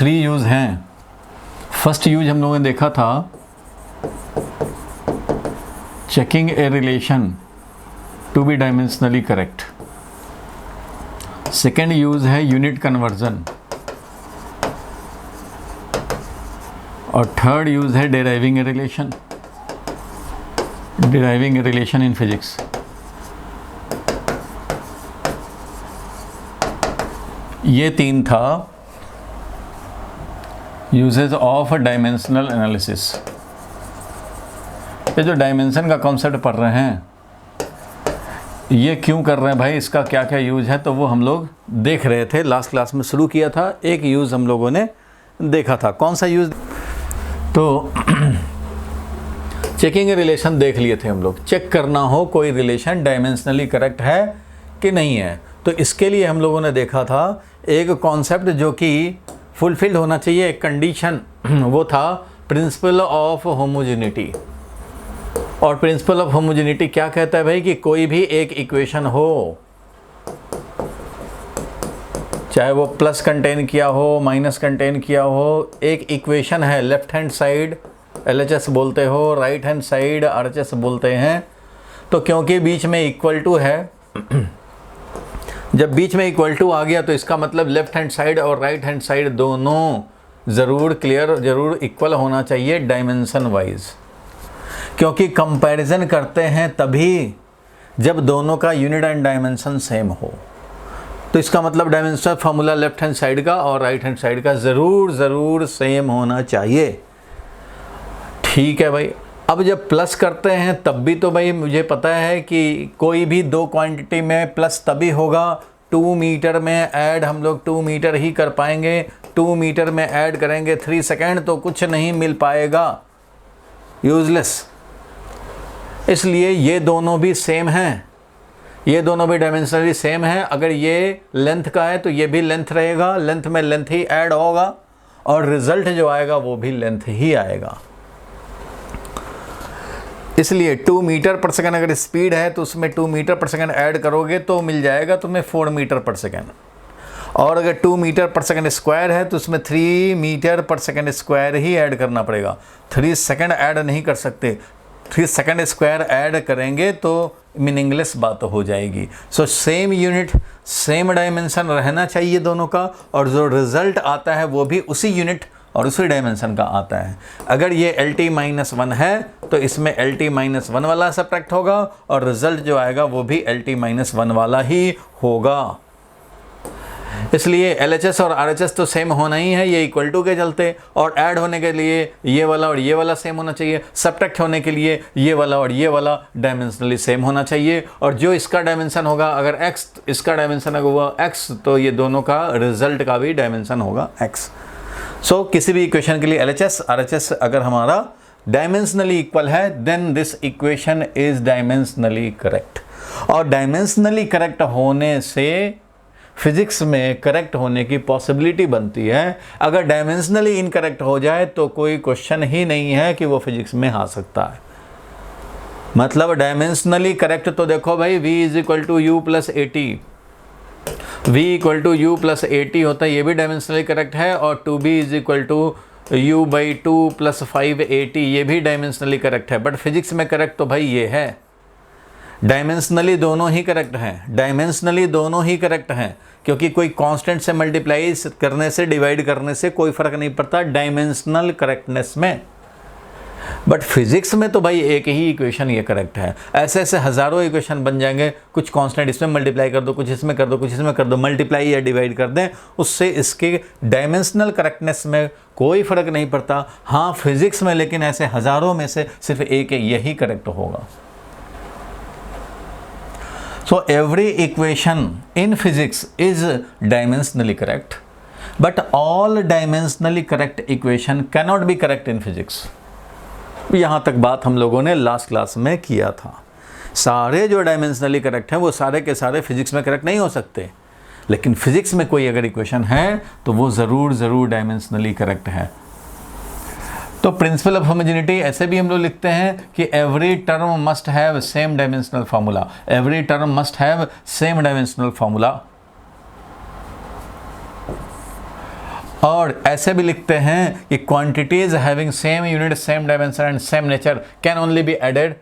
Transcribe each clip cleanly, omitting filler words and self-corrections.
3 use हैं। First use हम लोगों ने देखा था checking a relation to be dimensionally correct. Second use है यूनिट कन्वर्जन और थर्ड यूज है deriving a relation, deriving a relation in physics. ये 3 था यूजेज ऑफ डायमेंशनल एनालिसिस। ये जो डायमेंशन का कॉन्सेप्ट पढ़ रहे हैं ये क्यों कर रहे हैं भाई, इसका क्या क्या यूज है, तो वो हम लोग देख रहे थे। लास्ट क्लास में शुरू किया था, एक यूज़ हम लोगों ने देखा था। कौन सा यूज़? तो चेकिंग रिलेशन देख लिए थे हम लोग। चेक करना हो कोई रिलेशन डायमेंशनली करेक्ट है कि नहीं है, तो इसके लिए हम लोगों ने देखा था एक कॉन्सेप्ट जो कि फुलफिल्ड होना चाहिए, एक कंडीशन, वो था प्रिंसिपल ऑफ होमोजेनिटी। और प्रिंसिपल ऑफ होमोजेनिटी क्या कहता है भाई कि कोई भी एक इक्वेशन हो, चाहे वो प्लस कंटेन किया हो माइनस कंटेन किया हो, एक इक्वेशन है, लेफ्ट हैंड साइड LHS बोलते हो, राइट हैंड साइड RHS बोलते हैं। तो क्योंकि बीच में इक्वल टू है, जब बीच में इक्वल टू आ गया तो इसका मतलब लेफ्ट हैंड साइड और राइट हैंड साइड दोनों ज़रूर इक्वल होना चाहिए डायमेंशन वाइज, क्योंकि कंपैरिजन करते हैं तभी जब दोनों का यूनिट एंड डायमेंशन सेम हो। तो इसका मतलब dimensional formula left hand side का और राइट हैंड साइड का ज़रूर सेम होना चाहिए। ठीक है भाई। अब जब प्लस करते हैं तब भी तो भाई मुझे पता है कि कोई भी 2 क्वांटिटी में प्लस तभी होगा। 2 मीटर में ऐड हम लोग 2 मीटर ही कर पाएंगे, 2 मीटर में ऐड करेंगे 3 सेकेंड तो कुछ नहीं मिल पाएगा, यूजलेस। इसलिए ये दोनों भी सेम हैं, ये दोनों भी डायमेंशनली सेम हैं। अगर ये लेंथ का है तो ये भी लेंथ रहेगा, लेंथ में लेंथ ही ऐड होगा और रिजल्ट जो आएगा वो भी लेंथ ही आएगा। इसलिए 2 मीटर पर सेकंड अगर स्पीड है तो उसमें 2 मीटर पर सेकंड ऐड करोगे तो मिल जाएगा तुम्हें 4 मीटर पर सेकंड। और अगर 2 मीटर पर सेकंड स्क्वायर है तो उसमें 3 मीटर पर सेकंड स्क्वायर ही ऐड करना पड़ेगा, 3 सेकंड ऐड नहीं कर सकते। 3 सेकंड स्क्वायर ऐड करेंगे तो मीनिंगलेस बात हो जाएगी। So same unit same dimension रहना चाहिए दोनों का, और जो रिजल्ट आता है वो भी उसी यूनिट और उसी डायमेंशन का आता है। अगर ये LT-1 है तो इसमें LT-1 वाला सब्ट्रैक्ट होगा और रिजल्ट जो आएगा वो भी LT-1 वाला ही होगा। इसलिए LHS और RHS तो सेम होना ही है, ये इक्वल टू के चलते, और ऐड होने के लिए ये वाला और ये वाला सेम होना चाहिए, सब्ट्रैक्ट होने के लिए ये वाला और ये वाला डायमेंशनली सेम होना चाहिए। और जो इसका डायमेंशन होगा, अगर x इसका डायमेंशन होगा x, तो ये दोनों का रिजल्ट का भी डायमेंशन होगा x। सो किसी भी इक्वेशन के लिए LHS RHS अगर हमारा डायमेंशनली इक्वल है then this equation is dimensionally correct. और डायमेंशनली करेक्ट होने से फिजिक्स में करेक्ट होने की पॉसिबिलिटी बनती है। अगर डायमेंशनली इनकरेक्ट हो जाए तो कोई क्वेश्चन ही नहीं है कि वो फिजिक्स में आ सकता है। मतलब डायमेंशनली करेक्ट तो देखो भाई, v = u + 80, v = u + 80 होता है, ये भी डायमेंशनली करेक्ट है। और 2b = u/2 + 580 ये भी डायमेंशनली करेक्ट है। बट फिजिक्स में करेक्ट तो भाई ये है, डायमेंशनली दोनों ही करेक्ट हैं, डायमेंशनली दोनों ही करेक्ट हैं, क्योंकि कोई कांस्टेंट से मल्टीप्लाई करने से डिवाइड करने से कोई फ़र्क नहीं पड़ता डायमेंशनल करेक्टनेस में। बट फिजिक्स में तो भाई एक ही इक्वेशन ये करेक्ट है। ऐसे ऐसे हज़ारों इक्वेशन बन जाएंगे, कुछ कांस्टेंट इसमें मल्टीप्लाई कर दो, कुछ इसमें कर दो, कुछ इसमें कर दो, मल्टीप्लाई या डिवाइड कर दें, उससे इसके डायमेंशनल करेक्टनेस में कोई फ़र्क नहीं पड़ता। हाँ फिजिक्स में लेकिन ऐसे हज़ारों में से सिर्फ एक यही करेक्ट होगा। So every equation in physics is dimensionally correct, but all dimensionally correct equation cannot be correct in physics. यहाँ तक बात हम लोगों ने लास्ट क्लास में किया था। सारे जो डायमेंशनली करेक्ट हैं वो सारे के सारे फिजिक्स में करेक्ट नहीं हो सकते, लेकिन फिजिक्स में कोई अगर इक्वेशन है तो वो ज़रूर डायमेंशनली करेक्ट है। तो प्रिंसिपल ऑफ होमोजेनिटी ऐसे भी हम लोग लिखते हैं कि every term must have same dimensional formula, every term must have same dimensional formula. और ऐसे भी लिखते हैं कि quantities having same unit, same dimension and same nature can only be added,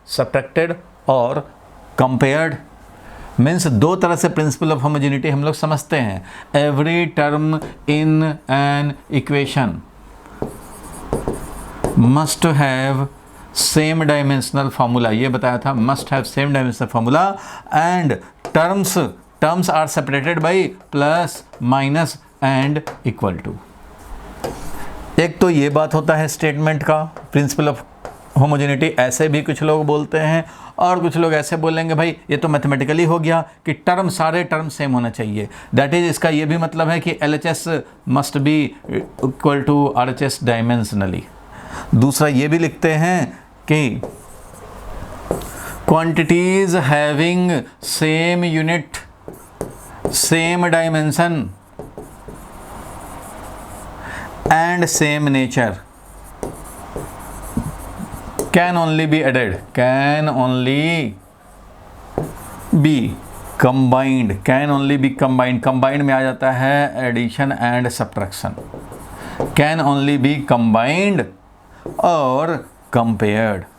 subtracted और कंपेयर्ड। मीन्स दो तरह से प्रिंसिपल ऑफ होमोजेनिटी हम लोग समझते हैं। Every term in an equation must have same dimensional formula, ये बताया था, must have same dimensional formula and terms are separated by plus minus and equal to. एक तो ये बात होता है स्टेटमेंट का प्रिंसिपल ऑफ होमोजेनिटी, ऐसे भी कुछ लोग बोलते हैं और कुछ लोग ऐसे बोलेंगे भाई ये तो मैथमेटिकली हो गया कि सारे टर्म सेम होना चाहिए। दैट इज, इसका ये भी मतलब है कि LHS must be equal to RHS dimensionally. दूसरा ये भी लिखते हैं कि quantities having same unit, same dimension and same nature can only be added, can only be combined, can only be combined, combined में आ जाता है addition and subtraction, can only be combined और compared,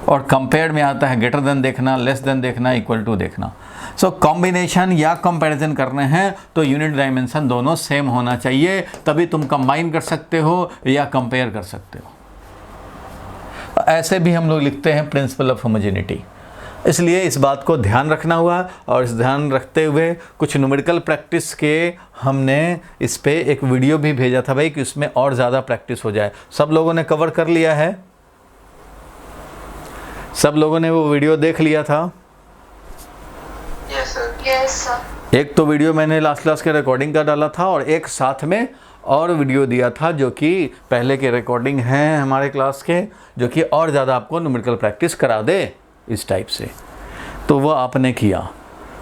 और कंपेयर्ड में आता है greater than देखना, less than देखना, इक्वल टू देखना। सो कॉम्बिनेशन या कंपैरिजन करने हैं तो यूनिट डायमेंशन दोनों सेम होना चाहिए, तभी तुम कंबाइन कर सकते हो या कंपेयर कर सकते हो। ऐसे भी हम लोग लिखते हैं प्रिंसिपल ऑफ होमोजेनिटी। इसलिए इस बात को ध्यान रखना हुआ और इस ध्यान रखते हुए कुछ न्यूमेरिकल प्रैक्टिस के हमने इस पे एक वीडियो भी भेजा था भाई कि उसमें और ज़्यादा प्रैक्टिस हो जाए। सब लोगों ने कवर कर लिया है, सब लोगों ने वो वीडियो देख लिया था? Yes sir. एक तो वीडियो मैंने लास्ट क्लास के रिकॉर्डिंग का डाला था और एक साथ में और वीडियो दिया था जो कि पहले के रिकॉर्डिंग हैं हमारे क्लास के, जो कि और ज़्यादा आपको न्यूमेरिकल प्रैक्टिस करा दे इस टाइप से। तो वो आपने किया,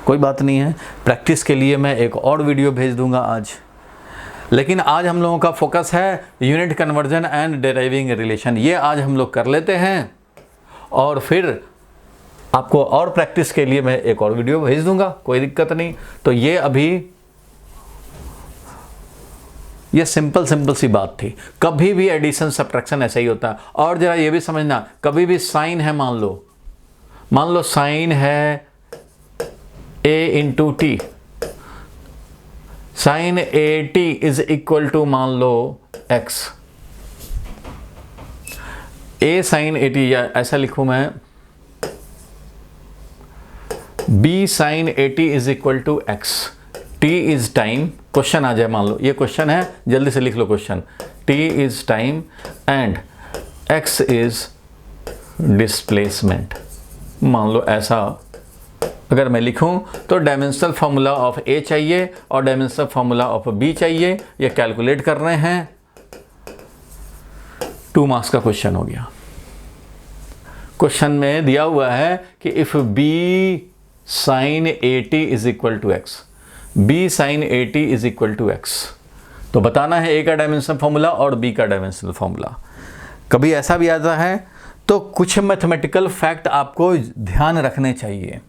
कोई बात नहीं है, प्रैक्टिस के लिए मैं एक और वीडियो भेज दूंगा आज। लेकिन आज हम लोगों का फोकस है unit conversion and deriving relation, ये आज हम लोग कर लेते हैं और फिर आपको और प्रैक्टिस के लिए मैं एक और वीडियो भेज दूंगा, कोई दिक्कत नहीं। तो ये अभी ये सिंपल सी बात थी। कभी भी एडिशन सब्ट्रैक्शन ऐसा ही होता है। और जरा ये भी समझना, कभी भी साइन है, मान लो साइन है a into t, sine AT is equal to मान लो x, a साइन AT, या ऐसा लिखूं मैं b sine AT is equal to x, t is time, question आ जाए, मान लो ये क्वेश्चन है, जल्दी से लिख लो question, t is time and x is displacement. मान लो ऐसा अगर मैं लिखूं तो डायमेंशनल फार्मूला ऑफ a चाहिए और डायमेंशनल फार्मूला ऑफ b चाहिए, ये कैलकुलेट कर रहे हैं। 2 मार्क्स का क्वेश्चन हो गया। क्वेश्चन में दिया हुआ है कि if b sine AT is equal to x, b sine AT is equal to x, तो बताना है a का डायमेंशनल फार्मूला और b का डायमेंशनल फार्मूला। कभी ऐसा भी आता है तो कुछ मैथमेटिकल फैक्ट आपको ध्यान रखने चाहिए।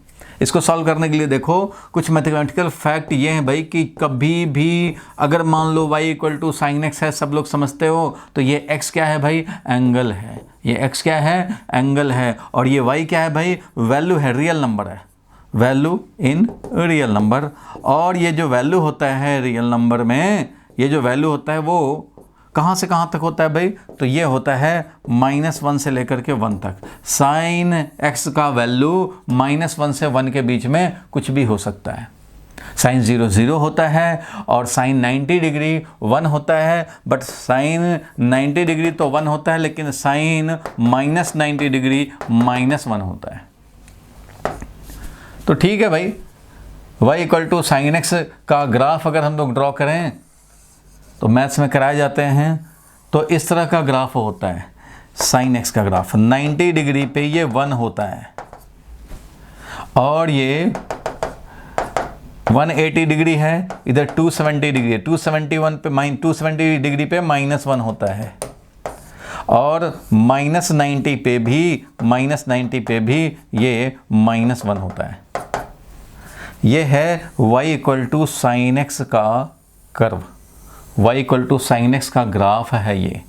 इसको सॉल्व करने के लिए देखो, कुछ मैथमेटिकल फैक्ट ये हैं भाई कि कभी भी अगर मान लो y equal to sine x है, सब लोग समझते हो, तो ये x क्या है भाई, एंगल है, ये x क्या है, एंगल है, और ये y क्या है भाई, वैल्यू है, रियल नंबर है, वैल्यू इन रियल नंबर। और ये जो वैल्यू होता है रियल नंबर में, ये जो वैल्यू होता है वो कहाँ से कहाँ तक होता है भाई, तो ये होता है -1 से लेकर के 1 तक। साइन x का वैल्यू -1 से 1 के बीच में कुछ भी हो सकता है। साइन 0 0 होता है और साइन 90 डिग्री 1 होता है, बट साइन 90 डिग्री तो 1 होता है, लेकिन साइन -90 डिग्री -1 होता है। तो ठीक है भाई, y equal to sine x का ग्राफ अगर हम लोग ड्रॉ करें तो मैथ्स में कराए जाते हैं, तो इस तरह का ग्राफ होता है साइन x का ग्राफ। 90 डिग्री पे ये 1 होता है और ये 180 डिग्री है, इधर 270 डिग्री है, 271 पे 270 डिग्री पे -1 होता है, और -90 पे भी ये -1 होता है। ये है y equal to sine x का curve, y equal to sine x का ग्राफ है ये,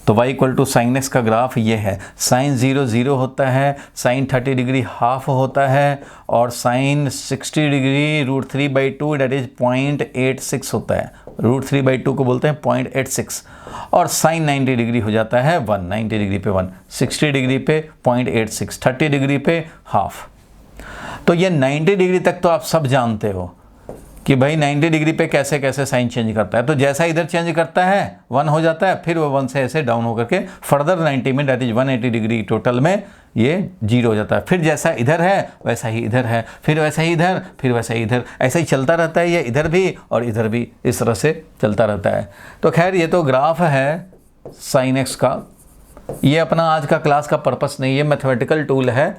तो y equal to sine x का ग्राफ ये है। साइन 0 0 होता है, साइन 30 डिग्री हाफ होता है, और साइन 60 डिग्री √3/2 डेट इज 0.86 होता है। √3/2 को बोलते हैं 0.86, और साइन 90 डिग्री हो जाता है 1, 90 डिग्री पे 1, 60 डिग्री पे 0.86, 30 डिग्री पे हाफ। तो ये 90 डिग्री तक तो आप सब जानते हो कि भाई 90 डिग्री पे कैसे कैसे साइन चेंज करता है। तो जैसा इधर चेंज करता है 1 हो जाता है, फिर वो 1 से ऐसे डाउन होकर के फर्दर 90 में डेट इज 180 डिग्री टोटल में ये 0 हो जाता है। फिर जैसा इधर है वैसा ही इधर है, फिर वैसा ही इधर, फिर वैसा ही इधर, ऐसा ही चलता रहता है। ये इधर भी और इधर भी इस तरह से चलता रहता है। तो खैर ये तो ग्राफ है साइन एक्स का, ये अपना आज का क्लास का पर्पस नहीं है, मैथमेटिकल टूल है।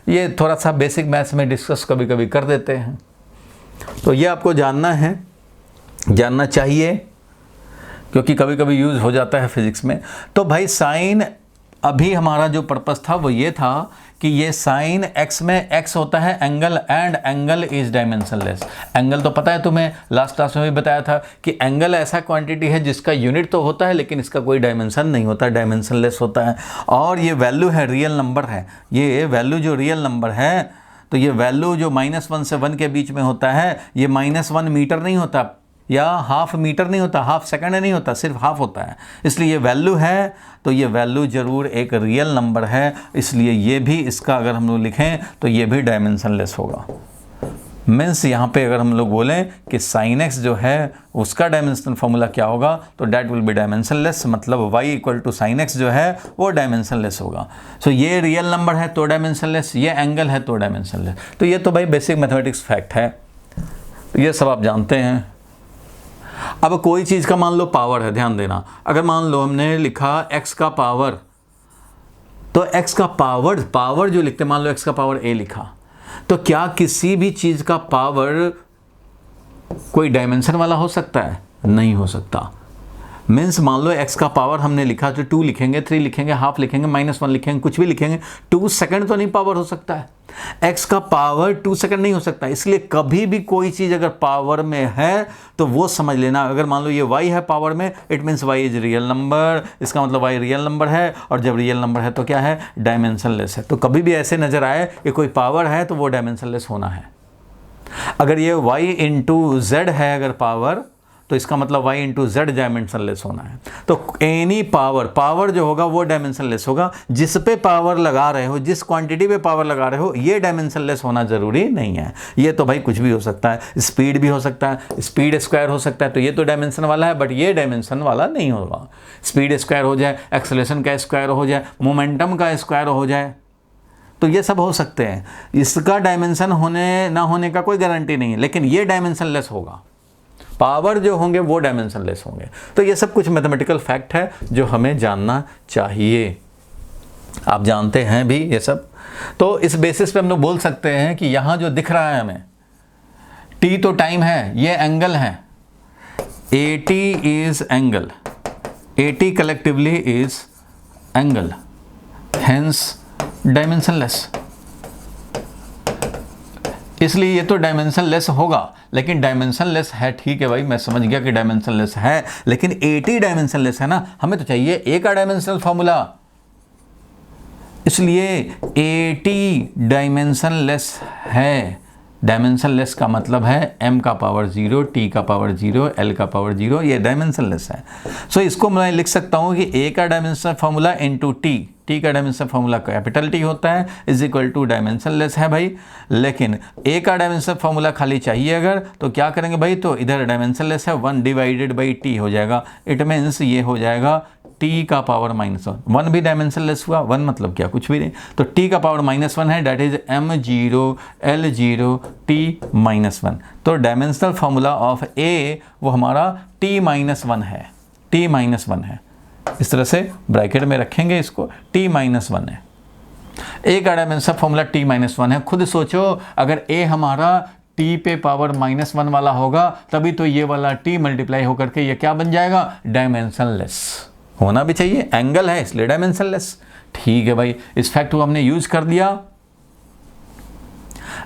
ये थोड़ा सा बेसिक मैथ्स में डिस्कस कभी कभी कर देते हैं, तो ये आपको जानना है, जानना चाहिए, क्योंकि कभी कभी यूज़ हो जाता है फिजिक्स में। तो भाई साइन, अभी हमारा जो पर्पस था वो ये था कि ये साइन एक्स में एक्स होता है angle, and angle is dimensionless. Angle तो पता है तुम्हें, लास्ट क्लास में भी बताया था कि एंगल ऐसा क्वांटिटी है जिसका यूनिट तो होता है लेकिन इसका कोई डायमेंशन नहीं होता, डायमेंशनलेस होता है। और ये वैल्यू है, रियल नंबर है, ये वैल्यू जो रियल नंबर है, तो ये वैल्यू जो -1 से 1 के बीच में होता है, ये -1 मीटर नहीं होता, या हाफ मीटर नहीं होता, हाफ सेकंड नहीं होता, सिर्फ हाफ होता है। इसलिए ये वैल्यू है, तो ये वैल्यू ज़रूर एक रियल नंबर है, इसलिए ये भी, इसका अगर हम लोग लिखें तो ये भी डायमेंशनलेस होगा। मीन्स यहाँ पे अगर हम लोग बोलें कि साइन एक्स जो है उसका डायमेंशनल फार्मूला क्या होगा, तो डैट विल बी डायमेंशनलेस, मतलब y equal to sine x जो है वो डायमेंशनलेस होगा। सो ये रियल नंबर है तो डायमेंशनलेस, ये एंगल है तो डायमेंशनलेस। तो ये तो भाई बेसिक मैथमेटिक्स फैक्ट है, तो ये सब आप जानते हैं। अब कोई चीज़ का मान लो पावर है, ध्यान देना, अगर मान लो हमने लिखा x का पावर, तो x का पावर, पावर जो लिखते मान लो x का पावर a लिखा, तो क्या किसी भी चीज़ का पावर कोई डायमेंशन वाला हो सकता है? नहीं हो सकता। मीन्स मान लो x का पावर हमने लिखा तो 2 लिखेंगे, 3 लिखेंगे, हाफ लिखेंगे, -1 लिखेंगे, कुछ भी लिखेंगे, 2 सेकंड तो नहीं पावर हो सकता है। x का पावर 2 सेकंड नहीं हो सकता। इसलिए कभी भी कोई चीज़ अगर पावर में है तो वो समझ लेना, अगर मान लो ये y है पावर में, it means y is real number, इसका मतलब y रियल नंबर है, और जब रियल नंबर है तो क्या है? डायमेंशनलेस है। तो कभी भी ऐसे नज़र आए कि कोई पावर है तो वो डायमेंशनलेस होना है। अगर ये y इंटू z है अगर पावर, तो इसका मतलब y इंटू जेड डायमेंशनलेस होना है। तो एनी पावर, पावर जो होगा वो डायमेंशनलेस होगा। जिस पे पावर लगा रहे हो, जिस क्वांटिटी पे पावर लगा रहे हो, ये डायमेंशनलेस होना जरूरी नहीं है। ये तो भाई कुछ भी हो सकता है, स्पीड भी हो सकता है, स्पीड स्क्वायर हो सकता है, तो ये तो डायमेंशन वाला है, बट ये डायमेंशन वाला नहीं होगा। स्पीड स्क्वायर हो जाए, एक्सेलरेशन का स्क्वायर हो जाए, मोमेंटम का स्क्वायर हो जाए, तो ये सब हो सकते हैं। इसका डायमेंशन होने ना होने का कोई गारंटी नहीं है, लेकिन ये डायमेंशनलेस होगा। पावर जो होंगे वो डायमेंशनलेस होंगे। तो ये सब कुछ मैथमेटिकल फैक्ट है जो हमें जानना चाहिए। आप जानते हैं भी ये सब। तो इस बेसिस पे हम लोग बोल सकते हैं कि यहाँ जो दिख रहा है हमें, t तो टाइम है, ये एंगल है, AT is angle, AT collectively is angle, hence dimensionless. इसलिए ये तो डायमेंशनलेस होगा, लेकिन डायमेंशनलेस है, ठीक है भाई, मैं समझ गया कि डायमेंशनलेस है, लेकिन AT डायमेंशनलेस है ना, हमें तो चाहिए A का डायमेंशनल फार्मूला। इसलिए AT डायमेंशनलेस है। डायमेंशनलेस का मतलब है m का पावर 0, t का पावर 0, l का पावर 0, ये डायमेंशनलेस है। सो इसको मैं लिख सकता हूँ कि A का डायमेंशनल फार्मूला इंटू t का डायमेंशनल फार्मूला कैपिटल T होता है, इज इक्वल टू डायमेंशनलेस है भाई। लेकिन A का डायमेंशनल फार्मूला खाली चाहिए अगर, तो क्या करेंगे भाई, तो इधर डायमेंशनलेस है, 1 डिवाइडेड बाई t हो जाएगा। इट मीन्स ये हो जाएगा t का पावर -1, 1 भी डायमेंशनलेस हुआ, 1 मतलब क्या, कुछ भी नहीं, तो t का पावर -1 है, date is m0 l0 t -1। तो डायमेंशनल फार्मूला ऑफ A वो हमारा t-1 है, t-1 है। इस तरह से ब्रैकेट में रखेंगे इसको, t-1 है। A का डायमेंशनल फार्मूला t-1 है। खुद सोचो, अगर A हमारा t पे पावर -1 वाला होगा, तभी तो ये वाला t मल्टीप्लाई होकर के ये क्या बन जाएगा, डायमेंशनलेस। होना भी चाहिए, एंगल है इसलिए डायमेंशनलेस। ठीक है भाई, इस फैक्ट को हमने यूज कर दिया।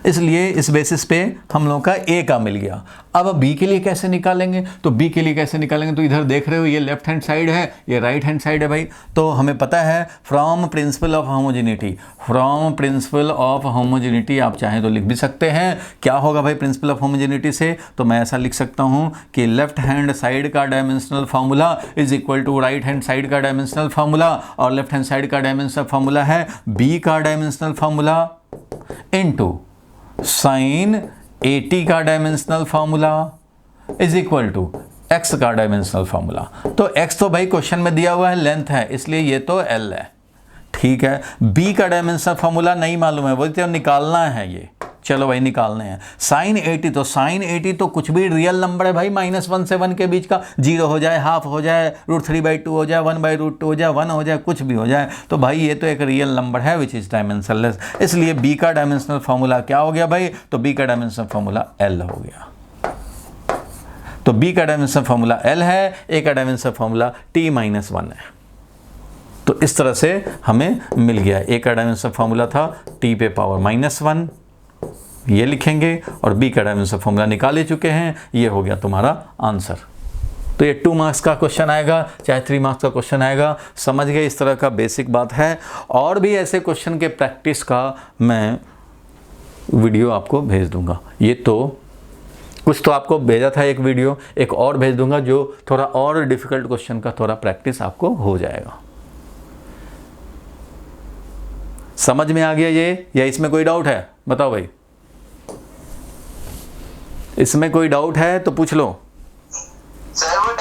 इसलिए इस बेसिस पे हम लोग का ए का मिल गया। अब बी के लिए कैसे निकालेंगे, तो बी के लिए कैसे निकालेंगे, तो इधर देख रहे हो ये लेफ्ट हैंड साइड है, ये राइट हैंड साइड है भाई। तो हमें पता है from principal of homogeneity, from principal of homogeneity आप चाहें तो लिख भी सकते हैं। क्या होगा भाई प्रिंसिपल ऑफ होमोजेनिटी से, तो मैं ऐसा लिख सकता हूं कि लेफ्ट हैंड साइड का dimensional formula is equal to right hand side का डायमेंशनल फार्मूला, और लेफ्ट हैंड साइड का डायमेंशनल फार्मूला है बी का डायमेंशनल फार्मूला इनटू साइन 80 का dimensional formula is equal to x का डायमेंशनल फार्मूला। तो एक्स तो भाई क्वेश्चन में दिया हुआ है, लेंथ है, इसलिए ये तो एल है, ठीक है। बी का डायमेंशनल फार्मूला नहीं मालूम है, वो तो निकालना है ये, चलो भाई निकालने हैं। साइन 80, तो साइन 80 तो कुछ भी रियल नंबर है भाई, -1 से 1 के बीच का, 0 हो जाए, हाफ हो जाए, √3/2 हो जाए, 1/√2 हो जाए, 1 हो जाए, कुछ भी हो जाए, तो भाई ये तो एक रियल नंबर है विच इज डायमेंशनलेस। इसलिए बी का डायमेंशनल फार्मूला क्या हो गया भाई, तो बी का डायमेंशनल फार्मूला एल हो गया। तो बी का डायमेंशनल फार्मूला एल है, ए का डायमेंशनल फार्मूला t-1 है। तो इस तरह से हमें मिल गया, ए का डायमेंशनल फार्मूला था t⁻⁻1, ये लिखेंगे, और बी का डायमेंशनल फार्मूला निकाल ही चुके हैं, ये हो गया तुम्हारा आंसर। तो ये 2 मार्क्स का क्वेश्चन आएगा, चाहे 3 मार्क्स का क्वेश्चन आएगा, समझ गए, इस तरह का बेसिक बात है। और भी ऐसे क्वेश्चन के प्रैक्टिस का मैं वीडियो आपको भेज दूंगा। ये तो कुछ तो आपको भेजा था एक वीडियो, एक और भेज दूंगा जो थोड़ा और डिफिकल्ट क्वेश्चन का थोड़ा प्रैक्टिस आपको हो जाएगा। समझ में आ गया ये, या इसमें कोई डाउट है, बताओ भाई, इसमें कोई डाउट है तो पूछ लो। सर वो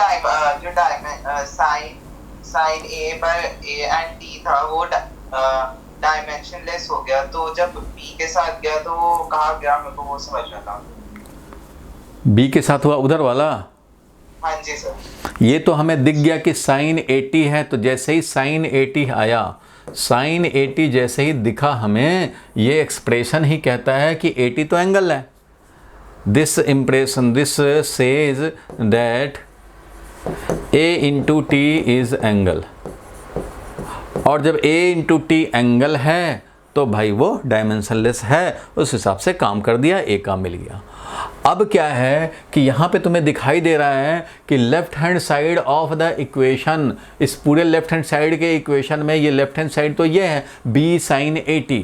साइन ए पर ए एंड टी था वो डायमेंशनलेस हो गया, तो जब बी के साथ गया तो वो कहाँ गया, मेरे को वो समझना था। बी के साथ हुआ उधर वाला, हाँ जी सर। ये तो हमें दिख गया कि साइन 80 है, तो जैसे ही साइन 80 आया, साइन 80 जैसे ही दिखा हमें, ये एक्सप्रेशन ही कहता है कि 80 तो एंगल है। This impression, this says that A into T is angle, और जब A into T एंगल है तो भाई वो डायमेंशनलेस है, उस हिसाब से काम कर दिया, A का मिल गया। अब क्या है कि यहाँ पे तुम्हें दिखाई दे रहा है कि left hand side of the equation, इस पूरे लेफ्ट हैंड साइड के इक्वेशन में ये लेफ्ट हैंड साइड तो ये है B sin 80,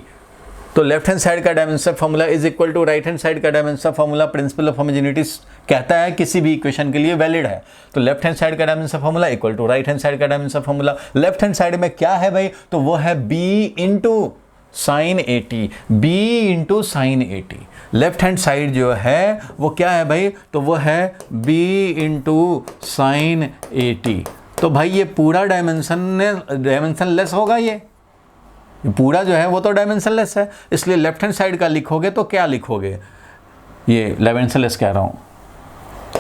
तो लेफ्ट हैंड साइड का dimensional formula is equal to right hand side का dimensional formula, principle of homogeneity कहता है किसी भी इक्वेशन के लिए वैलिड है। तो लेफ्ट हैंड साइड का dimensional formula equal to right hand side का dimensional formula. Left hand side में क्या है भाई, तो वो है b into sine 80, b into sine 80। Left hand side जो है वो क्या है भाई, तो वो है b इंटू साइन 80। तो भाई ये पूरा डायमेंशनलेस होगा, ये पूरा जो है वो तो डायमेंशनलेस है, इसलिए लेफ्ट हैंड साइड का लिखोगे तो क्या लिखोगे, ये डायमेंशनलेस कह रहा हूँ,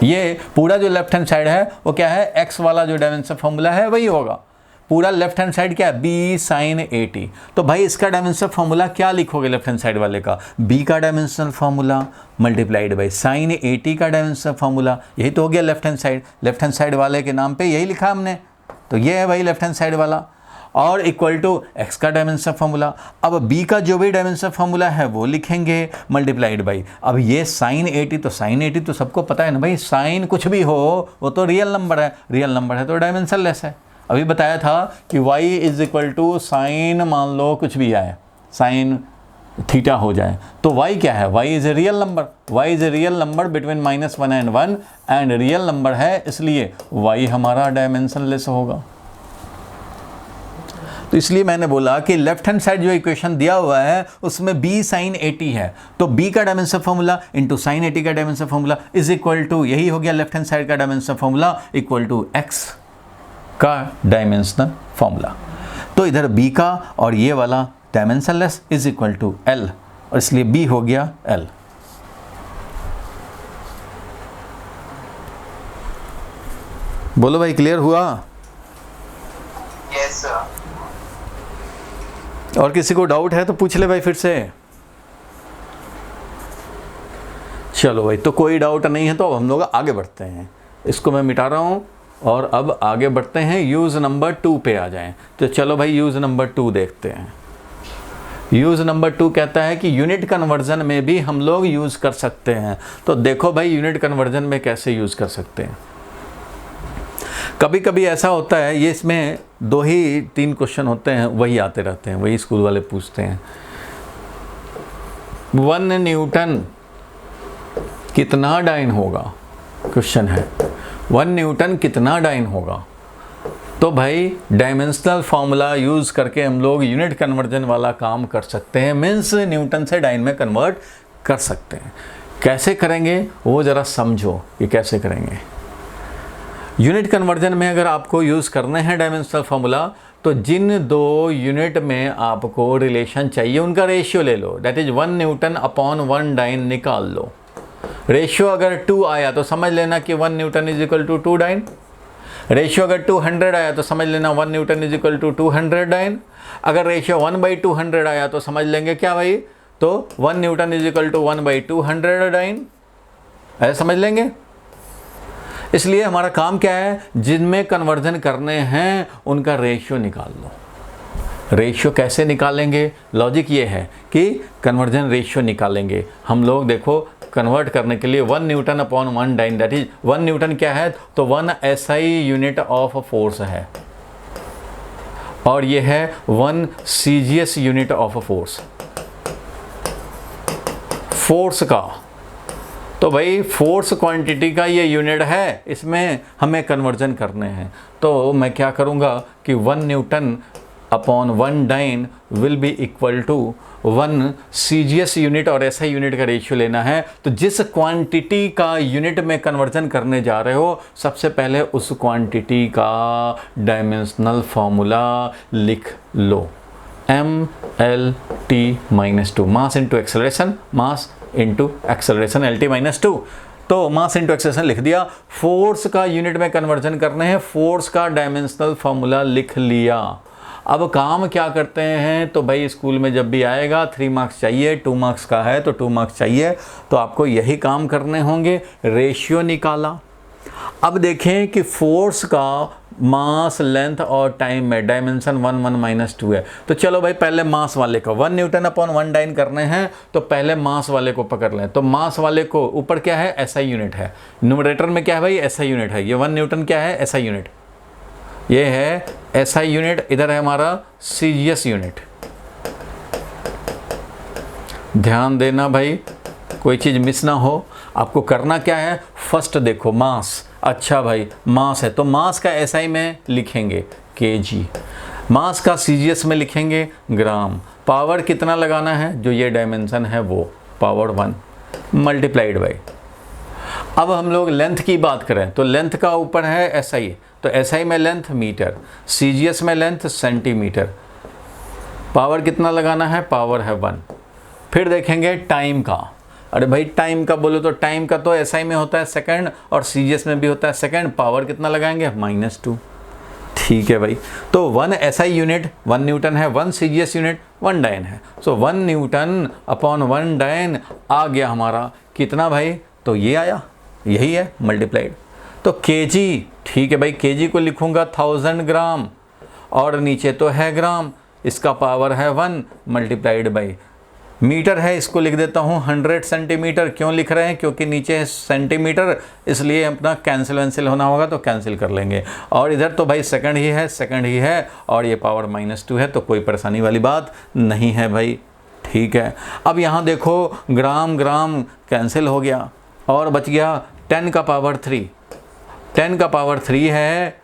ये पूरा जो लेफ्ट हैंड साइड है वो क्या है, एक्स वाला जो डायमेंशनल फार्मूला है वही होगा। पूरा लेफ्ट हैंड साइड क्या है, b sin 80। तो भाई इसका डायमेंशनल फार्मूला क्या लिखोगे लेफ्ट हैंड साइड वाले का, b का dimensional formula multiplied by sin 80 का डायमेंशनल फार्मूला, यही तो हो गया left hand side. Left hand side वाले के नाम पे यही लिखा हमने, तो ये है भाई लेफ्ट हैंड साइड वाला, और इक्वल टू एक्स का डायमेंशनल फार्मूला। अब बी का जो भी डायमेंशनल फार्मूला है वो लिखेंगे मल्टीप्लाइड बाई, अब ये साइन 80, तो साइन 80 तो सबको पता है ना भाई, साइन कुछ भी हो वो तो रियल नंबर है, रियल नंबर है तो डायमेंशनलेस है। अभी बताया था कि y is equal to sine, मान लो कुछ भी आए, साइन थीटा हो जाए, तो y क्या है, y is a real number, y is a real number between -1 and 1 and real number है, इसलिए y हमारा डायमेंशनलेस होगा। तो इसलिए मैंने बोला कि लेफ्ट हैंड साइड जो इक्वेशन दिया हुआ है उसमें b sin 80 है, तो b का डायमेंशनल फार्मूला इंटू साइन 80 का dimensional formula is equal to, यही हो गया लेफ्ट हैंड साइड का dimensional formula equal to x का डायमेंशनल फार्मूला। तो इधर b का और ये वाला dimensionless is equal to l, और इसलिए b हो गया l। बोलो भाई, क्लियर हुआ? Yes sir. और किसी को डाउट है तो पूछ ले भाई फिर से। चलो भाई, तो कोई डाउट नहीं है तो अब हम लोग आगे बढ़ते हैं। इसको मैं मिटा रहा हूँ और अब आगे बढ़ते हैं, यूज़ नंबर 2 पे आ जाएं। तो चलो भाई यूज़ नंबर 2 देखते हैं। यूज़ नंबर 2 कहता है कि यूनिट कन्वर्जन में भी हम लोग यूज़ कर सकते हैं। तो देखो भाई यूनिट कन्वर्जन में कैसे यूज़ कर सकते हैं। कभी कभी ऐसा होता है, ये इसमें 2 ही 3 क्वेश्चन होते हैं, वही आते रहते हैं, वही स्कूल वाले पूछते हैं। 1 न्यूटन कितना डाइन होगा, क्वेश्चन है 1 न्यूटन कितना डाइन होगा। तो भाई डायमेंशनल फॉर्मूला यूज़ करके हम लोग यूनिट कन्वर्जन वाला काम कर सकते हैं, मीन्स न्यूटन से डाइन में कन्वर्ट कर सकते हैं। कैसे करेंगे वो ज़रा समझो कि कैसे करेंगे। यूनिट कन्वर्जन में अगर आपको यूज़ करने हैं डायमेंशनल फॉर्मूला, तो जिन 2 यूनिट में आपको रिलेशन चाहिए उनका रेशियो ले लो, that is 1 newton upon 1 dyne निकाल लो। रेशियो अगर 2 आया तो समझ लेना कि 1 newton is equal to 2 dyne. Ratio अगर 200 आया तो समझ लेना 1 newton is equal to 200 dyne. अगर रेशियो 1/200 आया तो समझ लेंगे क्या भाई, तो 1 newton is equal to 1/200 dyne, ऐसा समझ लेंगे। इसलिए हमारा काम क्या है, जिनमें कन्वर्जन करने हैं उनका रेशियो निकाल लो। रेशियो कैसे निकालेंगे, लॉजिक ये है कि कन्वर्जन रेशियो निकालेंगे हम लोग। देखो कन्वर्ट करने के लिए 1 newton upon 1 dyne, that is 1 newton क्या है, तो 1 SI यूनिट ऑफ फोर्स है, और ये है 1 CGS unit of force, force का। तो भाई फोर्स क्वांटिटी का ये यूनिट है, इसमें हमें कन्वर्जन करने हैं। तो मैं क्या करूँगा कि 1 newton upon 1 dyne will be equal to 1 CGS unit और SI यूनिट का रेशियो लेना है। तो जिस क्वांटिटी का यूनिट में कन्वर्जन करने जा रहे हो, सबसे पहले उस क्वांटिटी का डायमेंशनल फॉर्मूला लिख लो, MLT-2, mass into acceleration, mass into acceleration, LT-2। तो मास इंटू एक्सेलरेशन लिख दिया। फोर्स का यूनिट में कन्वर्जन करने हैं, फोर्स का डायमेंशनल फॉर्मूला लिख लिया। अब काम क्या करते हैं, तो भाई स्कूल में जब भी आएगा 3 मार्क्स चाहिए, 2 मार्क्स का है तो 2 मार्क्स चाहिए, तो आपको यही काम करने होंगे। रेशियो निकाला। अब देखें कि फोर्स का मास, लेंथ और टाइम में डायमेंशन 1 1 -2 है। तो चलो भाई पहले मास वाले को 1 न्यूटन अपॉन 1 डाइन करने हैं, तो पहले मास वाले को पकड़ लें। तो मास वाले को ऊपर क्या है, SI यूनिट है, न्यूमरेटर में क्या है भाई, SI यूनिट है। ये 1 न्यूटन क्या है, SI यूनिट, ये है SI यूनिट, इधर है हमारा CGS यूनिट। ध्यान देना भाई, कोई चीज़ मिस ना हो। आपको करना क्या है, फर्स्ट देखो मास, अच्छा भाई मास है तो मास का SI में लिखेंगे kg, मास का CGS में लिखेंगे ग्राम। पावर कितना लगाना है, जो ये डायमेंशन है वो पावर 1 मल्टीप्लाइड बाई। अब हम लोग लेंथ की बात करें तो लेंथ का ऊपर है SI, तो SI में लेंथ मीटर, CGS में लेंथ सेंटीमीटर। पावर कितना लगाना है, पावर है 1। फिर देखेंगे टाइम का। अरे भाई टाइम का बोलो तो टाइम का तो SI में होता है सेकंड और CGS में भी होता है सेकंड। पावर कितना लगाएंगे, -2। ठीक है भाई, तो 1 SI यूनिट 1 न्यूटन है, 1 CGS यूनिट 1 डाइन है। सो 1 न्यूटन अपॉन 1 डाइन आ गया हमारा कितना भाई, तो ये आया, यही है मल्टीप्लाइड। तो kg, ठीक है भाई, kg को लिखूंगा 1000 ग्राम और नीचे तो है ग्राम, इसका पावर है 1 मल्टीप्लाइड बाई। मीटर है, इसको लिख देता हूँ 100 सेंटीमीटर। क्यों लिख रहे हैं, क्योंकि नीचे है सेंटीमीटर, इसलिए अपना कैंसिल वैंसिल होना होगा तो कैंसिल कर लेंगे। और इधर तो भाई सेकंड ही है, सेकंड ही है, और ये पावर -2 है, तो कोई परेशानी वाली बात नहीं है भाई। ठीक है, अब यहाँ देखो ग्राम ग्राम कैंसिल हो गया और बच गया 10 का पावर 3। 10 का पावर 3 है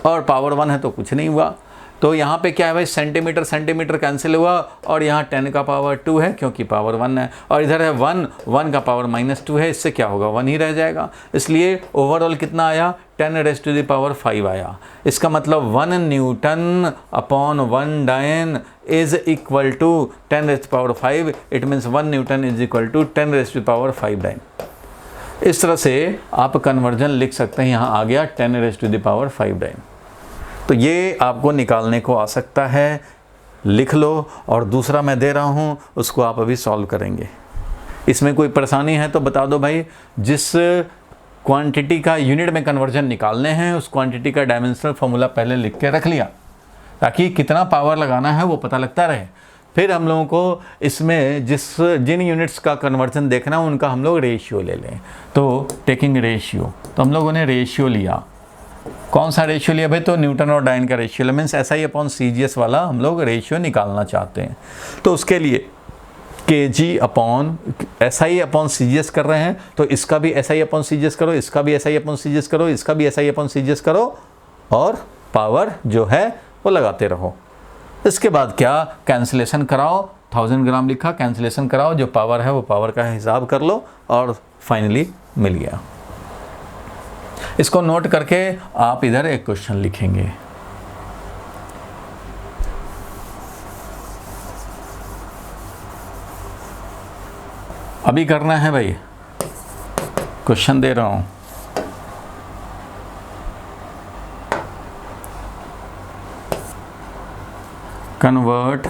और पावर 1 है तो कुछ नहीं हुआ। तो यहाँ पे क्या है भाई, सेंटीमीटर सेंटीमीटर कैंसिल हुआ और यहाँ 10 का पावर 2 है क्योंकि पावर 1 है, और इधर है 1 का पावर -2 है, इससे क्या होगा, 1 ही रह जाएगा। इसलिए ओवरऑल कितना आया, 10⁻⁵ आया। इसका मतलब 1 newton upon 1 dyne is equal to 10⁵। It means 1 newton is equal to 10⁵ dyne. इस तरह से आप कन्वर्जन लिख सकते हैं। यहाँ आ गया 10⁵ डाइन। तो ये आपको निकालने को आ सकता है, लिख लो। और दूसरा मैं दे रहा हूँ, उसको आप अभी सॉल्व करेंगे। इसमें कोई परेशानी है तो बता दो भाई। जिस क्वांटिटी का यूनिट में कन्वर्जन निकालने हैं उस क्वांटिटी का डायमेंशनल फॉर्मूला पहले लिख के रख लिया, ताकि कितना पावर लगाना है वो पता लगता रहे। फिर हम लोगों को इसमें जिन यूनिट्स का कन्वर्जन देखना है उनका हम लोग रेशियो ले लें। तो टेकिंग रेशियो, तो हम लोगों ने रेशियो लिया, कौन सा रेशियो लिया भाई? तो न्यूटन और डाइन का रेशियो, मीन्स SI/CGS वाला हम लोग रेशियो निकालना चाहते हैं। तो उसके लिए kg/SI/CGS कर रहे हैं, तो इसका भी SI/CGS करो, इसका भी SI/CGS करो, इसका भी SI/CGS करो, और पावर जो है वो लगाते रहो। इसके बाद क्या, कैंसिलेशन कराओ, 1000 ग्राम लिखा, कैंसिलेशन कराओ, जो पावर है वो पावर का हिसाब कर लो, और फाइनली मिल गया। इसको नोट करके आप इधर एक क्वेश्चन लिखेंगे। अभी करना है भाई, क्वेश्चन दे रहा हूं। कन्वर्ट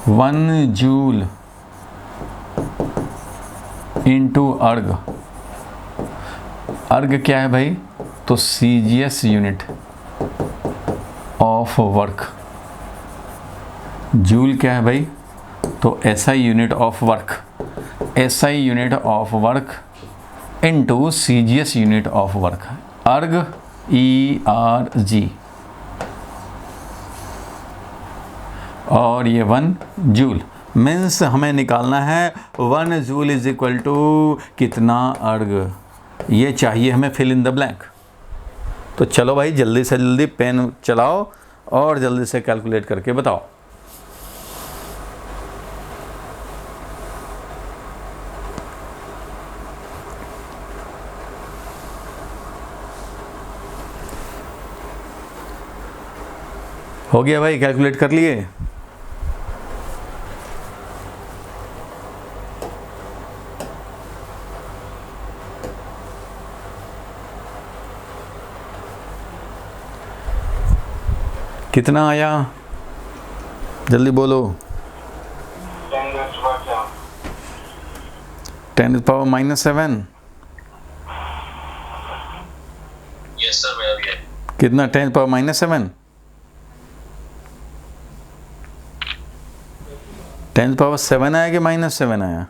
1 जूल इंटू अर्ग। अर्ग क्या है भाई? तो CGS unit of work. Joule क्या है भाई? तो SI unit of work. SI unit of work into CGS unit of work. अर्ग ERG, और ये 1 जूल। मीन्स हमें निकालना है 1 जूल इज इक्वल टू कितना अर्ग, ये चाहिए हमें, फिल इन द ब्लैंक। तो चलो भाई जल्दी से जल्दी पेन चलाओ और जल्दी से कैलकुलेट करके बताओ। हो गया भाई, कैलकुलेट कर लिए? कितना आया जल्दी बोलो। 10⁻⁻7। यस सर, मैं अभी कितना 10⁻⁻7? 10⁻7 आया कि -7 आया?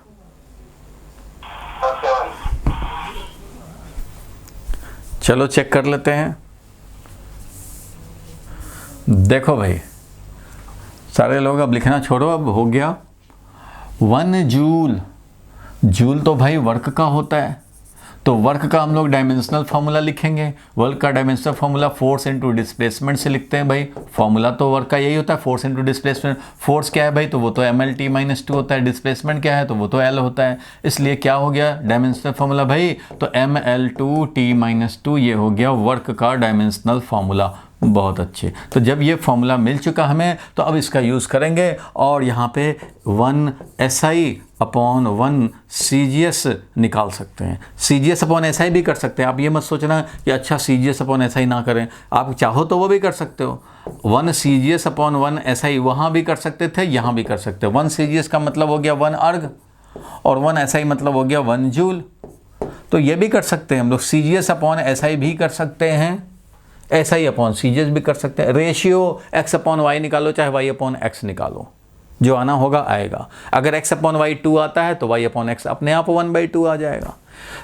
चलो चेक कर लेते हैं। देखो भाई सारे लोग अब लिखना छोड़ो, अब हो गया 1 जूल। जूल तो भाई वर्क का होता है, तो वर्क का हम लोग डायमेंशनल फार्मूला लिखेंगे। वर्क का dimensional formula force into displacement से लिखते हैं भाई। फार्मूला तो वर्क का यही होता है, फोर्स इनटू डिस्प्लेसमेंट। फोर्स क्या है भाई? तो वो तो mL/t-2 होता है। डिस्प्लेसमेंट क्या है? तो वो तो L होता है। इसलिए क्या हो गया डायमेंशनल फार्मूला भाई? तो mL/t-2 ये हो गया वर्क का डायमेंशनल फार्मूला। बहुत अच्छे। तो जब ये फॉर्मूला मिल चुका हमें, तो अब इसका यूज़ करेंगे और यहाँ पे 1 SI/1 CGS निकाल सकते हैं। CGS/SI भी कर सकते हैं। आप ये मत सोचना कि अच्छा CGS/SI ना करें, आप चाहो तो वो भी कर सकते हो। 1 CGS/1 SI वहाँ भी कर सकते थे, यहाँ भी कर सकते हो। 1 CGS का मतलब हो गया 1 अर्ग, और 1 SI मतलब हो गया 1 जूल। तो ये भी कर सकते हैं हम लोग। CGS/SI भी कर सकते हैं, SI/CGS भी कर सकते हैं। रेशियो x/y निकालो, चाहे y/x निकालो, जो आना होगा आएगा। अगर x/y 2 आता है तो y/x अपने आप 1/2 आ जाएगा।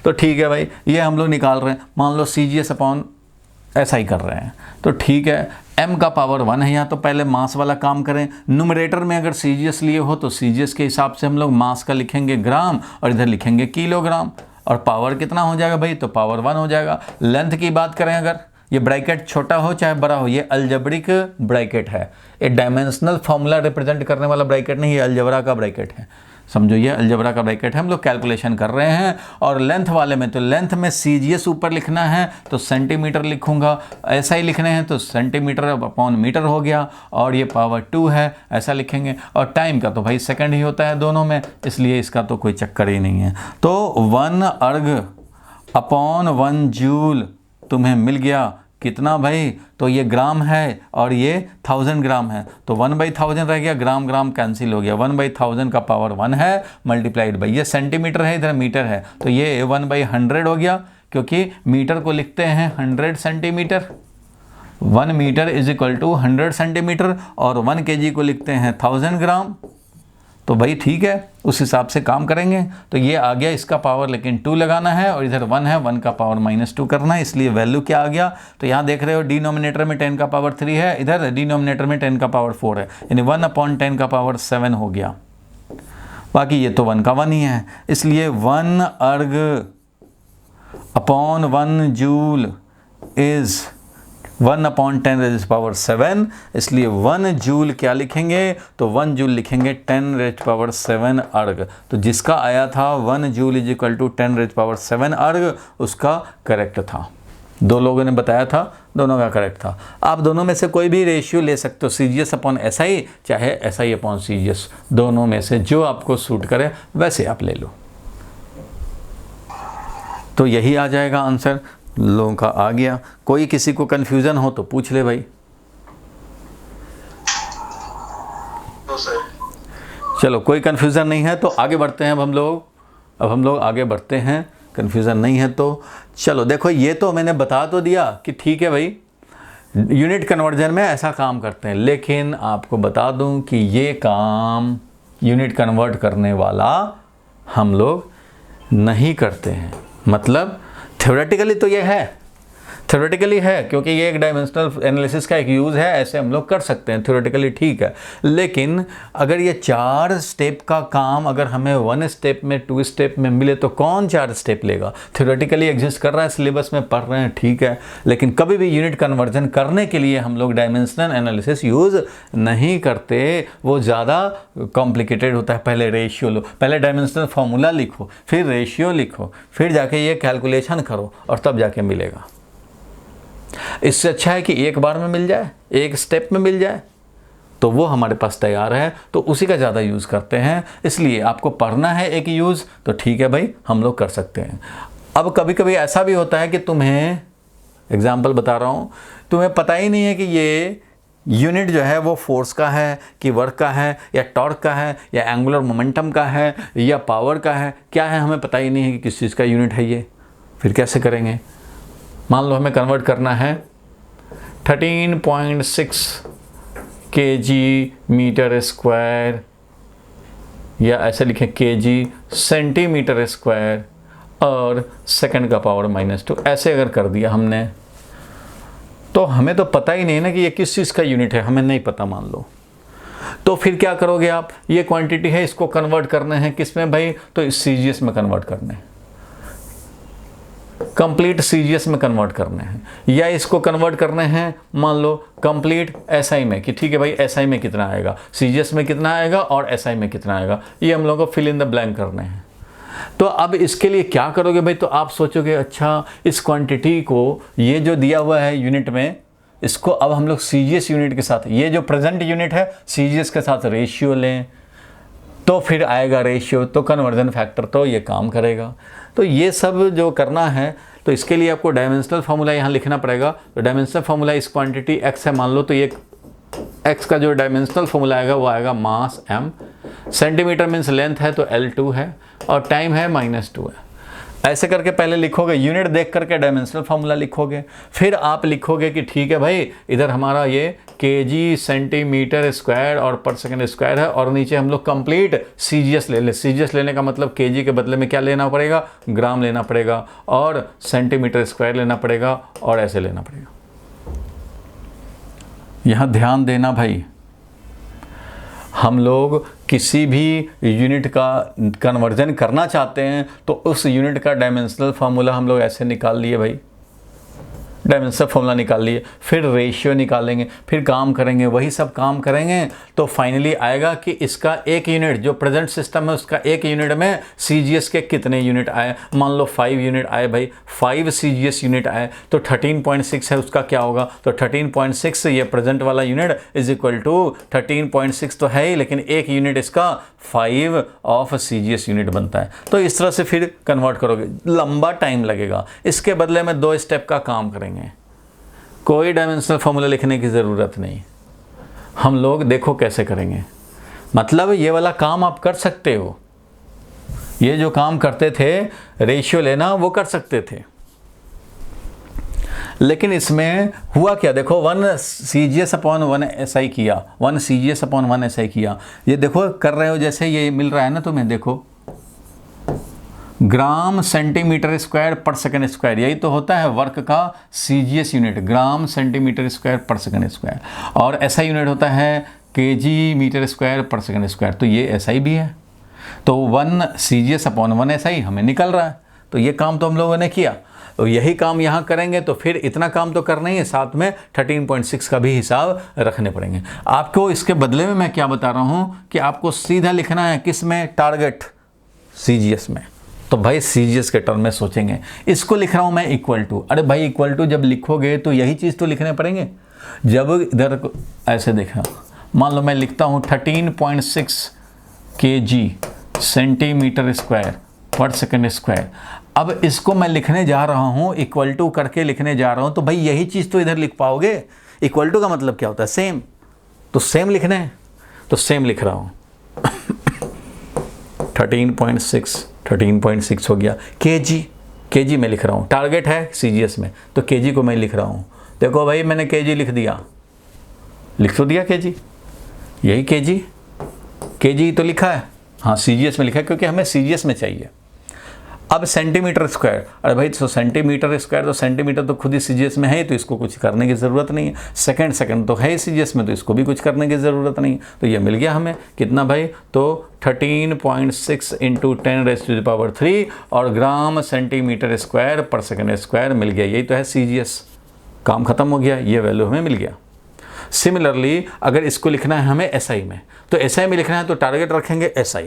तो ठीक है भाई, ये हम लोग निकाल रहे हैं। मान लो CGS/SI कर रहे हैं, तो ठीक है, m का पावर 1 है यहाँ, तो पहले मास वाला काम करें। न्यूमरेटर में अगर CGS लिए हो तो CGS के हिसाब से हम लोग मास का लिखेंगे ग्राम, और इधर लिखेंगे किलोग्राम। और पावर कितना हो जाएगा भाई? तो पावर 1 हो जाएगा। लेंथ की बात करें, अगर ये ब्रैकेट छोटा हो चाहे बड़ा हो, ये अलजेब्रिक ब्रैकेट है, ये डायमेंशनल फॉर्मूला रिप्रेजेंट करने वाला ब्रैकेट नहीं, ये अलजेब्रा का ब्रैकेट है। समझो, ये अलजेब्रा का ब्रैकेट है। हम लोग कैलकुलेशन कर रहे हैं। और लेंथ वाले में, तो लेंथ में CGS ऊपर लिखना है तो सेंटीमीटर लिखूंगा, SI लिखने हैं तो सेंटीमीटर/मीटर हो गया, और ये पावर 2 है ऐसा लिखेंगे। और टाइम का तो भाई सेकंड ही होता है दोनों में, इसलिए इसका तो कोई चक्कर ही नहीं है। तो 1 अर्ग/1 जूल तुम्हें मिल गया कितना भाई? तो ये ग्राम है और ये 1000 ग्राम है, तो 1/1000 रह गया, ग्राम ग्राम कैंसिल हो गया। 1/1000 का पावर 1 है, मल्टीप्लाइड बाई, ये सेंटीमीटर है, इधर मीटर है, तो ये 1/100 हो गया, क्योंकि मीटर को लिखते हैं 100 centimetre. 1 metre is equal to 100 centimetre और 1 kg को लिखते हैं 1000 ग्राम। तो भाई ठीक है, उस हिसाब से काम करेंगे। तो ये आ गया इसका पावर, लेकिन 2 लगाना है और इधर 1 है, 1 का पावर -2 करना है, इसलिए वैल्यू क्या आ गया। तो यहाँ देख रहे हो डिनोमिनेटर में 10 का पावर 3 है, इधर डिनोमिनेटर में 10 का पावर 4 है, यानी 1/10 का पावर 7 हो गया। बाकी ये तो 1 का 1 ही है, इसलिए 1 अर्ग upon 1 joule is 1/10 rays power 7, इसलिए 1 जूल क्या लिखेंगे, तो 1 जूल लिखेंगे 10 रेज़ पावर 7 अर्ग। तो जिसका आया था 1 joule is equal to 10 raise power 7 erg, उसका करेक्ट था। 2 लोगों ने बताया था, दोनों का करेक्ट था। आप दोनों में से कोई भी रेशियो ले सकते हो, CGS अपॉन SI, चाहे SI अपॉन CGS, दोनों में से जो आपको सूट करे वैसे आप ले लो। तो यही आ जाएगा आंसर, लोगों का आ गया। कोई किसी को कन्फ्यूज़न हो तो पूछ ले भाई। तो सर चलो, कोई कन्फ्यूज़न नहीं है तो आगे बढ़ते हैं। अब हम लोग आगे बढ़ते हैं, कन्फ्यूज़न नहीं है तो चलो। देखो, ये तो मैंने बता तो दिया कि ठीक है भाई, यूनिट कन्वर्जन में ऐसा काम करते हैं, लेकिन आपको बता दूं कि ये काम यूनिट कन्वर्ट करने वाला हम लोग नहीं करते हैं। मतलब थ्योरेटिकली तो ये है, थ्योरेटिकली है, क्योंकि ये एक डायमेंशनल एनालिसिस का एक यूज़ है, ऐसे हम लोग कर सकते हैं, थ्योरेटिकली ठीक है। लेकिन अगर ये 4 स्टेप का काम अगर हमें 1 स्टेप में 2 स्टेप में मिले तो कौन 4 स्टेप लेगा। थ्योरेटिकली एग्जिस्ट कर रहा है, सिलेबस में पढ़ रहे हैं, ठीक है, लेकिन कभी भी यूनिट कन्वर्जन करने के लिए हम लोग डायमेंशनल एनालिसिस यूज़ नहीं करते, वो ज़्यादा कॉम्प्लिकेटेड होता है। पहले रेशियो लो, पहले डायमेंशनल फार्मूला लिखो, फिर रेशियो लिखो, फिर जाके ये कैलकुलेशन करो और तब जाके मिलेगा। इससे अच्छा है कि एक बार में मिल जाए, एक स्टेप में मिल जाए, तो वो हमारे पास तैयार है, तो उसी का ज़्यादा यूज़ करते हैं। इसलिए आपको पढ़ना है एक यूज़, तो ठीक है भाई, हम लोग कर सकते हैं। अब कभी कभी ऐसा भी होता है कि तुम्हें, एग्जाम्पल बता रहा हूँ, तुम्हें पता ही नहीं है कि ये यूनिट जो है वो फोर्स का है कि वर्क का है या टॉर्क का है या एंगुलर मोमेंटम का है या पावर का है, क्या है हमें पता ही नहीं है कि किस चीज़ का यूनिट है ये। फिर कैसे करेंगे? मान लो हमें कन्वर्ट करना है 13.6 kg मीटर स्क्वायर, या ऐसे लिखें kg सेंटीमीटर स्क्वायर और सेकंड का पावर -2, ऐसे अगर कर दिया हमने, तो हमें तो पता ही नहीं ना कि ये किस चीज़ का यूनिट है, हमें नहीं पता मान लो। तो फिर क्या करोगे आप? ये क्वांटिटी है, इसको कन्वर्ट करना है किस में भाई? तो इस CGS में कन्वर्ट करना है, कंप्लीट CGS में कन्वर्ट करने हैं, या इसको कन्वर्ट करने हैं मान लो कंप्लीट SI में, कि ठीक है भाई SI में कितना आएगा, CGS में कितना आएगा और SI में कितना आएगा, ये हम लोगों को फिल इन द ब्लैंक करने हैं। तो अब इसके लिए क्या करोगे भाई? तो आप सोचोगे अच्छा इस क्वांटिटी को, ये जो दिया हुआ है यूनिट में, इसको अब हम लोग CGS यूनिट के साथ, ये जो प्रेजेंट यूनिट है CGS के साथ रेशियो लें, तो फिर आएगा रेशियो, तो कन्वर्जन फैक्टर तो ये काम करेगा। तो ये सब जो करना है, तो इसके लिए आपको डायमेंशनल फार्मूला यहाँ लिखना पड़ेगा। तो डायमेंशनल फार्मूला इस क्वांटिटी x है मान लो, तो ये x का जो डायमेंशनल फार्मूला आएगा वो आएगा मास m, सेंटीमीटर मीन्स लेंथ है तो L2 है, और टाइम है -2 है। ऐसे करके पहले लिखोगे, यूनिट देख करके डायमेंशनल फार्मूला लिखोगे, फिर आप लिखोगे कि ठीक है भाई इधर हमारा ये kg सेंटीमीटर स्क्वायर और पर सेकंड स्क्वायर है, और नीचे हम लोग कंप्लीट CGS ले ले। CGS लेने का मतलब kg के बदले में क्या लेना पड़ेगा? ग्राम लेना पड़ेगा, और सेंटीमीटर स्क्वायर लेना पड़ेगा, और ऐसे लेना पड़ेगा। यहाँ ध्यान देना भाई, हम लोग किसी भी यूनिट का कन्वर्जन करना चाहते हैं तो उस यूनिट का डायमेंशनल फार्मूला हम लोग ऐसे निकाल लिए भाई, डायमेंशनल फार्मूला निकाल लिए, फिर रेशियो निकालेंगे, फिर काम करेंगे, वही सब काम करेंगे, तो फाइनली आएगा कि इसका एक यूनिट, जो प्रेजेंट सिस्टम है उसका एक यूनिट में CGS के कितने यूनिट आए। मान लो 5 यूनिट आए भाई, 5 CGS यूनिट आए, तो 13.6 है, उसका क्या होगा? तो 13.6 ये प्रेजेंट वाला यूनिट इज इक्वल टू 13.6 तो है ही, लेकिन एक यूनिट इसका 5 ऑफ CGS यूनिट बनता है। तो इस तरह से फिर कन्वर्ट करोगे, लंबा टाइम लगेगा। इसके बदले में 2 स्टेप का काम करेंगे, कोई डायमेंशनल फार्मूला लिखने की ज़रूरत नहीं। हम लोग देखो कैसे करेंगे, मतलब ये वाला काम आप कर सकते हो, ये जो काम करते थे रेशियो लेना वो कर सकते थे, लेकिन इसमें हुआ क्या, देखो 1 CGS अपॉन 1 SI किया, 1 CGS अपॉन 1 SI किया, ये देखो कर रहे हो जैसे ये मिल रहा है ना तुम्हें, देखो ग्राम सेंटीमीटर स्क्वायर पर सेकंड स्क्वायर, यही तो होता है वर्क का CGS unit, gram centimetre square पर सेकंड स्क्वायर, और SI यूनिट होता है kg मीटर स्क्वायर पर सेकंड स्क्वायर, तो ये SI भी है, तो 1 CGS अपॉन 1 SI हमें निकल रहा है। तो ये काम तो हम लोगों ने किया, तो यही काम यहाँ करेंगे, तो फिर इतना काम तो करना ही है, साथ में 13.6 का भी हिसाब रखने पड़ेंगे। आपको इसके बदले में मैं क्या बता रहा हूँ कि आपको सीधा लिखना है किस में, टारगेट CGS में। तो भाई CGS के टर्म में सोचेंगे, इसको लिख रहा हूँ मैं इक्वल टू, अरे भाई इक्वल टू जब लिखोगे तो यही चीज़ तो लिखने पड़ेंगे। जब इधर ऐसे देखा, मान लो मैं लिखता हूँ 13.6 kg सेंटीमीटर स्क्वायर पर सेकंड स्क्वायर, अब इसको मैं लिखने जा रहा हूँ इक्वल टू करके लिखने जा रहा हूँ, तो भाई यही चीज़ तो इधर लिख पाओगे। इक्वल टू का मतलब क्या होता है, सेम, तो सेम लिखना है, तो सेम लिख रहा हूँ 13.6 हो गया, kg में लिख रहा हूँ, टारगेट है CGS में, तो kg को मैं लिख रहा हूँ। देखो भाई मैंने kg लिख दिया, लिख तो दिया kg, यही kg तो लिखा है, हाँ CGS में लिखा है क्योंकि हमें CGS में चाहिए। अब सेंटीमीटर स्क्वायर, अरे भाई तो सेंटीमीटर स्क्वायर, तो सेंटीमीटर तो खुद ही CGS में है, तो इसको कुछ करने की ज़रूरत नहीं है। सेकंड तो है CGS में, तो इसको भी कुछ करने की ज़रूरत नहीं। तो ये मिल गया हमें कितना भाई, तो 13.6 इंटू 10⁻³ और ग्राम सेंटीमीटर स्क्वायर पर सेकंड स्क्वायर मिल गया, यही तो है CGS। काम खत्म हो गया, ये वैल्यू हमें मिल गया। सिमिलरली अगर इसको लिखना है हमें SI में, तो SI में लिखना है तो टारगेट रखेंगे SI,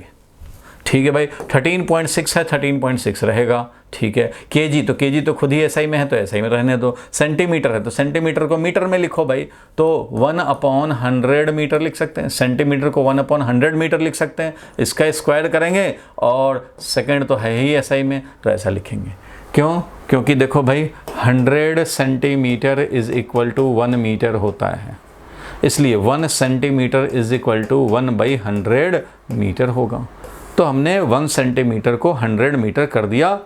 ठीक है भाई। 13.6 है, 13.6 रहेगा, ठीक है। kg तो खुद ही SI में है, तो SI में रहने दो। सेंटीमीटर है तो सेंटीमीटर को मीटर में लिखो भाई, तो 1/100 मीटर लिख सकते हैं, सेंटीमीटर को 1/100 मीटर लिख सकते हैं, इसका स्क्वायर करेंगे, और सेकंड तो है ही SI में, तो ऐसा लिखेंगे। क्यों? क्योंकि देखो भाई 100 centimetre is equal to 1 metre होता है, इसलिए 1 centimetre is equal to 1/100 metre होगा। तो हमने 1 सेंटीमीटर को 100 मीटर कर दिया,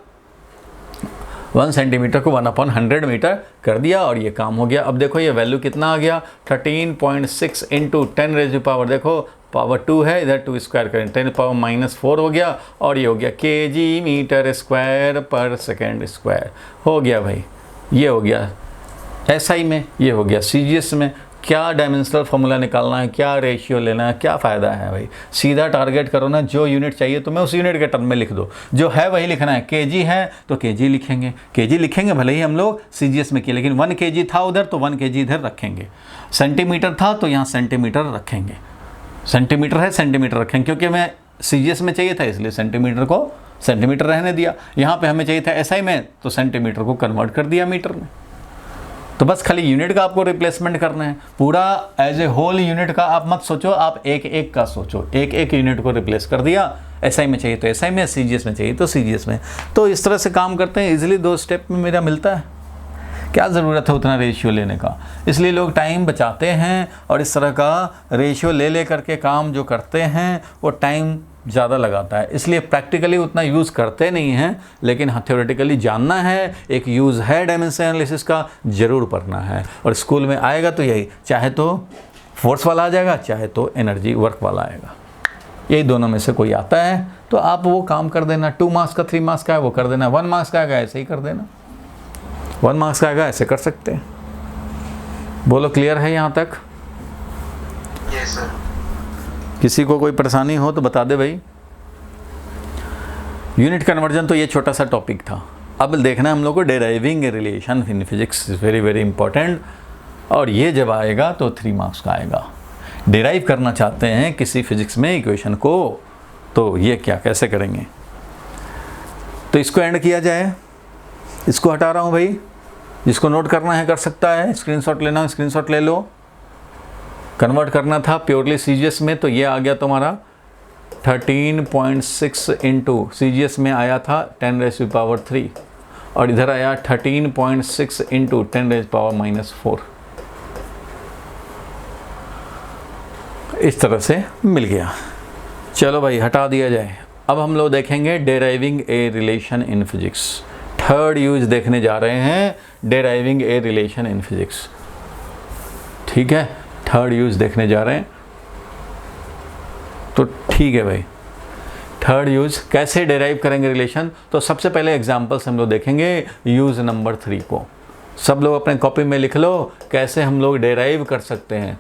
1 सेंटीमीटर को 1/100 मीटर कर दिया, और ये काम हो गया। अब देखो ये वैल्यू कितना आ गया, 13.6 इंटू 10⁻, देखो पावर 2 है, इधर 2 स्क्वायर करें 10⁻⁻4 हो गया, और ये हो गया kg मीटर स्क्वायर पर सेकेंड स्क्वायर हो गया भाई। ये हो गया SI में, ये हो गया CGS में। क्या डायमेंशनल फार्मूला निकालना है, क्या रेशियो लेना है, क्या फ़ायदा है भाई, सीधा टारगेट करो ना। जो यूनिट चाहिए तो मैं उस यूनिट के टर्म में लिख दो, जो है वही लिखना है। kg है तो kg लिखेंगे, भले ही हम लोग CGS में किए, लेकिन 1 kg था उधर तो 1 kg इधर रखेंगे। सेंटीमीटर था तो यहाँ सेंटीमीटर रखेंगे, सेंटीमीटर है सेंटीमीटर रखेंगे, क्योंकि हमें CGS में चाहिए था इसलिए सेंटीमीटर को सेंटीमीटर रहने दिया। यहाँ पे हमें चाहिए था SI में, तो सेंटीमीटर को कन्वर्ट कर दिया मीटर में। तो बस खाली यूनिट का आपको रिप्लेसमेंट करना है, पूरा एज ए होल यूनिट का आप मत सोचो, आप एक एक का सोचो। एक यूनिट को रिप्लेस कर दिया, SI में चाहिए तो SI में, CGS में चाहिए तो CGS में। तो इस तरह से काम करते हैं, इजीली 2 स्टेप में मेरा मिलता है। क्या ज़रूरत है उतना रेशियो लेने का, इसलिए लोग टाइम बचाते हैं, और इस तरह का रेशियो ले करके काम जो करते हैं वो टाइम ज़्यादा लगाता है, इसलिए प्रैक्टिकली उतना यूज़ करते नहीं हैं। लेकिन हाँ, थ्योरेटिकली जानना है, एक यूज़ है डायमेंशन एनालिसिस का, ज़रूर पढ़ना है। और स्कूल में आएगा तो यही, चाहे तो फोर्स वाला आ जाएगा, चाहे तो एनर्जी वर्क वाला आएगा, यही दोनों में से कोई आता है तो आप वो काम कर देना। 2 मार्क्स का 3 मार्क्स का है वो कर देना, 1 मार्क्स का आएगा ऐसे ही कर देना, 1 मार्क्स का आएगा ऐसे कर सकते हैं। बोलो क्लियर है यहाँ तक? Yes sir. किसी को कोई परेशानी हो तो बता दे भाई। यूनिट कन्वर्जन तो ये छोटा सा टॉपिक था। अब देखना है हम लोग को deriving relation in physics is very very important, और ये जब आएगा तो 3 मार्क्स का आएगा। डेराइव करना चाहते हैं किसी फिजिक्स में इक्वेशन को, तो ये क्या कैसे करेंगे, तो इसको एंड किया जाए। इसको हटा रहा हूँ भाई, जिसको नोट करना है कर सकता है, स्क्रीनशॉट लेना स्क्रीनशॉट ले लो। कन्वर्ट करना था प्योरली CGS में, तो ये आ गया तुम्हारा 13.6 इंटू CGS में आया था 10⁻³ और इधर आया 13.6 इंटू 10⁻⁻4। इस तरह से मिल गया। चलो भाई हटा दिया जाए। अब हम लोग देखेंगे deriving A relation in physics. Third use देखने जा रहे हैं, deriving A relation in physics. ठीक है, थर्ड यूज देखने जा रहे हैं। तो ठीक है भाई, थर्ड यूज कैसे डेराइव करेंगे रिलेशन, तो सबसे पहले एग्जांपल्स हम लोग देखेंगे यूज नंबर 3 को। सब लोग अपने कॉपी में लिख लो कैसे हम लोग डेराइव कर सकते हैं।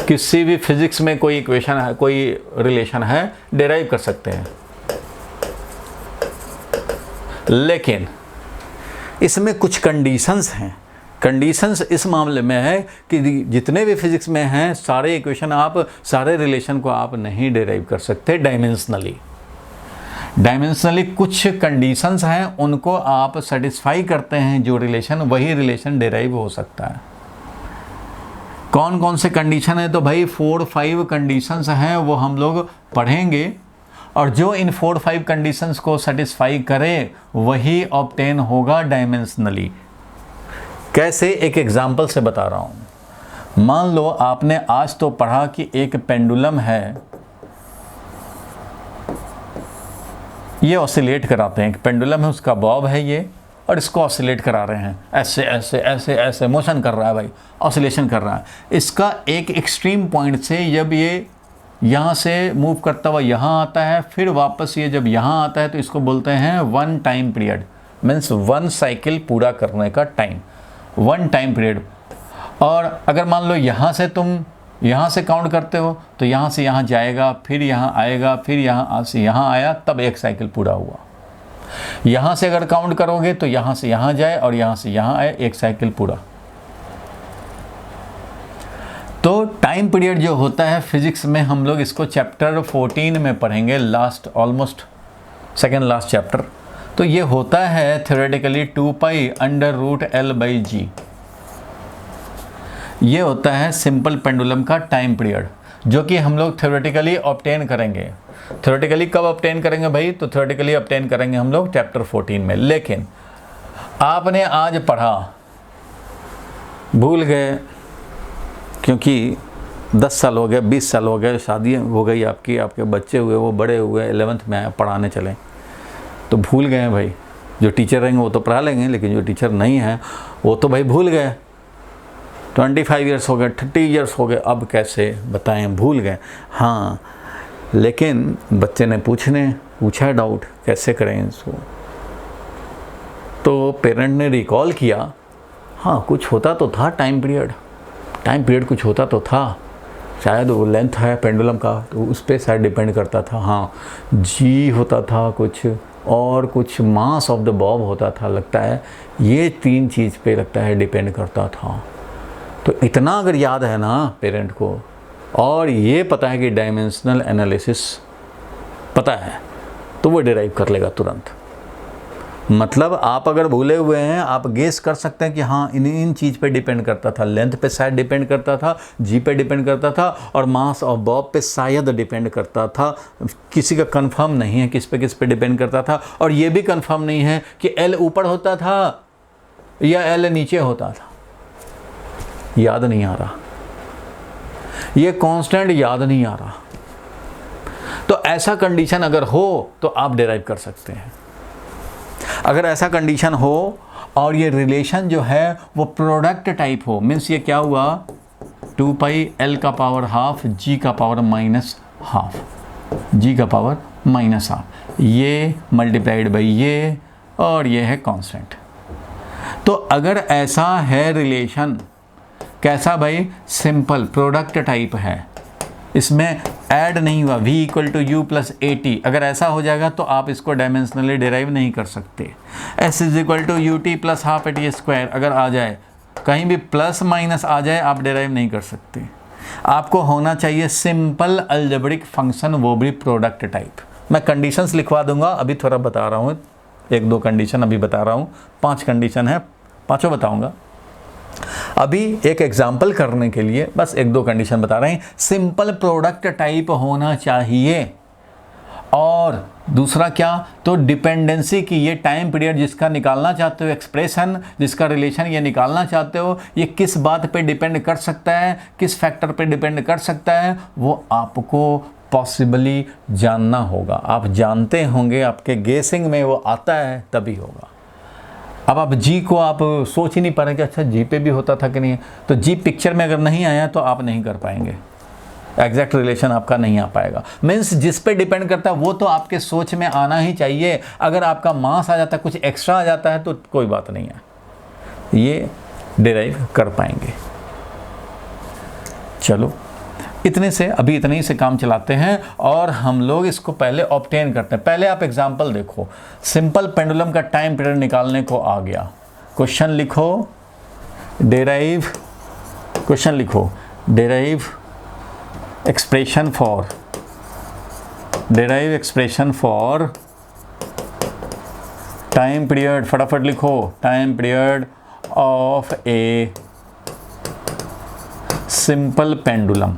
किसी भी फिजिक्स में कोई इक्वेशन है, कोई रिलेशन है, डेराइव कर सकते हैं। लेकिन इसमें कुछ कंडीशंस हैं। कंडीशंस इस मामले में है कि जितने भी फिजिक्स में हैं सारे इक्वेशन आप, सारे रिलेशन को आप नहीं डेराइव कर सकते डायमेंशनली। डायमेंशनली कुछ कंडीशंस हैं, उनको आप सेटिस्फाई करते हैं जो रिलेशन, वही रिलेशन डेराइव हो सकता है। कौन कौन से कंडीशन है, तो भाई 4-5 कंडीशंस हैं, वो हम लोग पढ़ेंगे। और जो इन 4-5 कंडीशंस को सेटिस्फाई करे वही ऑब्टेन होगा डायमेंशनली। कैसे, एक एग्जांपल से बता रहा हूँ। मान लो आपने आज तो पढ़ा कि एक पेंडुलम है, ये ऑसिलेट कराते हैं। एक पेंडुलम है, उसका बॉब है ये, और इसको ऑसिलेट करा रहे हैं, ऐसे ऐसे ऐसे ऐसे मोशन कर रहा है भाई, ऑसिलेशन कर रहा है। इसका एक एक्सट्रीम पॉइंट से जब ये यहाँ से मूव करता हुआ यहाँ आता है, फिर वापस ये जब यहाँ आता है, तो इसको बोलते हैं 1 टाइम पीरियड, मीन्स 1 साइकिल पूरा करने का टाइम, 1 टाइम पीरियड। और अगर मान लो यहाँ से तुम यहाँ से काउंट करते हो तो यहाँ से यहाँ जाएगा, फिर यहाँ आएगा, फिर यहाँ से यहाँ आया, तब 1 साइकिल पूरा हुआ। यहाँ से अगर काउंट करोगे तो यहाँ से यहाँ जाए और यहाँ से यहाँ आए, 1 साइकिल पूरा। तो टाइम पीरियड जो होता है फिजिक्स में, हम लोग इसको चैप्टर 14 में पढ़ेंगे, last, almost second last chapter. तो ये होता है थ्योरेटिकली 2π√L/g। ये होता है सिंपल पेंडुलम का टाइम पीरियड, जो कि हम लोग थ्योरेटिकली ऑब्टेन करेंगे। थ्योरेटिकली कब ऑब्टेन करेंगे भाई, तो थ्योरेटिकली ऑब्टेन करेंगे हम लोग चैप्टर 14 में। लेकिन आपने आज पढ़ा, भूल गए, क्योंकि 10 साल हो गए, 20 साल हो गए, शादी हो गई आपकी, आपके बच्चे हुए, वो बड़े हुए, 11th में आए, पढ़ाने चले, तो भूल गए हैं भाई। जो टीचर रहेंगे वो तो पढ़ा लेंगे, लेकिन जो टीचर नहीं है वो तो भाई भूल गए। 25 ईयर्स हो गए, 30 ईयर्स हो गए, अब कैसे बताएं, भूल गए। हाँ, लेकिन बच्चे ने पूछा डाउट, कैसे करें इसको, तो पेरेंट ने रिकॉल किया, हाँ कुछ होता तो था टाइम पीरियड कुछ होता तो था, शायद वो लेंथ है पेंडुलम का तो उस पर शायद डिपेंड करता था। हाँ, जी होता था कुछ, और कुछ मास ऑफ द बॉब होता था, लगता है ये 3 चीज़ पे लगता है डिपेंड करता था। तो इतना अगर याद है ना पेरेंट को, और ये पता है कि डायमेंशनल एनालिसिस पता है, तो वो डिराइव कर लेगा तुरंत। मतलब आप अगर भूले हुए हैं, आप गेस कर सकते हैं कि हाँ इन चीज़ पे डिपेंड करता था, लेंथ पे शायद डिपेंड करता था, जी पे डिपेंड करता था, और मास ऑफ बॉब पे शायद डिपेंड करता था। किसी का कंफर्म नहीं है किस पे डिपेंड करता था, और ये भी कंफर्म नहीं है कि एल ऊपर होता था या एल नीचे होता था, याद नहीं आ रहा, ये कांस्टेंट याद नहीं आ रहा। तो ऐसा कंडीशन अगर हो तो आप डिराइव कर सकते हैं। अगर ऐसा कंडीशन हो और ये रिलेशन जो है वो प्रोडक्ट टाइप हो, मीन्स ये क्या हुआ, 2πL का पावर हाफ, जी का पावर माइनस हाफ, जी का पावर माइनस हाफ, ये मल्टीप्लाइड बाई ये, और ये है कांस्टेंट। तो अगर ऐसा है रिलेशन, कैसा भाई, सिंपल प्रोडक्ट टाइप है, इसमें ऐड नहीं हुआ, v = u + at, अगर ऐसा हो जाएगा तो आप इसको डायमेंशनली डिराइव नहीं कर सकते। s = ut + ½ at², अगर आ जाए, कहीं भी प्लस माइनस आ जाए, आप डिराइव नहीं कर सकते। आपको होना चाहिए सिंपल अलजेब्रिक फंक्शन, वो भी प्रोडक्ट टाइप। मैं कंडीशंस लिखवा दूंगा, अभी थोड़ा बता रहा हूँ, 1-2 कंडीशन अभी बता रहा हूँ, 5 कंडीशन है, पाँचों बताऊँगा। अभी एक एग्जाम्पल करने के लिए बस 1-2 कंडीशन बता रहे हैं। सिंपल प्रोडक्ट टाइप होना चाहिए, और दूसरा क्या, तो डिपेंडेंसी की, ये टाइम पीरियड जिसका निकालना चाहते हो, एक्सप्रेशन जिसका रिलेशन ये निकालना चाहते हो, ये किस बात पे डिपेंड कर सकता है, किस फैक्टर पे डिपेंड कर सकता है, वो आपको पॉसिबली जानना होगा, आप जानते होंगे, आपके गेसिंग में वो आता है तभी होगा। अब आप जी को आप सोच ही नहीं पा रहे कि अच्छा जी पे भी होता था कि नहीं, तो जी पिक्चर में अगर नहीं आया तो आप नहीं कर पाएंगे, एग्जैक्ट रिलेशन आपका नहीं आ पाएगा। मीन्स जिस पे डिपेंड करता है वो तो आपके सोच में आना ही चाहिए। अगर आपका मास आ जाता है, कुछ एक्स्ट्रा आ जाता है तो कोई बात नहीं है, ये डिराइव कर पाएंगे। चलो इतने से अभी इतने ही से काम चलाते हैं और हम लोग इसको पहले ऑब्टेन करते हैं। पहले आप एग्जांपल देखो, सिंपल पेंडुलम का टाइम पीरियड निकालने को आ गया। क्वेश्चन लिखो, डेराइव, क्वेश्चन लिखो derive expression for time period, फटाफट लिखो, time period of a simple pendulum.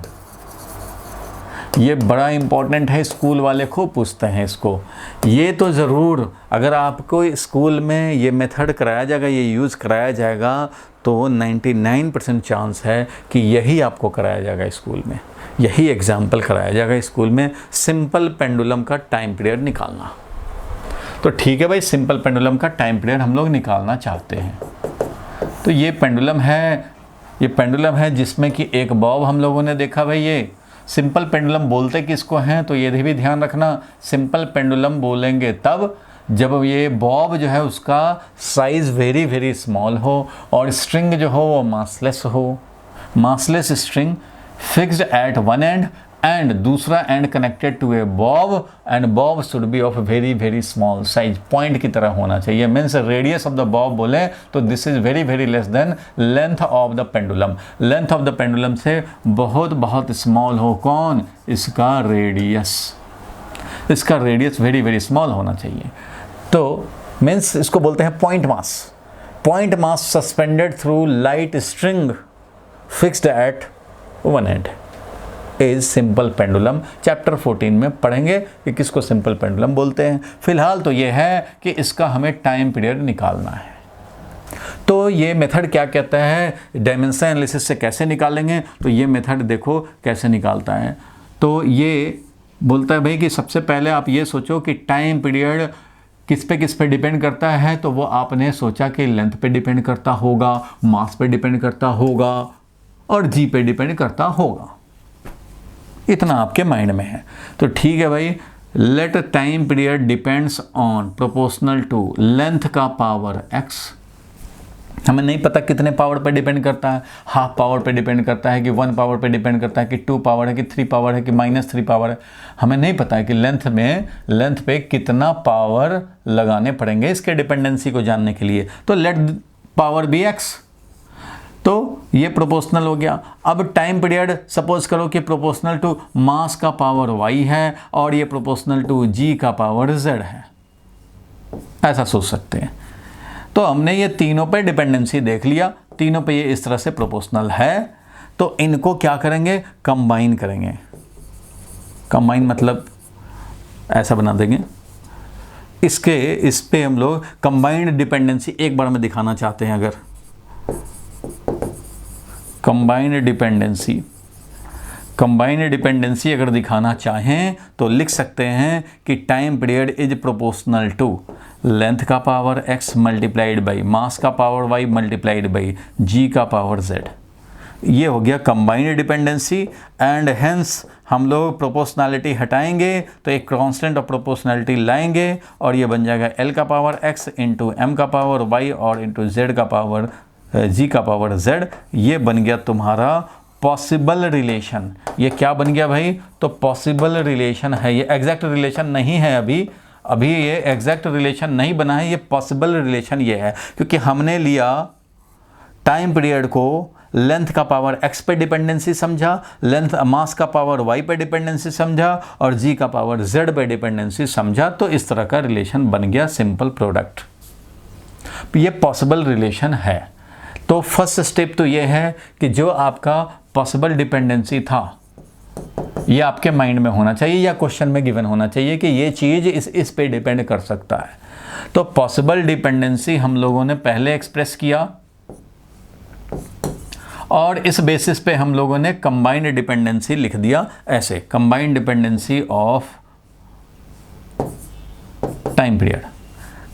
ये बड़ा इंपॉर्टेंट है, स्कूल वाले खूब पूछते हैं इसको। ये तो ज़रूर, अगर आपको स्कूल में ये मेथड कराया जाएगा, ये यूज़ कराया जाएगा, तो 99% चांस है कि यही आपको कराया जाएगा स्कूल में, यही एग्जाम्पल कराया जाएगा स्कूल में, सिंपल पेंडुलम का टाइम पीरियड निकालना। तो ठीक है भाई, सिंपल पेंडुलम का टाइम पीरियड हम लोग निकालना चाहते हैं। तो ये पेंडुलम है जिसमें कि एक बॉब हम लोगों ने देखा भाई। ये सिंपल पेंडुलम बोलते किसको हैं, तो ये भी ध्यान रखना, सिंपल पेंडुलम बोलेंगे तब जब ये बॉब जो है उसका साइज़ वेरी वेरी स्मॉल हो और स्ट्रिंग जो हो वो मासलेस हो, massless string fixed at one end and दूसरा end connected to a bob and bob should be of very very small size, point की तरह होना चाहिए। Means radius of the bob बोले तो this is very very less than length of the pendulum, length of the pendulum से बहुत बहुत small हो। कौन? इसका रेडियस, इसका रेडियस वेरी वेरी स्मॉल होना चाहिए। तो मीन्स इसको बोलते हैं point mass. Point mass suspended through light string fixed at one and is simple pendulum. Chapter 14 में पढ़ेंगे कि किसको सिंपल पेंडुलम बोलते हैं। फिलहाल तो ये है कि इसका हमें टाइम पीरियड निकालना है। तो ये मेथड क्या कहता है, डायमेंशन एनालिसिस से कैसे निकालेंगे, तो ये मेथड देखो कैसे निकालता है। तो ये बोलता है भाई कि सबसे पहले आप ये सोचो कि टाइम पीरियड किस पे डिपेंड करता है, तो वो आपने सोचा कि लेंथ पे डिपेंड करता होगा, मास पे डिपेंड करता होगा और जी पे डिपेंड करता होगा। इतना आपके माइंड में है। तो ठीक है भाई, let time period depends on proportional to length का पावर x। हमें नहीं पता कितने पावर पे डिपेंड करता है, हाफ पावर पे डिपेंड करता है कि 1 पावर पे डिपेंड करता है कि 2 पावर है कि 3 पावर है कि -3 पावर है। हमें नहीं पता है कि लेंथ पे कितना पावर लगाने पड़ेंगे इसके डिपेंडेंसी को जानने के लिए। तो लेट पावर बी x, तो ये प्रोपोर्शनल हो गया। अब टाइम पीरियड सपोज करो कि प्रोपोर्शनल टू मास का पावर y है और ये प्रोपोर्शनल टू g का पावर z है, ऐसा सोच सकते हैं। तो हमने ये तीनों पे डिपेंडेंसी देख लिया, तीनों पे ये इस तरह से प्रोपोर्शनल है। तो इनको क्या करेंगे, कंबाइन करेंगे। कंबाइन मतलब ऐसा बना देंगे, इस पे हम लोग कंबाइंड डिपेंडेंसी एक बार में दिखाना चाहते हैं। अगर कंबाइंड डिपेंडेंसी अगर दिखाना चाहें तो लिख सकते हैं कि time period is proportional to length का power x multiplied by mass का power y multiplied by g का पावर z। ये हो गया कंबाइंड डिपेंडेंसी। एंड हेंस हम लोग प्रोपोर्शनैलिटी हटाएंगे तो एक कांस्टेंट ऑफ प्रोपोर्शनैलिटी लाएंगे और ये बन जाएगा l का पावर x इंटू m का पावर y और इंटू z का पावर g का पावर z। ये बन गया तुम्हारा पॉसिबल रिलेशन। ये क्या बन गया भाई, तो पॉसिबल रिलेशन है। ये एग्जैक्ट रिलेशन नहीं है, अभी ये एग्जैक्ट रिलेशन नहीं बना है, ये पॉसिबल रिलेशन ये है क्योंकि हमने लिया टाइम पीरियड को लेंथ का पावर x पे डिपेंडेंसी समझा, लेंथ मास का पावर y पे डिपेंडेंसी समझा और g का पावर z पे डिपेंडेंसी समझा। तो इस तरह का रिलेशन बन गया सिंपल प्रोडक्ट। ये पॉसिबल रिलेशन है। तो फर्स्ट स्टेप तो ये है कि जो आपका पॉसिबल डिपेंडेंसी था ये आपके माइंड में होना चाहिए या क्वेश्चन में गिवन होना चाहिए कि ये चीज़ इस पे डिपेंड कर सकता है। तो पॉसिबल डिपेंडेंसी हम लोगों ने पहले एक्सप्रेस किया और इस बेसिस पे हम लोगों ने कंबाइंड डिपेंडेंसी लिख दिया ऐसे, combined dependency of time period.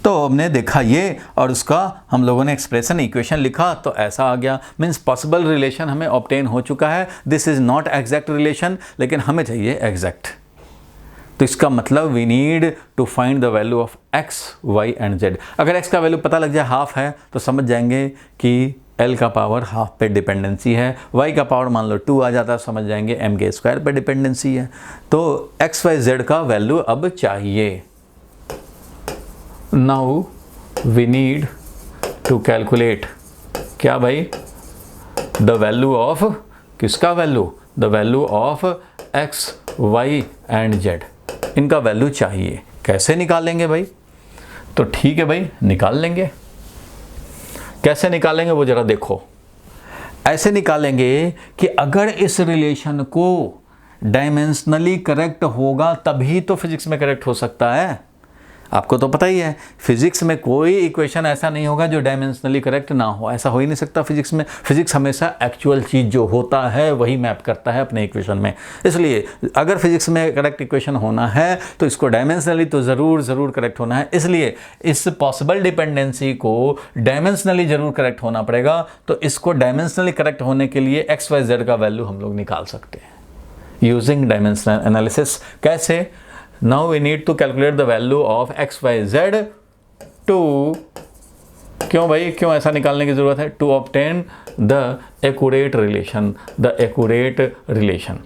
तो हमने देखा ये और उसका हम लोगों ने एक्सप्रेशन इक्वेशन लिखा तो ऐसा आ गया। मीन्स पॉसिबल रिलेशन हमें ऑब्टेन हो चुका है। This is not exact relation, लेकिन हमें चाहिए एग्जैक्ट। तो इसका मतलब we need to find the value of x, y and z। अगर x का वैल्यू पता लग जाए हाफ है तो समझ जाएंगे कि l का पावर हाफ पे डिपेंडेंसी है, y का पावर मान लो 2 आ जाता है, समझ जाएंगे m के स्क्वायर पे डिपेंडेंसी है। तो x, y, z का वैल्यू अब चाहिए। Now we need to calculate क्या भाई, द वैल्यू ऑफ, किसका value, the value of x, y and z। इनका वैल्यू चाहिए। कैसे निकालेंगे भाई? तो ठीक है भाई, निकाल लेंगे। कैसे निकालेंगे वो जरा देखो। ऐसे निकालेंगे कि अगर इस रिलेशन को डायमेंशनली करेक्ट होगा तभी तो फिजिक्स में करेक्ट हो सकता है। आपको तो पता ही है फिजिक्स में कोई इक्वेशन ऐसा नहीं होगा जो डायमेंशनली करेक्ट ना हो, ऐसा हो ही नहीं सकता फिजिक्स में। फिजिक्स हमेशा एक्चुअल चीज़ जो होता है वही मैप करता है अपने इक्वेशन में। इसलिए अगर फिजिक्स में करेक्ट इक्वेशन होना है तो इसको डायमेंशनली तो ज़रूर करेक्ट होना है। इसलिए इस पॉसिबल डिपेंडेंसी को डायमेंशनली ज़रूर करेक्ट होना पड़ेगा। तो इसको डायमेंशनली करेक्ट होने के लिए एक्स वाई जेड का वैल्यू हम लोग निकाल सकते हैं यूजिंग डायमेंशनल एनालिसिस। कैसे? Now we need to calculate the value of x, y, z to, क्यों भाई, क्यों ऐसा निकालने की ज़रूरत है? To obtain the accurate relation, the accurate relation।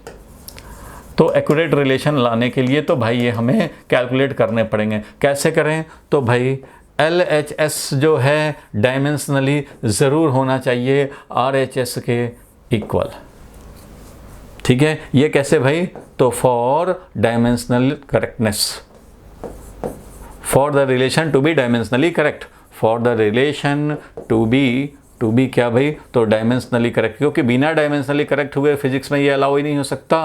तो accurate relation लाने के लिए तो भाई ये हमें कैलकुलेट करने पड़ेंगे। कैसे करें? तो भाई LHS जो है डायमेंशनली ज़रूर होना चाहिए RHS के इक्वल। ठीक है, ये कैसे भाई? तो for dimensional correctness, for the relation to be dimensionally correct, for the relation to be क्या भाई? तो डायमेंशनली करेक्ट, क्योंकि बिना डायमेंशनली करेक्ट हुए फिजिक्स में ये अलाउ ही नहीं हो सकता।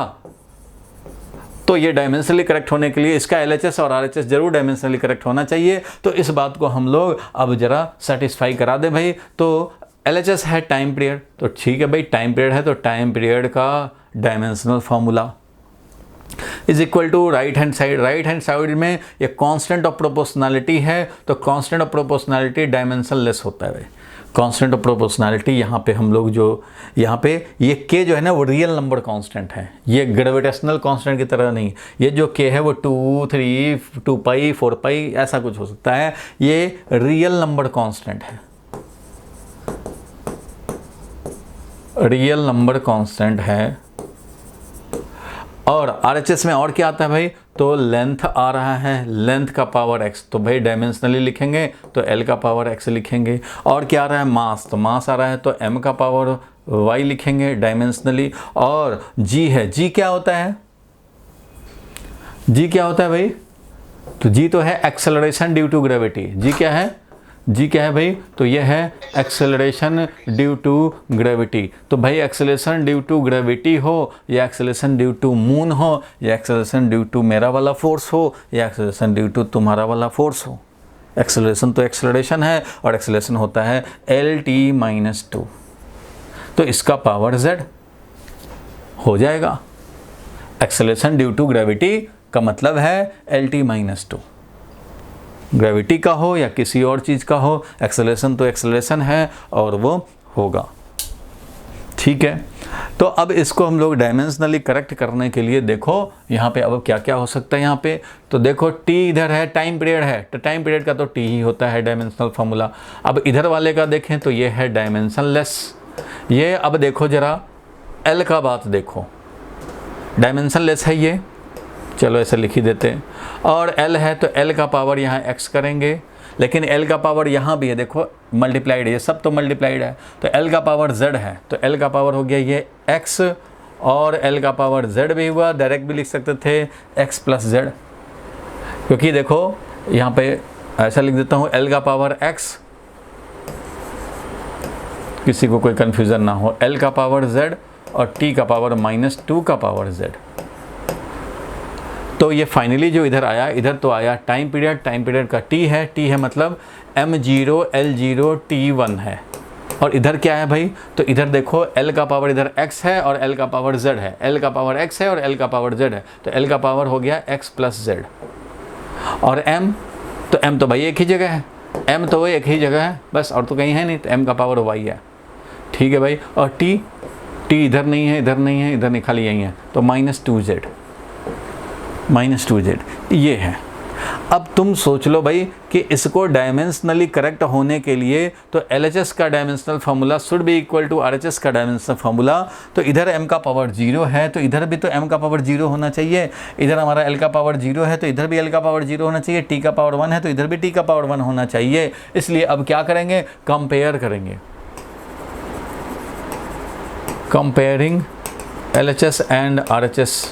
तो ये डायमेंशनली करेक्ट होने के लिए इसका LHS और RHS जरूर डायमेंशनली करेक्ट होना चाहिए। तो इस बात को हम लोग अब जरा सेटिस्फाई करा दे भाई। तो LHS है टाइम पीरियड, तो ठीक है भाई, टाइम पीरियड है तो टाइम पीरियड का dimensional formula is equal to right hand side. Right hand side में ये कांस्टेंट ऑफ प्रोपोर्शनैलिटी है, तो constant of proportionality dimensionless होता है भाई। कांस्टेंट ऑफ प्रोपोर्शनैलिटी यहाँ पे हम लोग जो यहाँ पे ये के जो है ना वो रियल नंबर कांस्टेंट है, ये ग्रेविटेशनल कांस्टेंट की तरह नहीं। ये जो के है वो 2, 3, 2 पाई 4 पाई ऐसा कुछ हो सकता है, ये रियल नंबर कांस्टेंट है, रियल नंबर कांस्टेंट है। और RHS में और क्या आता है भाई? तो लेंथ आ रहा है, लेंथ का पावर x, तो भाई डायमेंशनली लिखेंगे तो l का पावर x लिखेंगे। और क्या आ रहा है? मास, तो मास आ रहा है तो m का पावर y लिखेंगे डायमेंशनली। और g है, g क्या होता है? g क्या होता है भाई? तो g तो है acceleration due to gravity. g क्या है? जी क्या है भाई? तो ये है एक्सेलरेशन ड्यू टू ग्रेविटी। तो भाई एक्सेलरेशन ड्यू टू ग्रेविटी हो या एक्सेलरेशन ड्यू टू मून हो या एक्सेलरेशन ड्यू टू मेरा वाला फोर्स हो या एक्सेलरेशन ड्यू टू तुम्हारा वाला फोर्स हो, एक्सेलरेशन तो एक्सेलरेशन है और एक्सेलरेशन होता है LT-2। तो इसका पावर z हो जाएगा। एक्सेलरेशन ड्यू टू ग्रेविटी का मतलब है LT-2। ग्रेविटी का हो या किसी और चीज़ का हो, एक्सेलरेशन तो एक्सेलरेशन है और वो होगा। ठीक है, तो अब इसको हम लोग डायमेंशनली करेक्ट करने के लिए देखो यहाँ पे अब क्या क्या हो सकता है। यहाँ पे तो देखो t इधर है, टाइम पीरियड है, तो टाइम पीरियड का तो t ही होता है डायमेंशनल फार्मूला। अब इधर वाले का देखें तो ये है डायमेंशनलेस। ये अब देखो जरा l का बात देखो, डायमेंशनलेस है ये, चलो ऐसे लिख ही देते हैं। और l है तो l का पावर यहाँ x करेंगे, लेकिन l का पावर यहाँ भी है, देखो मल्टीप्लाइड, ये सब तो मल्टीप्लाइड है। तो l का पावर z है तो l का पावर हो गया ये x, और l का पावर z भी हुआ, डायरेक्ट भी लिख सकते थे x + z, क्योंकि देखो यहाँ पे ऐसा लिख देता हूँ l का पावर x, किसी को कोई कन्फ्यूज़न ना हो, l का पावर z और t का पावर -2 का पावर z। तो ये फाइनली जो इधर आया, इधर तो आया टाइम पीरियड, टाइम पीरियड का t है, t है मतलब m0 L0 T1 है। और इधर क्या है भाई, तो इधर देखो L का पावर इधर x है और L का पावर z है, L का पावर x है और L का पावर z है, तो L का पावर हो गया x प्लस z। और m, तो m तो भाई एक ही जगह है, m तो वो एक ही जगह है बस, और तो कहीं है नहीं, तो m का पावर y है। ठीक है भाई, और t इधर नहीं है, इधर नहीं है, इधर नहीं, खाली यही है, तो -2z, -2z ये है। अब तुम सोच लो भाई कि इसको डायमेंशनली करेक्ट होने के लिए तो LHS का dimensional formula should be equal to RHS का डायमेंशनल फार्मूला। तो इधर m का पावर 0 है तो इधर भी तो m का पावर 0 होना चाहिए, इधर हमारा L का पावर 0 है तो इधर भी L का पावर 0 होना चाहिए, t का पावर 1 है तो इधर भी t का पावर 1 होना चाहिए। इसलिए अब क्या करेंगे, कंपेयर करेंगे, comparing LHS and RHS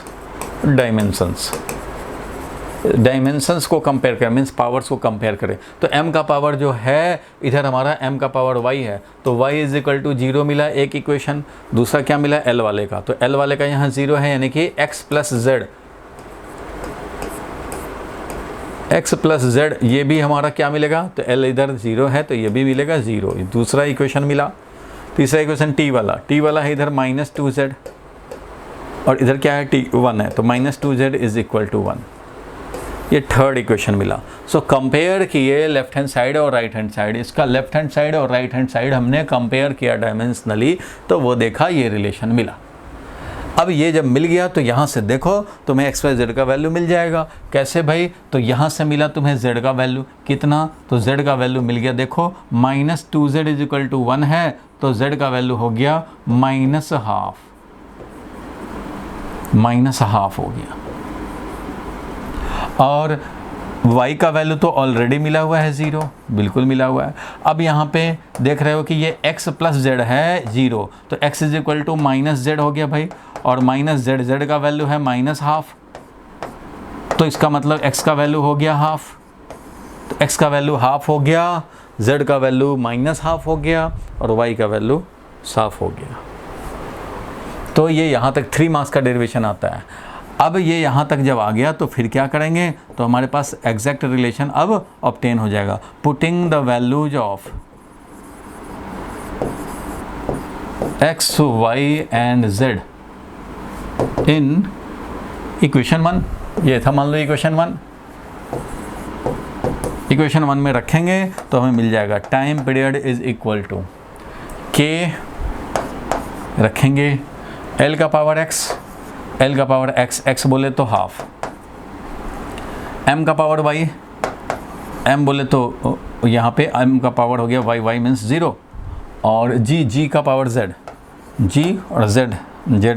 dimensions को कंपेयर करें, मीन्स पावर्स को कंपेयर करें। तो m का पावर जो है इधर हमारा m का पावर y है, तो y इज इक्वल टू 0 मिला एक इक्वेशन। दूसरा क्या मिला L वाले का, तो L वाले का यहाँ 0 है, यानी कि x प्लस z ये भी हमारा क्या मिलेगा, तो L इधर 0 है तो ये भी मिलेगा 0, दूसरा इक्वेशन मिला। तीसरा इक्वेशन t वाला है इधर -2z और इधर क्या है t 1 है, तो -2z इज इक्वल टू 1, ये थर्ड इक्वेशन मिला। सो कंपेयर किए लेफ्ट हैंड साइड और राइट हैंड साइड, इसका लेफ्ट हैंड साइड और राइट हैंड साइड हमने कंपेयर किया डायमेंशनली, तो वो देखा ये रिलेशन मिला। अब ये जब मिल गया तो यहाँ से देखो तुम्हें x y z का वैल्यू मिल जाएगा। कैसे भाई, तो यहाँ से मिला तुम्हें z का वैल्यू कितना, तो z का वैल्यू मिल गया, देखो -2z इज इक्वल टू 1 है तो z का वैल्यू हो गया -हाफ हो गया। और y का वैल्यू तो ऑलरेडी मिला हुआ है 0, बिल्कुल मिला हुआ है। अब यहाँ पे देख रहे हो कि ये x प्लस z है 0, तो x is equal to -z हो गया भाई, और -z का वैल्यू है -हाफ, तो इसका मतलब x का वैल्यू हो गया हाफ, तो x का वैल्यू हाफ हो गया, z का वैल्यू -हाफ हो गया और y का वैल्यू साफ हो गया। तो ये यहाँ तक 3 मार्क्स का डेरिवेशन आता है। अब ये यहाँ तक जब आ गया तो फिर क्या करेंगे, तो हमारे पास एग्जैक्ट रिलेशन अब ऑब्टेन हो जाएगा। Putting the values of x, y and z in equation 1, ये था मान लो इक्वेशन 1। इक्वेशन 1 में रखेंगे तो हमें मिल जाएगा time period is equal to k, रखेंगे L का पावर x, L का पावर x बोले तो हाफ, m का पावर y, m बोले तो यहाँ पे m का पावर हो गया y मीन्स 0, और g का पावर z, g और z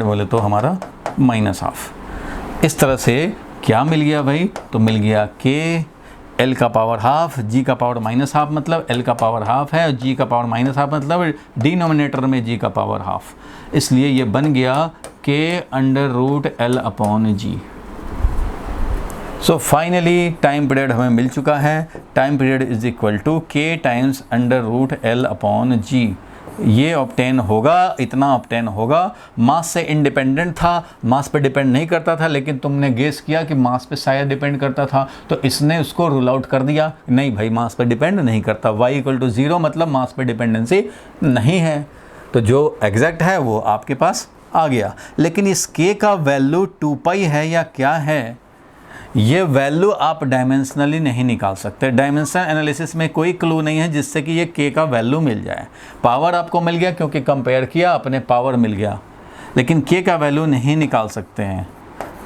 बोले तो हमारा -हाफ। इस तरह से क्या मिल गया भाई, तो मिल गया k, L का पावर हाफ, g का पावर -हाफ मतलब L का पावर हाफ है, और g का पावर -हाफ मतलब डिनोमिनेटर में g का पावर हाफ, इसलिए ये बन गया k √L/g। So finally time period हमें मिल चुका है, time period is equal to k times √L/g। ये ऑब्टेन होगा, इतना ऑब्टेन होगा। मास से इंडिपेंडेंट था, मास पे डिपेंड नहीं करता था, लेकिन तुमने गेस किया कि मास पे शायद डिपेंड करता था, तो इसने उसको रूल आउट कर दिया, नहीं भाई मास पे डिपेंड नहीं करता, y = 0 मतलब मास पे डिपेंडेंसी नहीं है। तो जो एग्जैक्ट है वो आपके पास आ गया। लेकिन इस k का वैल्यू 2π है या क्या है, ये वैल्यू आप डायमेंशनली नहीं निकाल सकते। डायमेंशनल एनालिसिस में कोई क्लू नहीं है जिससे कि ये k का वैल्यू मिल जाए। पावर आपको मिल गया क्योंकि कंपेयर किया, अपने पावर मिल गया, लेकिन k का वैल्यू नहीं निकाल सकते हैं।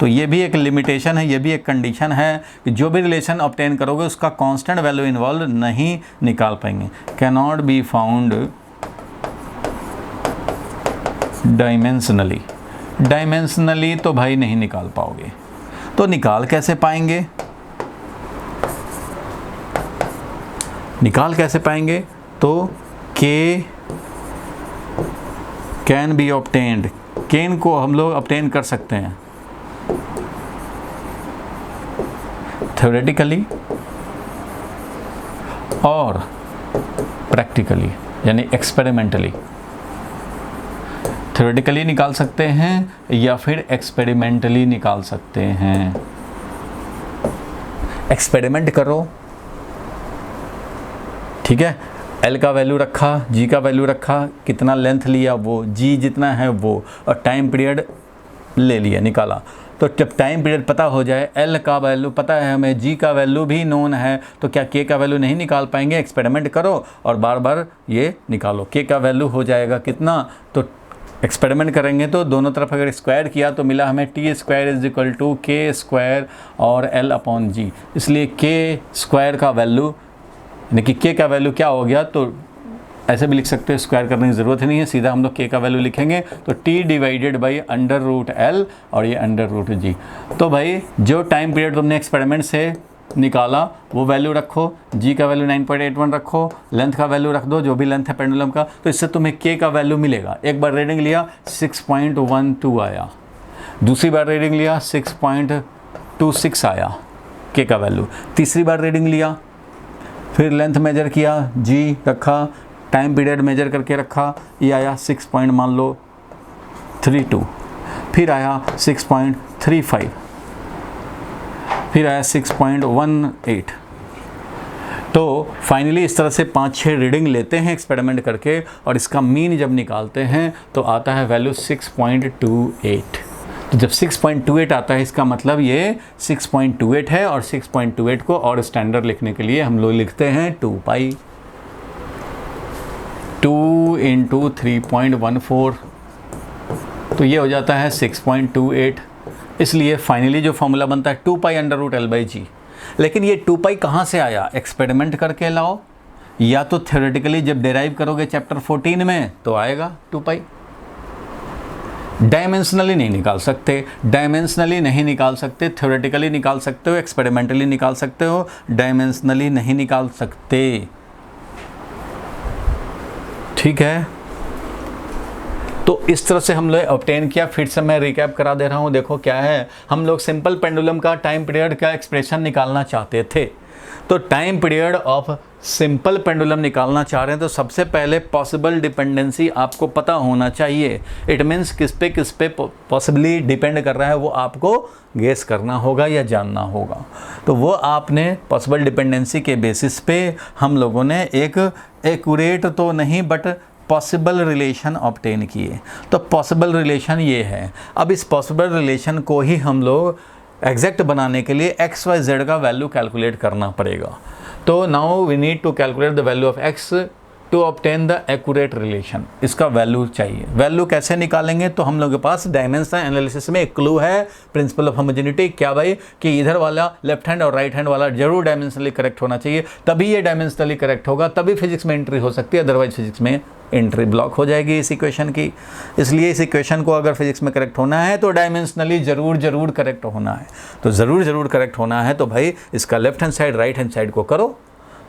तो ये भी एक लिमिटेशन है, ये भी एक कंडीशन है कि जो भी रिलेशन ऑब्टेन करोगे उसका कांस्टेंट वैल्यू इन्वॉल्व नहीं निकाल पाएंगे। Can not be found dimensionally तो भाई नहीं निकाल पाओगे। तो निकाल कैसे पाएंगे, तो k कैन बी ऑब्टेन्ड, केन को हम लोग ऑब्टेन कर सकते हैं थ्योरेटिकली और प्रैक्टिकली, यानी एक्सपेरिमेंटली। थ्योरेटिकली निकाल सकते हैं या फिर एक्सपेरिमेंटली निकाल सकते हैं। एक्सपेरिमेंट करो, ठीक है, L का वैल्यू रखा, G का वैल्यू रखा, कितना लेंथ लिया वो, G जितना है वो, और टाइम पीरियड ले लिया, निकाला। तो जब टाइम पीरियड पता हो जाए, L का वैल्यू पता है हमें, G का वैल्यू भी नोन है, तो क्या K का वैल्यू नहीं निकाल पाएंगे? एक्सपेरिमेंट करो और बार बार ये निकालो। K का वैल्यू हो जाएगा कितना, तो एक्सपेरिमेंट करेंगे तो दोनों तरफ अगर स्क्वायर किया तो मिला हमें T square is equal to K square और L अपॉन G। इसलिए K स्क्वायर का वैल्यू यानी कि K का वैल्यू क्या हो गया, तो ऐसे भी लिख सकते हैं, स्क्वायर करने की ज़रूरत ही नहीं है, सीधा हम लोग K का वैल्यू लिखेंगे। तो T divided by under root L और ये अंडर रूट G। तो भाई जो टाइम पीरियड तुमने एक्सपेरिमेंट से निकाला वो वैल्यू रखो, G का वैल्यू 9.81 रखो, लेंथ का वैल्यू रख दो जो भी लेंथ है पेंडुलम का, तो इससे तुम्हें K का वैल्यू मिलेगा। एक बार रीडिंग लिया 6.12 आया, दूसरी बार रीडिंग लिया 6.26 आया K का वैल्यू, तीसरी बार रीडिंग लिया, फिर लेंथ मेजर किया, G रखा, टाइम पीरियड मेजर करके रखा, ये आया 6.32, फिर आया 6.35, फिर आया 6.18। तो फाइनली इस तरह से 5-6 रीडिंग लेते हैं एक्सपेरिमेंट करके और इसका मीन जब निकालते हैं तो आता है वैल्यू 6.28। तो जब 6.28 आता है इसका मतलब ये 6.28 है, और 6.28 को और स्टैंडर्ड लिखने के लिए हम लोग लिखते हैं 2 पाई, 2 इंटू 3.14, तो ये हो जाता है 6.28। इसलिए फाइनली जो फॉर्मूला बनता है 2 pi under root L by G। लेकिन ये 2 पाई कहाँ से आया? एक्सपेरिमेंट करके लाओ, या तो थ्योरेटिकली जब डेराइव करोगे चैप्टर 14 में तो आएगा 2 पाई। डायमेंशनली नहीं निकाल सकते, डायमेंशनली नहीं निकाल सकते, थ्योरेटिकली निकाल सकते हो, एक्सपेरिमेंटली निकाल सकते हो, डायमेंशनली नहीं निकाल सकते। ठीक है, तो इस तरह से हम लोग ऑब्टेन किया। फिर से मैं रिकैप करा दे रहा हूँ, देखो क्या है, हम लोग सिंपल पेंडुलम का टाइम पीरियड का एक्सप्रेशन निकालना चाहते थे। तो time period of simple pendulum निकालना चाह रहे हैं तो सबसे पहले पॉसिबल डिपेंडेंसी आपको पता होना चाहिए। इट मीन्स किस पे पॉसिबली डिपेंड कर रहा है वो आपको गेस करना होगा या जानना होगा। तो वो आपने पॉसिबल डिपेंडेंसी के बेसिस पे हम लोगों ने एक एक्यूरेट तो नहीं बट पॉसिबल रिलेशन ऑब्टेन किए। तो पॉसिबल रिलेशन ये है। अब इस पॉसिबल रिलेशन को ही हम लोग एग्जैक्ट बनाने के लिए एक्स वाई जेड का वैल्यू कैलकुलेट करना पड़ेगा। तो now we need to calculate the value of x to obtain the accurate relation. इसका वैल्यू चाहिए। वैल्यू कैसे निकालेंगे? तो हम लोग के पास डायमेंशन एनालिसिस में एक क्लू है, प्रिंसिपल ऑफ होमोजेनिटी। क्या भाई कि इधर वाला लेफ्ट हैंड और राइट हैंड वाला जरूर डायमेंशनली करेक्ट होना चाहिए, तभी ये डायमेंशनली करेक्ट होगा, तभी फिजिक्स में एंट्री हो सकती है, अदरवाइज फिजिक्स में एंट्री ब्लॉक हो जाएगी इस इक्वेशन की। इसलिए इस इक्वेशन को अगर फिजिक्स में करेक्ट होना है तो डायमेंशनली जरूर करेक्ट होना है। तो ज़रूर करेक्ट होना है तो भाई इसका left hand side right hand side को करो।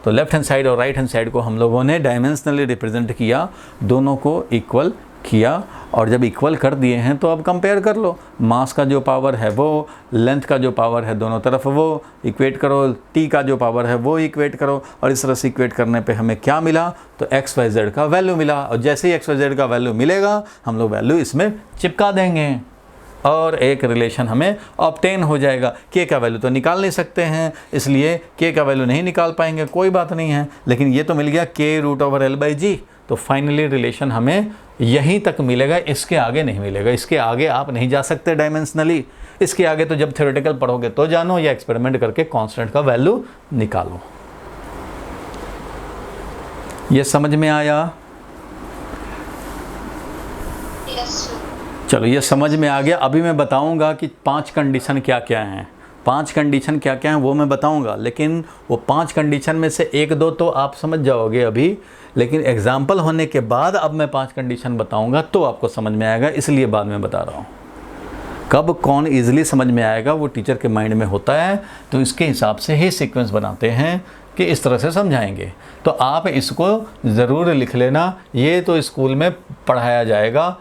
तो लेफ्ट हैंड साइड और राइट हैंड साइड को हम लोगों ने डायमेंशनली रिप्रेजेंट किया, दोनों को इक्वल किया, और जब इक्वल कर दिए हैं तो अब कंपेयर कर लो। मास का जो पावर है वो, लेंथ का जो पावर है दोनों तरफ वो इक्वेट करो, टी का जो पावर है वो इक्वेट करो, और इस तरह से इक्वेट करने पे हमें क्या मिला? तो एक्स वाई जेड का वैल्यू मिला। और जैसे ही एक्स वाई जेड का वैल्यू मिलेगा हम लोग वैल्यू इसमें चिपका देंगे और एक रिलेशन हमें ऑब्टेन हो जाएगा। के का वैल्यू तो निकाल नहीं सकते हैं, इसलिए के का वैल्यू नहीं निकाल पाएंगे, कोई बात नहीं है, लेकिन ये तो मिल गया के रूट ओवर एल बाई जी। तो फाइनली रिलेशन हमें यहीं तक मिलेगा, इसके आगे नहीं मिलेगा। इसके आगे आप नहीं जा सकते डायमेंशनली। इसके आगे तो जब थ्योरेटिकल पढ़ोगे तो जानो, या एक्सपेरिमेंट करके कांस्टेंट का वैल्यू निकालो। ये समझ में आया? चलो ये समझ में आ गया। अभी मैं बताऊंगा कि 5 कंडीशन क्या क्या हैं। 5 कंडीशन क्या क्या हैं वो मैं बताऊंगा, लेकिन वो 5 कंडीशन में से 1-2 तो आप समझ जाओगे अभी, लेकिन एग्जाम्पल होने के बाद अब मैं 5 कंडीशन बताऊंगा तो आपको समझ में आएगा, इसलिए बाद में बता रहा हूँ। कब कौन ईजिली समझ में आएगा वो टीचर के माइंड में होता है, तो इसके हिसाब से ही सीक्वेंस बनाते हैं कि इस तरह से समझाएंगे। तो आप इसको ज़रूर लिख लेना, ये तो स्कूल में पढ़ाया जाएगा,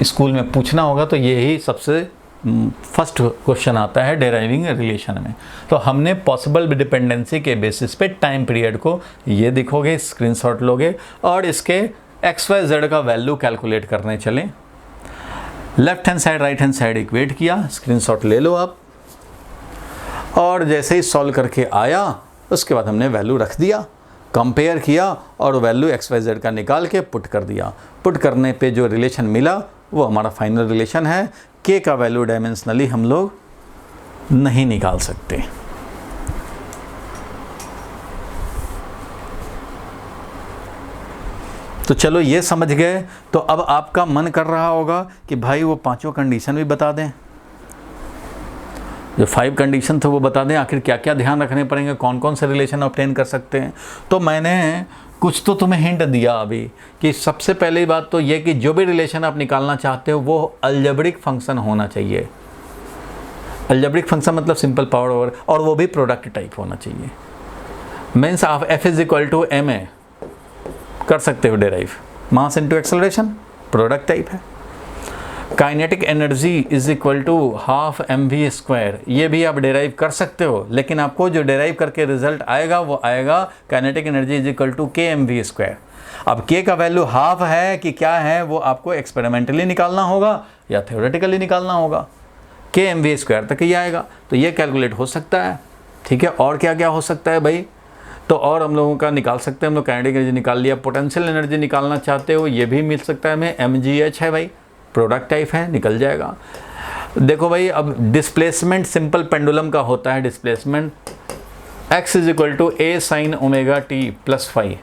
स्कूल में पूछना होगा, तो यही सबसे फर्स्ट क्वेश्चन आता है डेराइविंग रिलेशन में। तो हमने पॉसिबल डिपेंडेंसी के बेसिस पे टाइम पीरियड को ये दिखोगे, स्क्रीनशॉट लोगे और इसके एक्स वाई जेड का वैल्यू कैलकुलेट करने चलें। Left hand side right hand side equate किया, स्क्रीनशॉट ले लो आप, और जैसे ही सॉल्व करके आया उसके बाद हमने वैल्यू रख दिया। कंपेयर किया और वैल्यू XYZ का निकाल के पुट कर दिया। पुट करने पे जो रिलेशन मिला वो हमारा फाइनल रिलेशन है। K का वैल्यू डायमेंशनली हम लोग नहीं निकाल सकते। तो चलो ये समझ गए। तो अब आपका मन कर रहा होगा कि भाई वो पांचों कंडीशन भी बता दें, जो 5 कंडीशन थे वो बता दें, आखिर क्या क्या ध्यान रखने पड़ेंगे, कौन कौन से रिलेशन ऑब्टेन कर सकते हैं। तो मैंने कुछ तो तुम्हें हिंट दिया अभी कि सबसे पहली बात तो ये कि जो भी रिलेशन आप निकालना चाहते हो वो अलजेब्रिक फंक्शन होना चाहिए। अलजेब्रिक फंक्शन मतलब सिंपल पावर ओवर, और वो भी प्रोडक्ट टाइप होना चाहिए। मीन्स आप F is equal to ma कर सकते हो derive, mass into acceleration product type है। Kinetic energy is equal to half mv², ये भी आप डेराइव कर सकते हो, लेकिन आपको जो डेराइव करके रिजल्ट आएगा वो आएगा kinetic energy is equal to kmv²। अब k का वैल्यू हाफ है कि क्या है वो आपको एक्सपेरिमेंटली निकालना होगा या थ्योरेटिकली निकालना होगा। kmv² तक ही आएगा, तो ये कैलकुलेट हो सकता है। ठीक है, और क्या क्या हो सकता है भाई? तो और हम लोगों का निकाल सकते हैं, हम लोग काइनेटिक एनर्जी निकाल लिया। पोटेंशियल एनर्जी निकालना चाहते हो ये भी मिल सकता है हमें, mgh है भाई, प्रोडक्ट टाइप है, निकल जाएगा। देखो भाई, अब डिस्प्लेसमेंट सिंपल पेंडुलम का होता है displacement, x is equal to a sin omega t plus phi.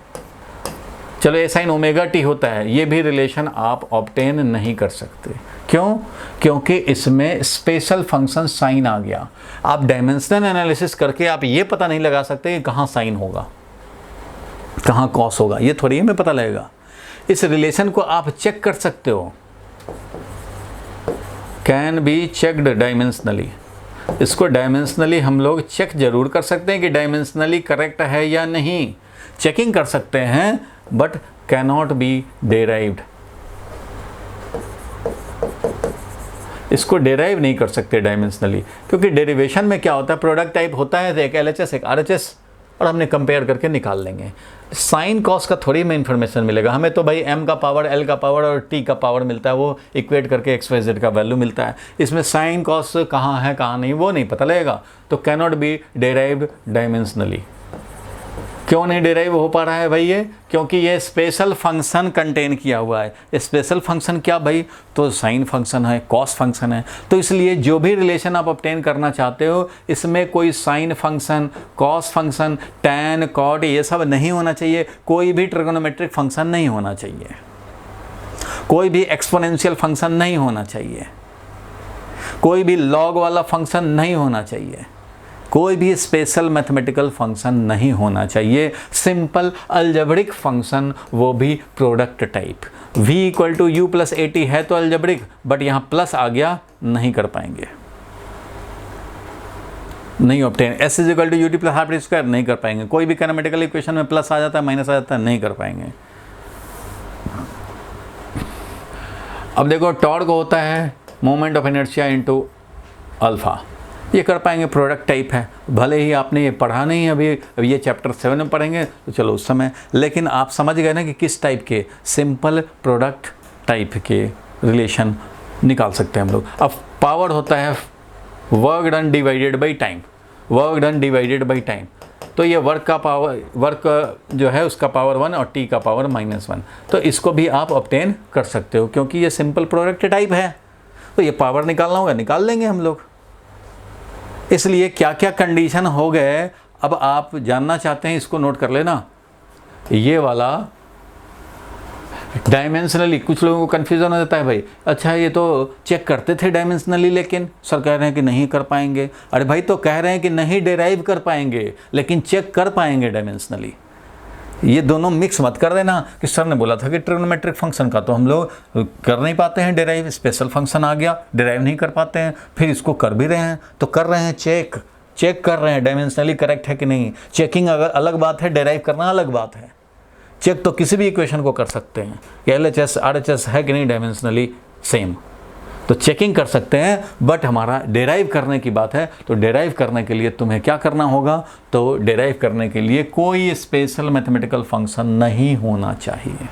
चलो a sin ओमेगा t होता है, ये भी रिलेशन आप ऑब्टेन नहीं कर सकते। क्यों? क्योंकि इसमें स्पेशल फंक्शन साइन आ गया। आप डायमेंशनल एनालिसिस करके आप ये पता नहीं लगा सकते कि कहाँ साइन होगा, कहाँ कॉस होगा, ये थोड़ी हमें पता लगेगा। इस रिलेशन को आप चेक कर सकते हो, कैन बी चेक्ड डायमेंशनली। इसको डायमेंशनली हम लोग चेक जरूर कर सकते हैं कि डायमेंशनली करेक्ट है या नहीं, चेकिंग कर सकते हैं, but can not be derived. इसको डेराइव नहीं कर सकते डायमेंशनली, क्योंकि डेरिवेशन में क्या होता है, प्रोडक्ट टाइप होता है, एक LHS एक RHS, और हमने कंपेयर करके निकाल लेंगे। साइन कॉस का थोड़ी में इंफॉर्मेशन मिलेगा हमें, तो भाई m का पावर, l का पावर और t का पावर मिलता है, वो इक्वेट करके XYZ का वैल्यू मिलता है। इसमें साइन कॉस कहाँ है कहाँ नहीं वो नहीं पता लगेगा, तो can not be derived dimensionally. क्यों नहीं डेराइव हो पा रहा है भाई ये? क्योंकि ये स्पेशल फंक्शन कंटेन किया हुआ है। स्पेशल फंक्शन क्या भाई? तो साइन फंक्शन है, कॉस फंक्शन है। तो इसलिए जो भी रिलेशन आप ऑब्टेन करना चाहते हो इसमें कोई sine function, cos function, tan, cot ये सब नहीं होना चाहिए। कोई भी ट्रिगोनोमेट्रिक फंक्शन नहीं होना चाहिए, कोई भी एक्सपोनेंशियल फंक्शन नहीं होना चाहिए, कोई भी लॉग वाला फंक्शन नहीं होना चाहिए, कोई भी स्पेशल मैथमेटिकल फंक्शन नहीं होना चाहिए। सिंपल अलजेब्रिक फंक्शन, वो भी product type. v equal to u plus AT है तो अलजेब्रिक, बट यहाँ प्लस आ गया, नहीं कर पाएंगे, नहीं obtain. s is equal to UT plus half square, नहीं कर पाएंगे। कोई भी कैनोमेटिकल इक्वेशन में प्लस आ जाता है, माइनस आ जाता है, नहीं कर पाएंगे। अब देखो, टॉर्क होता है moment of inertia into alpha, ये कर पाएंगे, प्रोडक्ट टाइप है। भले ही आपने ये पढ़ा नहीं है अभी ये चैप्टर 7 में पढ़ेंगे तो चलो उस समय, लेकिन आप समझ गए ना कि किस टाइप के, सिंपल प्रोडक्ट टाइप के रिलेशन निकाल सकते हैं हम लोग। अब पावर होता है work done divided by time, work done divided by time. तो ये वर्क का पावर, वर्क जो है उसका पावर 1 और t का पावर -1, तो इसको भी आप ऑब्टेन कर सकते हो क्योंकि ये सिंपल प्रोडक्ट टाइप है। तो ये पावर निकालना होगा, निकाल लेंगे हम लोग। इसलिए क्या क्या कंडीशन हो गए, अब आप जानना चाहते हैं इसको नोट कर लेना। ये वाला डायमेंशनली, कुछ लोगों को कन्फ्यूजन हो जाता है भाई, अच्छा ये तो चेक करते थे डायमेंशनली लेकिन सर कह रहे हैं कि नहीं कर पाएंगे। अरे भाई, तो कह रहे हैं कि नहीं डेराइव कर पाएंगे लेकिन चेक कर पाएंगे डायमेंशनली। ये दोनों मिक्स मत कर देना कि सर ने बोला था कि ट्रिग्नोमेट्रिक फंक्शन का तो हम लोग कर नहीं पाते हैं डेराइव, स्पेशल फंक्शन आ गया डेराइव नहीं कर पाते हैं, फिर इसको कर भी रहे हैं। तो कर रहे हैं चेक कर रहे हैं डायमेंशनली करेक्ट है कि नहीं। चेकिंग अगर अलग बात है, डेराइव करना अलग बात है। चेक तो किसी भी इक्वेशन को कर सकते हैं कि LHS RHS है कि नहीं डायमेंशनली सेम, तो चेकिंग कर सकते हैं। बट हमारा डेराइव करने की बात है, तो डेराइव करने के लिए तुम्हें क्या करना होगा, तो डेराइव करने के लिए कोई स्पेशल मैथमेटिकल फंक्शन नहीं होना चाहिए।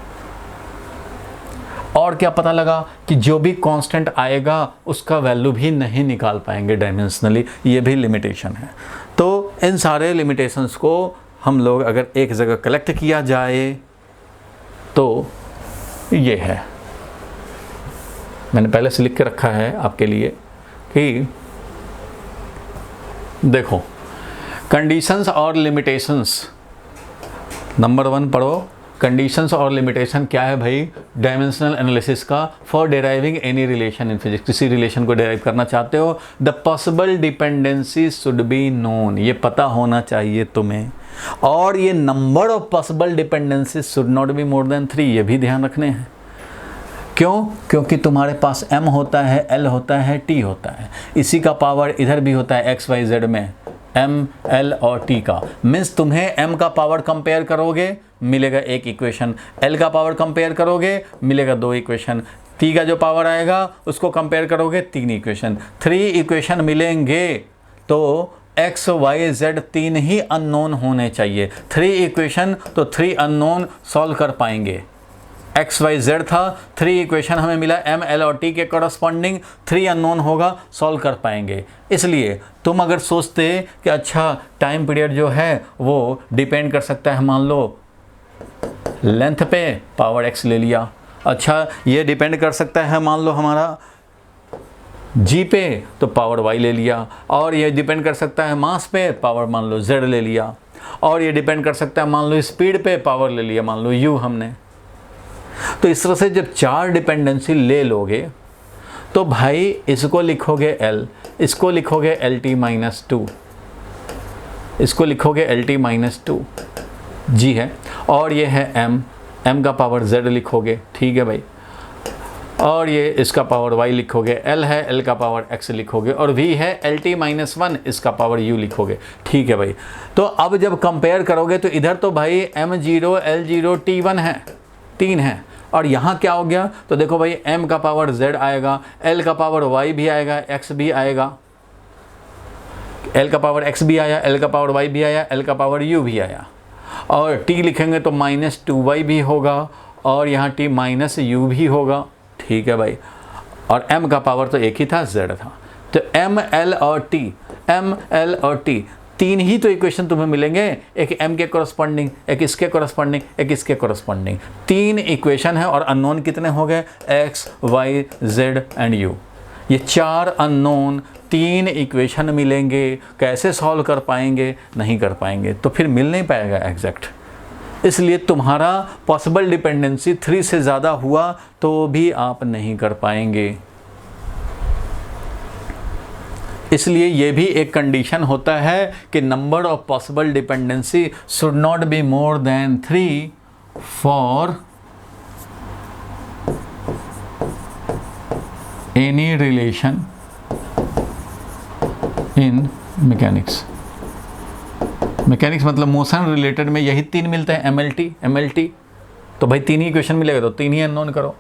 और क्या पता लगा कि जो भी कांस्टेंट आएगा उसका वैल्यू भी नहीं निकाल पाएंगे डायमेंशनली, ये भी लिमिटेशन है। तो इन सारे लिमिटेशंस को हम लोग अगर एक जगह कलेक्ट किया जाए तो ये है, मैंने पहले से लिख के रखा है आपके लिए कि देखो कंडीशंस और लिमिटेशंस, नंबर 1 पढ़ो, कंडीशंस और लिमिटेशन क्या है भाई डायमेंशनल एनालिसिस का, for deriving any relation in physics, किसी रिलेशन को डेराइव करना चाहते हो, the possible dependency should be known, ये पता होना चाहिए तुम्हें, और ये number of possible dependencies should not be more than 3, ये भी ध्यान रखने हैं। क्यों? क्योंकि तुम्हारे पास m होता है, l होता है, t होता है, इसी का पावर इधर भी होता है x y z में, m l और t का, मीन्स तुम्हें m का पावर कंपेयर करोगे मिलेगा एक इक्वेशन, l का पावर कंपेयर करोगे मिलेगा 2 इक्वेशन, t का जो पावर आएगा उसको कंपेयर करोगे 3 इक्वेशन, 3 इक्वेशन मिलेंगे तो x y z 3 ही अननोन होने चाहिए, 3 इक्वेशन तो 3 अननोन सॉल्व कर पाएंगे, एक्स वाई जेड था, 3 इक्वेशन हमें मिला एम एल और टी के कॉरस्पॉन्डिंग, 3 अननोन होगा, सॉल्व कर पाएंगे। इसलिए तुम अगर सोचते कि अच्छा टाइम पीरियड जो है वो डिपेंड कर सकता है मान लो लेंथ पे, पावर एक्स ले लिया, अच्छा ये डिपेंड कर सकता है मान लो हमारा जी पे, तो पावर वाई ले लिया, और ये डिपेंड कर सकता है मास पे, पावर मान लो जेड ले लिया, और ये डिपेंड कर सकता है मान लो स्पीड पे, पावर ले लिया मान लो यू हमने। तो इस तरह से जब 4 डिपेंडेंसी ले लोगे तो भाई इसको लिखोगे L, इसको लिखोगे LT-2, इसको लिखोगे LT-2 जी है, और ये है M का पावर Z लिखोगे, ठीक है भाई, और ये इसका पावर Y लिखोगे, L है L का पावर X लिखोगे, और V है LT-1 इसका पावर U लिखोगे, ठीक है भाई। तो अब जब कंपेयर करोगे तो इधर तो भाई M0 L0 T1 है, 3 है, और यहाँ क्या हो गया, तो देखो भाई M का पावर Z आएगा, L का पावर Y भी आएगा, X भी आएगा, L का पावर X भी आया, L का पावर Y भी आया, L का पावर U भी आया, और T लिखेंगे तो -2Y भी होगा, और यहाँ T -U भी होगा, ठीक है भाई, और M का पावर तो एक ही था, Z था, तो M L और T, M L और T 3 ही तो इक्वेशन तुम्हें मिलेंगे, एक M के कॉरस्पॉन्डिंग, एक इसके कॉरस्पॉन्डिंग, एक इसके कॉरस्पॉन्डिंग, 3 इक्वेशन है, और अननोन कितने हो गए, X Y Z and U, ये 4 अननोन, 3 इक्वेशन मिलेंगे, कैसे सॉल्व कर पाएंगे, नहीं कर पाएंगे, तो फिर मिल नहीं पाएगा एग्जैक्ट। इसलिए तुम्हारा पॉसिबल डिपेंडेंसी 3 से ज़्यादा हुआ तो भी आप नहीं कर पाएंगे। इसलिए ये भी एक कंडीशन होता है कि number of possible dependency should not be more than 3 for any relation in mechanics. Mechanics मतलब मोशन रिलेटेड में यही 3 मिलते हैं, MLT, तो भाई 3 ही क्वेश्चन मिलेगा, तो 3 ही अननोन करो।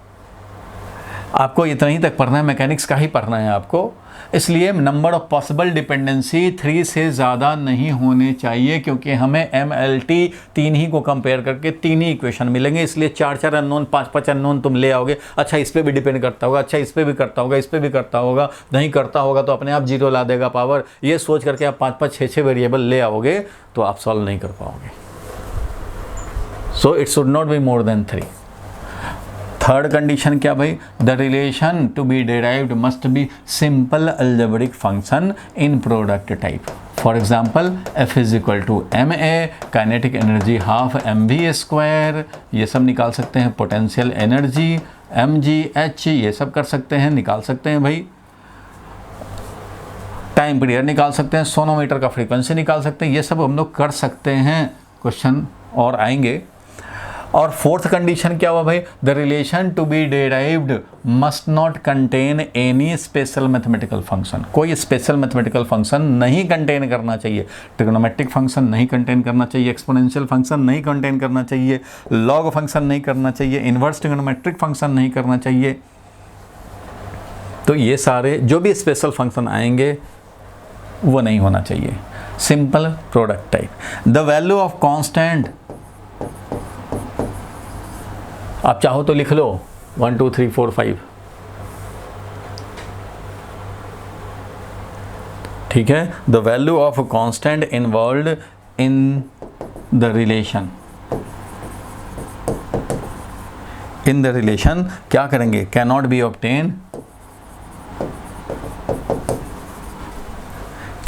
आपको इतना ही तक पढ़ना है, मैकेनिक्स का ही पढ़ना है आपको, इसलिए नंबर ऑफ पॉसिबल डिपेंडेंसी 3 से ज़्यादा नहीं होने चाहिए, क्योंकि हमें MLT 3 ही को कंपेयर करके 3 ही इक्वेशन मिलेंगे, इसलिए 4 अननोन 5 अननोन तुम ले आओगे, अच्छा इस पर भी डिपेंड करता होगा, अच्छा इस पर भी करता होगा, इस पर भी करता होगा, नहीं करता होगा तो अपने आप 0 ला देगा पावर, ये सोच करके आप 5 6 वेरिएबल ले आओगे तो आप सॉल्व नहीं कर पाओगे। So it should not be more than 3। Third condition क्या भाई, the relation to be derived must be simple algebraic function in product type. For example F is equal to MA, kinetic energy half mv², ये सब निकाल सकते हैं, potential energy mgh, ये सब कर सकते हैं, निकाल सकते हैं भाई, टाइम पीरियड निकाल सकते हैं, सोनोमीटर का फ्रीक्वेंसी निकाल सकते हैं, ये सब हम लोग कर सकते हैं, क्वेश्चन और आएंगे। और फोर्थ कंडीशन क्या हुआ भाई, the relation to be derived must not contain any special mathematical function, कोई स्पेशल मैथमेटिकल फंक्शन नहीं कंटेन करना चाहिए, ट्रिग्नोमेट्रिक फंक्शन नहीं कंटेन करना चाहिए, एक्सपोनेंशियल फंक्शन नहीं कंटेन करना चाहिए, लॉग फंक्शन नहीं करना चाहिए, इन्वर्स ट्रिग्नोमेट्रिक फंक्शन नहीं करना चाहिए। तो ये सारे जो भी स्पेशल फंक्शन आएंगे वो नहीं होना चाहिए। Simple product type. The value of constant, आप चाहो तो लिख लो 1 2 3 4 5, ठीक है। The value of constant involved in the relation, in the relation क्या करेंगे, cannot be obtain,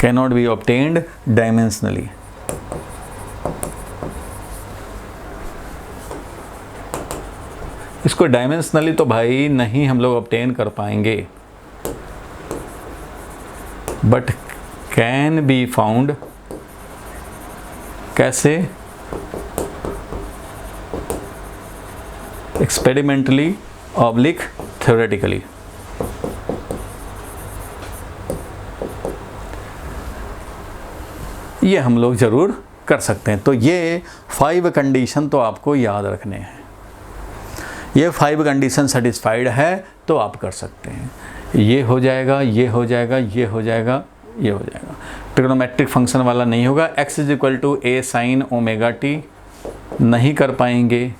cannot be obtained dimensionally. इसको डायमेंशनली तो भाई नहीं हम लोग ऑब्टेन कर पाएंगे, बट कैन बी फाउंड, कैसे, एक्सपेरिमेंटली ऑब्लिक थ्योरेटिकली। ये हम लोग ज़रूर कर सकते हैं। तो ये 5 कंडीशन तो आपको याद रखने हैं। ये 5 कंडीशन सेटिस्फाइड है तो आप कर सकते हैं। ये हो जाएगा, ये हो जाएगा, ये हो जाएगा, ये हो जाएगा। ट्रिग्नोमेट्रिक फंक्शन वाला नहीं होगा। x = a sin ωt नहीं कर पाएंगे।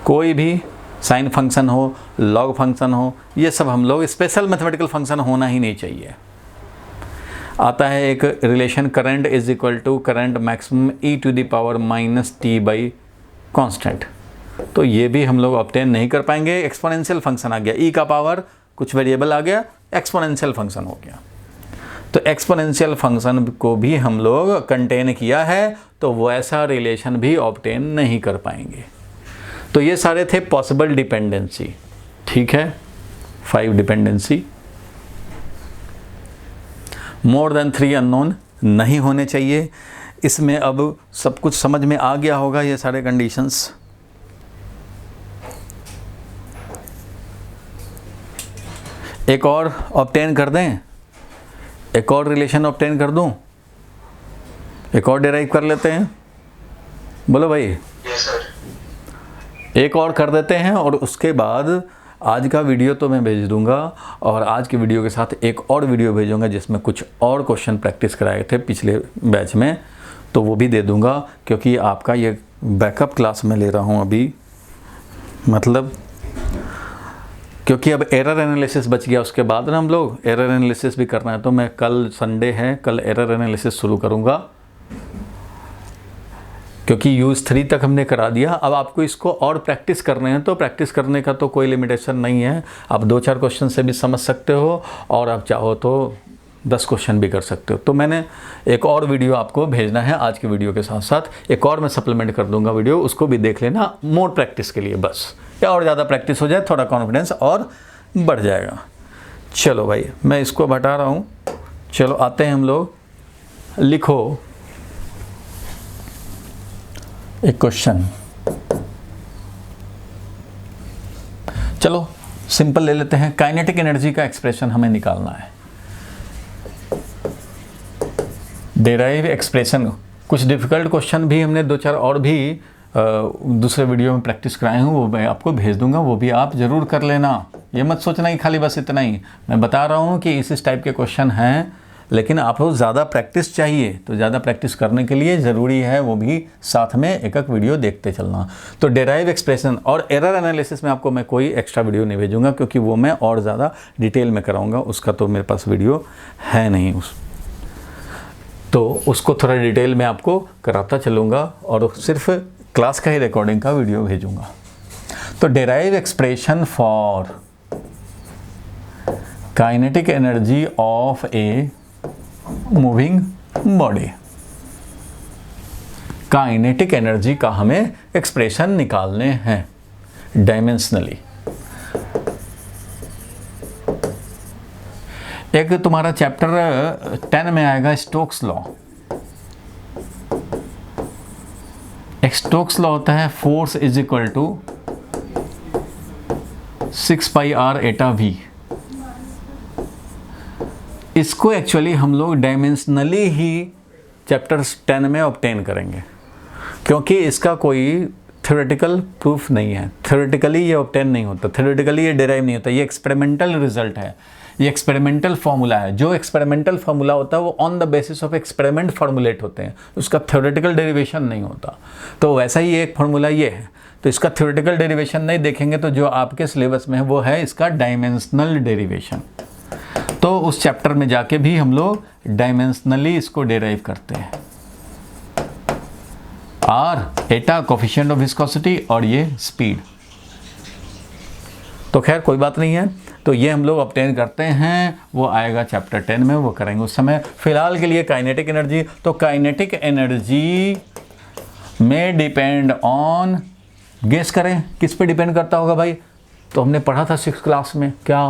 कोई भी साइन फंक्शन हो, लॉग फंक्शन हो, ये सब हम लोग, स्पेशल मैथमेटिकल फंक्शन होना ही नहीं चाहिए। आता है एक relation, current = current maximum e⁻⁻t constant. तो ये भी हम लोग ऑब्टेन नहीं कर पाएंगे। एक्सपोनेंशियल फंक्शन आ गया, e का पावर कुछ वेरिएबल आ गया, एक्सपोनेंशियल फंक्शन हो गया। तो एक्सपोनेंशियल फंक्शन को भी हम लोग कंटेन किया है, तो वैसा रिलेशन भी ऑब्टेन नहीं कर पाएंगे। तो ये सारे थे पॉसिबल डिपेंडेंसी, ठीक है। 5 डिपेंडेंसी, मोर देन 3 अननोन नहीं होने चाहिए। इसमें अब सब कुछ समझ में आ गया होगा, ये सारे कंडीशंस। एक और ऑब्टेन कर दें, एक और रिलेशन ऑब्टेन कर दूं, एक और डिराइव कर लेते हैं, बोलो भाई। Yes sir. एक और कर देते हैं और उसके बाद आज का वीडियो तो मैं भेज दूंगा, और आज के वीडियो के साथ एक और वीडियो भेजूंगा जिसमें कुछ और क्वेश्चन प्रैक्टिस कराए थे पिछले बैच में, तो वो भी दे दूंगा। क्योंकि आपका ये बैकअप क्लास में ले रहा हूँ अभी, मतलब क्योंकि अब एरर एनालिसिस बच गया। उसके बाद ना हम लोग एरर एनालिसिस भी करना है, तो मैं कल संडे है, कल एरर एनालिसिस शुरू करूँगा। क्योंकि यूज़ 3 तक हमने करा दिया, अब आपको इसको और प्रैक्टिस करने हैं, तो प्रैक्टिस करने का तो कोई लिमिटेशन नहीं है। आप 2-4 क्वेश्चन से भी समझ सकते हो, और आप चाहो तो 10 क्वेश्चन भी कर सकते हो। तो मैंने एक और वीडियो आपको भेजना है, आज के वीडियो के साथ साथ एक और मैं सप्लीमेंट कर दूंगा वीडियो, उसको भी देख लेना मोर प्रैक्टिस के लिए बस, या और ज़्यादा प्रैक्टिस हो जाए, थोड़ा कॉन्फिडेंस और बढ़ जाएगा। चलो भाई, मैं इसको हटा रहा हूँ। चलो आते हैं हम लोग, लिखो एक क्वेश्चन। चलो सिंपल ले लेते हैं। काइनेटिक एनर्जी का एक्सप्रेशन हमें निकालना है। डेराइव एक्सप्रेशन, कुछ डिफ़िकल्ट क्वेश्चन भी हमने 2-4 और भी दूसरे वीडियो में प्रैक्टिस कराए हूँ, वो मैं आपको भेज दूंगा, वो भी आप ज़रूर कर लेना। ये मत सोचना ही खाली बस इतना ही। मैं बता रहा हूँ कि इस टाइप के क्वेश्चन हैं, लेकिन आपको ज़्यादा प्रैक्टिस चाहिए, तो ज़्यादा प्रैक्टिस करने के लिए ज़रूरी है वो भी साथ में एक वीडियो देखते चलना। तो डेराइव एक्सप्रेशन और एरर एनालिसिस में आपको मैं कोई एक्स्ट्रा वीडियो नहीं भेजूंगा, क्योंकि वो मैं और ज़्यादा डिटेल में कराऊंगा, उसका तो मेरे पास वीडियो है नहीं तो उसको थोड़ा डिटेल में आपको कराता चलूँगा, और सिर्फ क्लास का ही रिकॉर्डिंग का वीडियो भेजूँगा। तो derive expression for kinetic energy of a moving body, kinetic energy का हमें एक्सप्रेशन निकालने हैं डायमेंशनली। एक तुम्हारा चैप्टर 10 में आएगा स्टोक्स लॉ। एक स्टोक्स लॉ होता है फोर्स = 6πr एटा v। इसको एक्चुअली हम लोग डायमेंशनली ही चैप्टर 10 में ऑब्टेन करेंगे, क्योंकि इसका कोई थ्योरेटिकल प्रूफ नहीं है। थ्योरेटिकली ये ऑब्टेन नहीं होता, थ्योरेटिकली ये डिराइव नहीं होता, ये एक्सपेरिमेंटल रिजल्ट है, ये एक्सपेरिमेंटल फार्मूला है। जो एक्सपेरिमेंटल फार्मूला होता है वो on the basis of experiment formulate होते हैं, उसका थ्योरेटिकल डेरिवेशन नहीं होता। तो वैसा ही एक फार्मूला ये है, तो इसका थ्योरेटिकल डेरिवेशन नहीं देखेंगे तो जो आपके सिलेबस में है वो है इसका डायमेंशनल डेरिवेशन। तो उस चैप्टर में जाके भी हम लोग डायमेंशनली इसको डेराइव करते हैं। Are Etah coefficient of viscosity और ये स्पीड। तो खैर कोई बात नहीं है, तो ये हम लोग ऑब्टेन करते हैं, वो आएगा चैप्टर 10 में, वो करेंगे उस समय। फिलहाल के लिए काइनेटिक एनर्जी, तो काइनेटिक एनर्जी में डिपेंड ऑन, गेस करें किस पे डिपेंड करता होगा भाई? तो हमने पढ़ा था 6th क्लास में, क्या?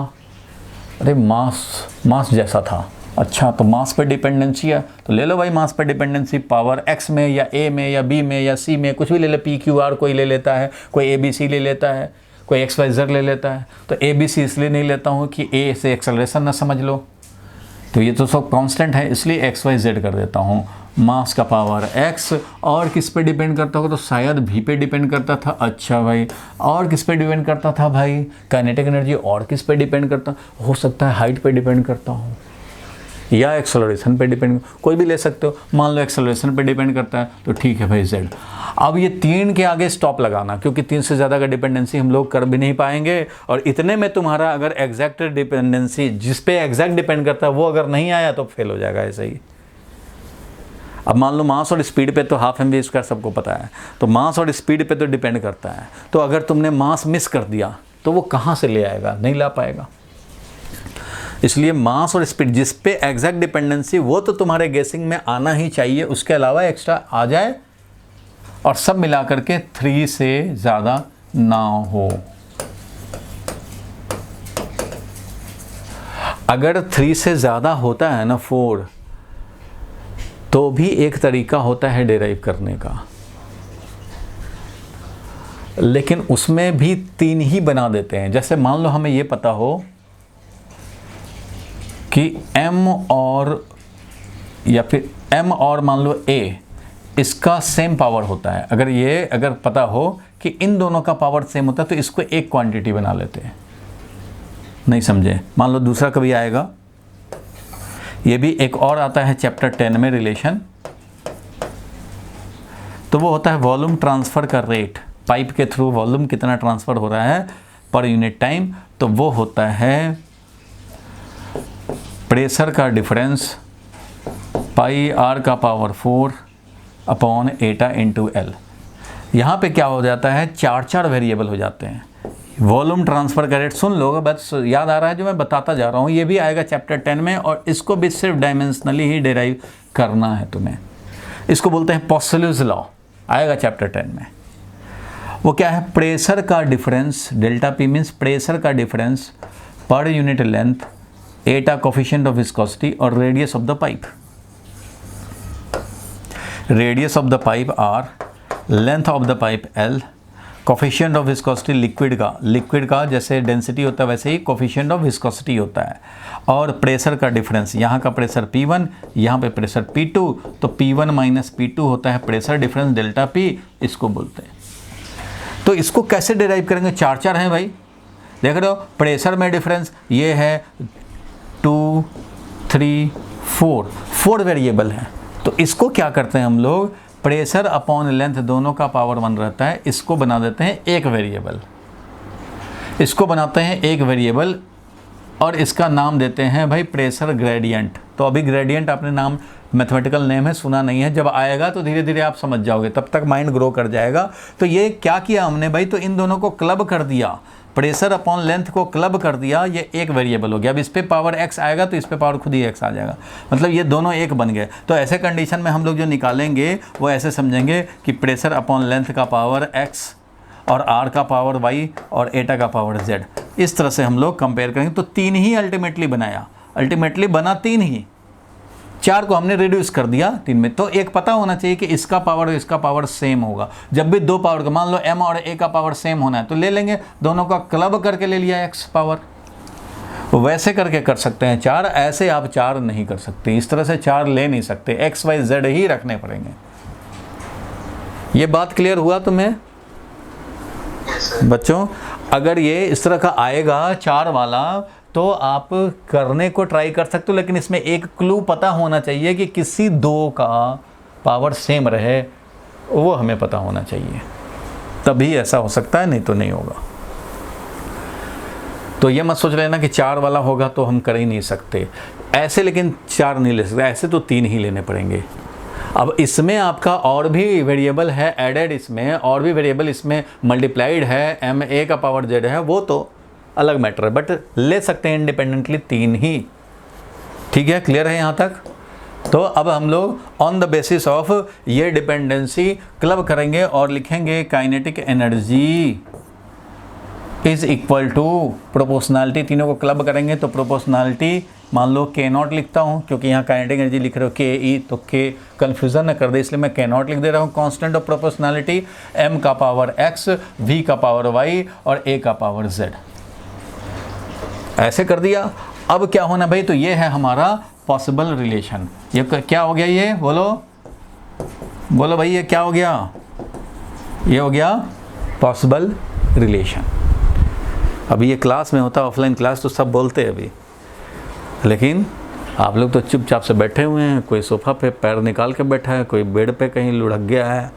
अरे मास जैसा था। अच्छा, तो मास पे डिपेंडेंसी है, तो ले लो भाई मास पे डिपेंडेंसी, पावर x में या a में या b में या c में, कुछ भी ले ले, p q r कोई ले लेता है, कोई ABC ले लेता है, कोई XYZ ले लेता है। तो ABC इसलिए नहीं लेता हूँ कि A से एक्सेलरेशन ना समझ लो, तो ये तो सब कांस्टेंट है, इसलिए XYZ कर देता हूँ। मास का पावर x, और किस पे डिपेंड करता होगा? तो शायद v पे डिपेंड करता था। अच्छा भाई, और किस पे डिपेंड करता था भाई काइनेटिक एनर्जी? और किस पे डिपेंड करता हो सकता है? हाइट पे डिपेंड करता हो या एक्सेलरेशन पे डिपेंड, कोई भी ले सकते हो। मान लो एक्सेलरेशन पे डिपेंड करता है, तो ठीक है भाई z। अब ये 3 के आगे स्टॉप लगाना, क्योंकि 3 से ज़्यादा का डिपेंडेंसी हम लोग कर भी नहीं पाएंगे, और इतने में तुम्हारा अगर एग्जैक्ट डिपेंडेंसी, जिस पे एग्जैक्ट डिपेंड करता है वो अगर नहीं आया तो फेल हो जाएगा ऐसे ही। अब मान लो मास और स्पीड पे तो हाफ mv² सबको पता है, तो मास और स्पीड पे तो डिपेंड करता है। तो अगर तुमने मास मिस कर दिया तो वो कहाँ से ले आएगा? नहीं ला पाएगा। इसलिए मास और स्पीड जिस पे एग्जैक्ट डिपेंडेंसी, वो तो तुम्हारे गेसिंग में आना ही चाहिए, उसके अलावा एक्स्ट्रा आ जाए, और सब मिला करके 3 से ज़्यादा ना हो। अगर 3 से ज़्यादा होता है ना 4, तो भी एक तरीका होता है डेराइव करने का, लेकिन उसमें भी 3 ही बना देते हैं। जैसे मान लो हमें ये पता हो कि m और, या फिर m और मान लो a, इसका सेम पावर होता है। अगर पता हो कि इन दोनों का पावर सेम होता है, तो इसको एक क्वांटिटी बना लेते हैं। नहीं समझे? मान लो दूसरा कभी आएगा, ये भी एक और आता है चैप्टर 10 में रिलेशन, तो वो होता है वॉल्यूम ट्रांसफ़र का रेट, पाइप के थ्रू वॉल्यूम कितना ट्रांसफ़र हो रहा है पर यूनिट टाइम। तो वो होता है प्रेशर का डिफरेंस पाई आर का पावर 4 अपॉन एटा इंटू एल। यहाँ पे क्या हो जाता है, 4 वेरिएबल हो जाते हैं। वॉल्यूम ट्रांसफ़र का रेट सुन लो, बस याद आ रहा है जो मैं बताता जा रहा हूँ, ये भी आएगा चैप्टर 10 में, और इसको भी सिर्फ डायमेंशनली ही डिराइव करना है तुम्हें। इसको बोलते हैं पॉस्सेल्यूज लॉ, आएगा चैप्टर 10 में। वो क्या है? प्रेशर का difference, delta p means pressure का difference per unit length, eta coefficient of viscosity, और radius of the pipe. Radius of the pipe r, length of the pipe l, coefficient of viscosity liquid का जैसे density होता है वैसे ही coefficient of viscosity होता है, और प्रेशर का डिफरेंस, यहाँ का प्रेशर P1, यहाँ पे प्रेशर P2, तो P1 माइनस P2 होता है प्रेशर डिफरेंस डेल्टा P, इसको बोलते हैं। तो इसको कैसे डिराइव करेंगे? 4 हैं भाई, देख रहे हो। प्रेशर में डिफरेंस ये है 2, 3, 4 वेरिएबल हैं। तो इसको क्या करते हैं हम लोग, प्रेशर अपॉन लेंथ दोनों का पावर 1 रहता है, इसको बना देते हैं एक वेरिएबल, इसको बनाते हैं एक वेरिएबल, और इसका नाम देते हैं भाई प्रेशर ग्रेडियंट। तो अभी ग्रेडियंट आपने नाम, मैथमेटिकल नेम है, सुना नहीं है, जब आएगा तो धीरे धीरे आप समझ जाओगे, तब तक माइंड ग्रो कर जाएगा। तो ये क्या किया हमने भाई, तो इन दोनों को क्लब कर दिया, प्रेशर अपॉन लेंथ को क्लब कर दिया, ये एक वेरिएबल हो गया। अब इस पे पावर x आएगा तो इस पे पावर खुद ही x आ जाएगा, मतलब ये दोनों एक बन गए। तो ऐसे कंडीशन में हम लोग जो निकालेंगे वो ऐसे समझेंगे कि प्रेशर अपॉन लेंथ का पावर x, और r का पावर y, और एटा का पावर z, इस तरह से हम लोग कंपेयर करेंगे। तो 3 ही अल्टीमेटली बनाया, अल्टीमेटली बना 3 ही, 4 को हमने रिड्यूस कर दिया 3 में। तो एक पता होना चाहिए कि इसका पावर और इसका पावर सेम होगा। जब भी 2 पावर का, मान लो m और a का पावर सेम होना है, तो ले लेंगे, दोनों का क्लब करके ले लिया x पावर। वैसे करके कर सकते हैं 4, ऐसे आप 4 नहीं कर सकते, इस तरह से 4 ले नहीं सकते, x y z ही रखने पड़ेंगे। ये बात क्लियर हुआ तुम्हें बच्चों? अगर ये इस तरह का आएगा 4 वाला, तो आप करने को ट्राई कर सकते हो, लेकिन इसमें एक क्लू पता होना चाहिए कि किसी 2 का पावर सेम रहे, वो हमें पता होना चाहिए, तभी ऐसा हो सकता है, नहीं तो नहीं होगा। तो ये मत सोच लेना कि 4 वाला होगा तो हम कर ही नहीं सकते ऐसे, लेकिन 4 नहीं ले सकते ऐसे, तो 3 ही लेने पड़ेंगे। अब इसमें आपका और भी वेरिएबल है एडेड, इसमें और भी वेरिएबल इसमें मल्टीप्लाइड है, एम ए का पावर जेड है, वो तो अलग मैटर है, बट ले सकते हैं इंडिपेंडेंटली 3 ही। ठीक है, क्लियर है यहाँ तक? तो अब हम लोग ऑन द बेसिस ऑफ ये डिपेंडेंसी क्लब करेंगे और लिखेंगे kinetic energy is equal to proportionality, तीनों को क्लब करेंगे तो प्रोपोर्शनैलिटी मान लो के नॉट लिखता हूँ, क्योंकि यहाँ काइनेटिक एनर्जी लिख रहे हो के ई, तो के कन्फ्यूज़न न कर दे इसलिए मैं के नॉट लिख दे रहा हूँ। कांस्टेंट ऑफ प्रोपोर्शनैलिटी एम का पावर एक्स, वी का पावर वाई और ए का पावर जेड, ऐसे कर दिया। अब क्या होना भाई, तो ये है हमारा पॉसिबल रिलेशन। ये क्या हो गया, ये बोलो बोलो भाई, ये क्या हो गया? ये हो गया पॉसिबल रिलेशन। अभी ये क्लास में होता, ऑफलाइन क्लास तो सब बोलते हैं अभी, लेकिन आप लोग तो चुपचाप से बैठे हुए हैं, कोई सोफ़ा पे पैर निकाल के बैठा है, कोई बेड पे कहीं लुढ़क गया है।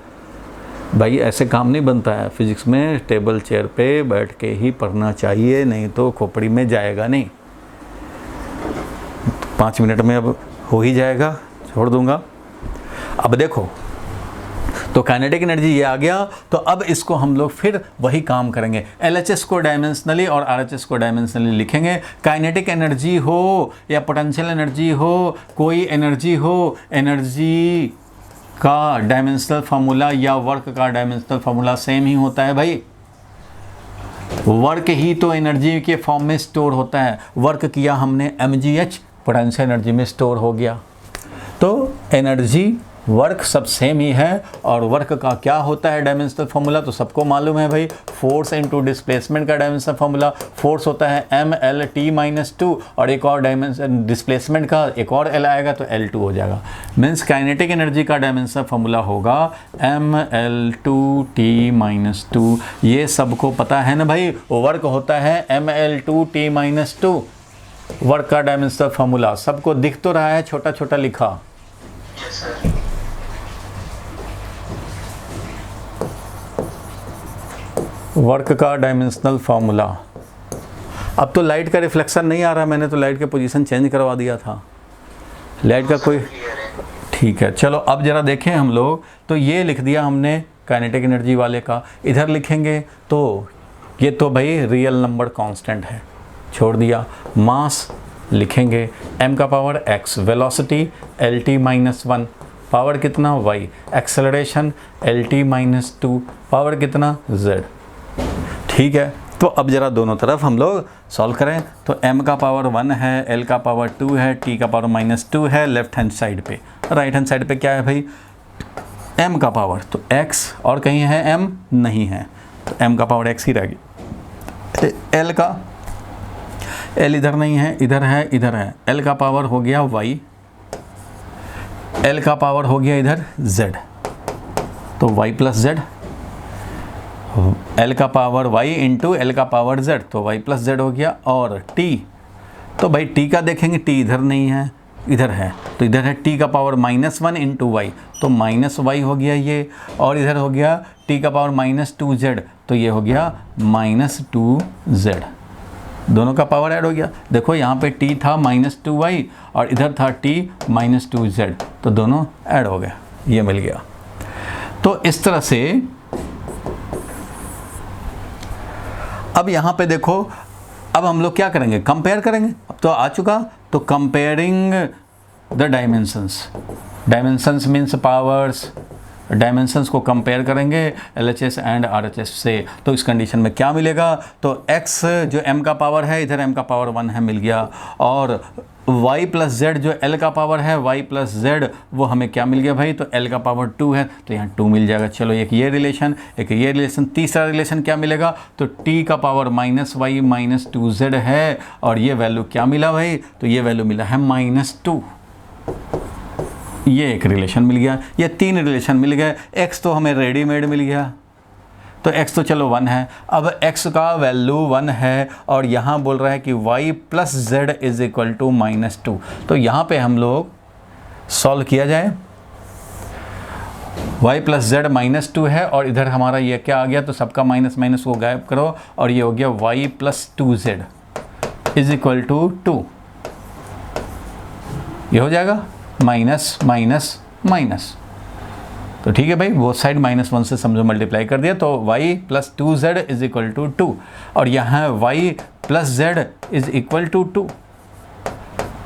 भाई ऐसे काम नहीं बनता है फिजिक्स में, टेबल चेयर पे बैठ के ही पढ़ना चाहिए, नहीं तो खोपड़ी में जाएगा नहीं। 5 मिनट में अब हो ही जाएगा, छोड़ दूंगा। अब देखो, तो काइनेटिक एनर्जी ये आ गया, तो अब इसको हम लोग फिर वही काम करेंगे, एलएचएस को डायमेंशनली और आरएचएस को डायमेंशनली लिखेंगे। काइनेटिक एनर्जी हो या पोटेंशियल एनर्जी हो, कोई एनर्जी हो, एनर्जी का डायमेंशनल फार्मूला या वर्क का डायमेंशनल फार्मूला सेम ही होता है भाई। वर्क ही तो एनर्जी के फॉर्म में स्टोर होता है, वर्क किया हमने mgh, पोटेंशियल एनर्जी में स्टोर हो गया। तो एनर्जी वर्क सब सेम ही है, और वर्क का क्या होता है डायमेंशनल फार्मूला तो सबको मालूम है भाई, फोर्स इनटू डिस्प्लेसमेंट का डायमेंशनल फार्मूला, फोर्स होता है mlt-2 और एक और डायमेंशन डिस्प्लेसमेंट का एक और l आएगा तो L2 हो जाएगा। मीन्स काइनेटिक एनर्जी का डायमेंशनल फार्मूला होगा ml2t-2। ये सबको पता है ना भाई, वर्क होता है ml2t-2, वर्क का डायमेंशनल फार्मूला सबको दिख तो रहा है, छोटा छोटा लिखा। वर्क का डायमेंशनल फार्मूला। अब तो लाइट का रिफ्लेक्शन नहीं आ रहा, मैंने तो लाइट का पोजीशन चेंज करवा दिया था, लाइट का कोई, ठीक है चलो। अब जरा देखें हम लोग, तो ये लिख दिया हमने काइनेटिक एनर्जी वाले का, इधर लिखेंगे तो ये तो भाई रियल नंबर कांस्टेंट है, छोड़ दिया। मास लिखेंगे m का power x, velocity lt-1, power कितना y, एक्सेलरेशन lt-2, पावर कितना z। ठीक है, तो अब जरा दोनों तरफ हम लोग सॉल्व करें, तो m का पावर 1 है, l का पावर 2 है, t का पावर -2 है लेफ्ट हैंड साइड पे। राइट हैंड साइड पे क्या है भाई, m का पावर, तो x और कहीं है m नहीं है, तो m का पावर x ही रह गया। l का, l इधर नहीं है, इधर है, इधर है, l का पावर हो गया y, l का पावर हो गया इधर z, तो y प्लस z, l का पावर y इंटू l का पावर z, तो y प्लस z हो गया। और t, तो भाई t का देखेंगे, t इधर नहीं है, इधर है, तो इधर है t का पावर -1 इंटू y, तो -y हो गया ये, और इधर हो गया t का पावर -2z, तो ये हो गया -2z, दोनों का पावर ऐड हो गया। देखो यहाँ पे t था -2y और इधर था t -2z, तो दोनों ऐड हो गए, ये मिल गया। तो इस तरह से अब यहाँ पे देखो, अब हम लोग क्या करेंगे, कंपेयर करेंगे। अब तो आ चुका, तो comparing the dimensions, dimensions means powers, dimensions को कंपेयर करेंगे LHS एंड RHS से। तो इस कंडीशन में क्या मिलेगा, तो x जो m का पावर है, इधर m का पावर 1 है, मिल गया, और y प्लस z जो l का पावर है, y प्लस z वो हमें क्या मिल गया भाई, तो l का पावर 2 है, तो यहाँ 2 मिल जाएगा। चलो एक ये रिलेशन, एक ये रिलेशन, तीसरा रिलेशन क्या मिलेगा, तो t का पावर -y -2z है, और ये वैल्यू क्या मिला भाई, तो ये वैल्यू मिला है -2। ये एक रिलेशन मिल गया, ये 3 रिलेशन मिल गए। x तो हमें रेडीमेड मिल गया, तो x तो चलो 1 है। अब x का वैल्यू 1 है और यहाँ बोल रहा है कि y plus z is equal to -2, तो यहाँ पे हम लोग सॉल्व किया जाए। y प्लस z -2 है और इधर हमारा ये क्या आ गया, तो सबका माइनस माइनस को गायब करो और ये हो गया y plus 2z is equal to 2, ये हो जाएगा माइनस माइनस माइनस, तो ठीक है भाई, वो साइड -1 से समझो मल्टीप्लाई कर दिया, तो y + 2z = 2 और यहाँ y + z = 2,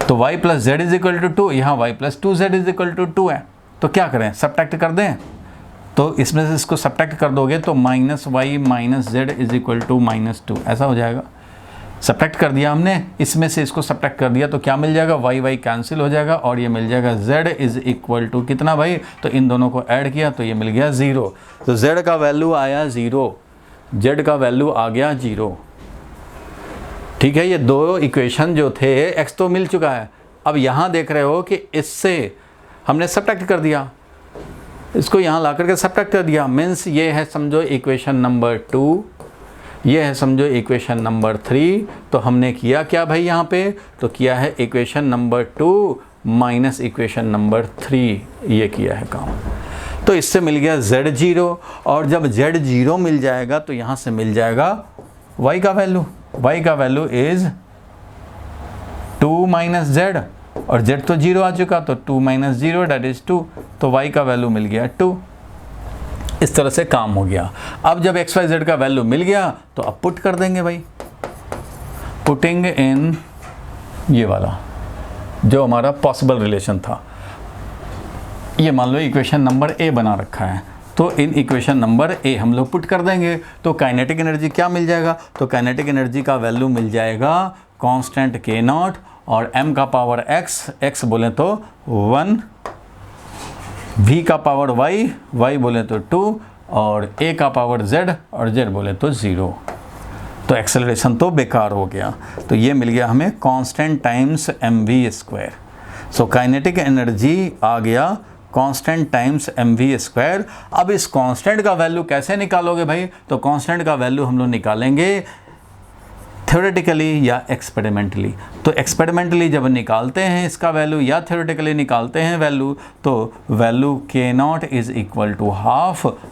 तो y + z = 2, यहाँ y + 2z = 2 है। तो क्या करें, सब्ट्रैक्ट कर दें, तो इसमें से इसको सब्ट्रैक्ट कर दोगे तो -y - z = -2 ऐसा हो जाएगा। सब्ट्रैक्ट कर दिया हमने, इसमें से इसको सब्ट्रैक्ट कर दिया तो क्या मिल जाएगा, y कैंसिल हो जाएगा और ये मिल जाएगा z = कितना भाई, तो इन दोनों को ऐड किया तो ये मिल गया 0। तो z का वैल्यू आया 0, z का वैल्यू आ गया 0। ठीक है, ये दो इक्वेशन जो थे x तो मिल चुका है, अब यहाँ देख रहे हो कि इससे हमने सब्ट्रैक्ट कर दिया, इसको यहाँ ला करके सब्ट्रैक्ट कर दिया, मीन्स ये है समझो इक्वेशन नंबर 2, ये है समझो इक्वेशन नंबर 3। तो हमने किया क्या भाई यहाँ पे, तो किया है equation number 2 minus equation number 3, ये किया है काम। तो इससे मिल गया z0 और जब z0 मिल जाएगा तो यहाँ से मिल जाएगा y का वैल्यू, y का वैल्यू इज 2 - z और z तो 0 आ चुका, तो 2 - 0 दैट इज 2, तो y का वैल्यू मिल गया 2। इस तरह से काम हो गया। अब जब x y z का वैल्यू मिल गया तो अब पुट कर देंगे भाई, पुटिंग इन ये वाला जो हमारा पॉसिबल रिलेशन था, ये मान लो इक्वेशन नंबर a बना रखा है, तो इन इक्वेशन नंबर a हम लोग पुट कर देंगे तो काइनेटिक एनर्जी क्या मिल जाएगा, तो काइनेटिक एनर्जी का वैल्यू मिल जाएगा कांस्टेंट k0 और m का पावर x बोले तो 1, v का पावर y बोले तो 2 और a का पावर z और z बोले तो 0। तो एक्सेलरेशन तो बेकार हो गया, तो ये मिल गया हमें constant times mv²। So kinetic energy आ गया कांस्टेंट टाइम्स mv²। अब इस कांस्टेंट का वैल्यू कैसे निकालोगे भाई, तो कांस्टेंट का वैल्यू हम लोग निकालेंगे थ्योरेटिकली या एक्सपेरिमेंटली। तो एक्सपेरिमेंटली जब निकालते हैं इसका वैल्यू या थ्योरेटिकली निकालते हैं वैल्यू, तो वैल्यू k0 =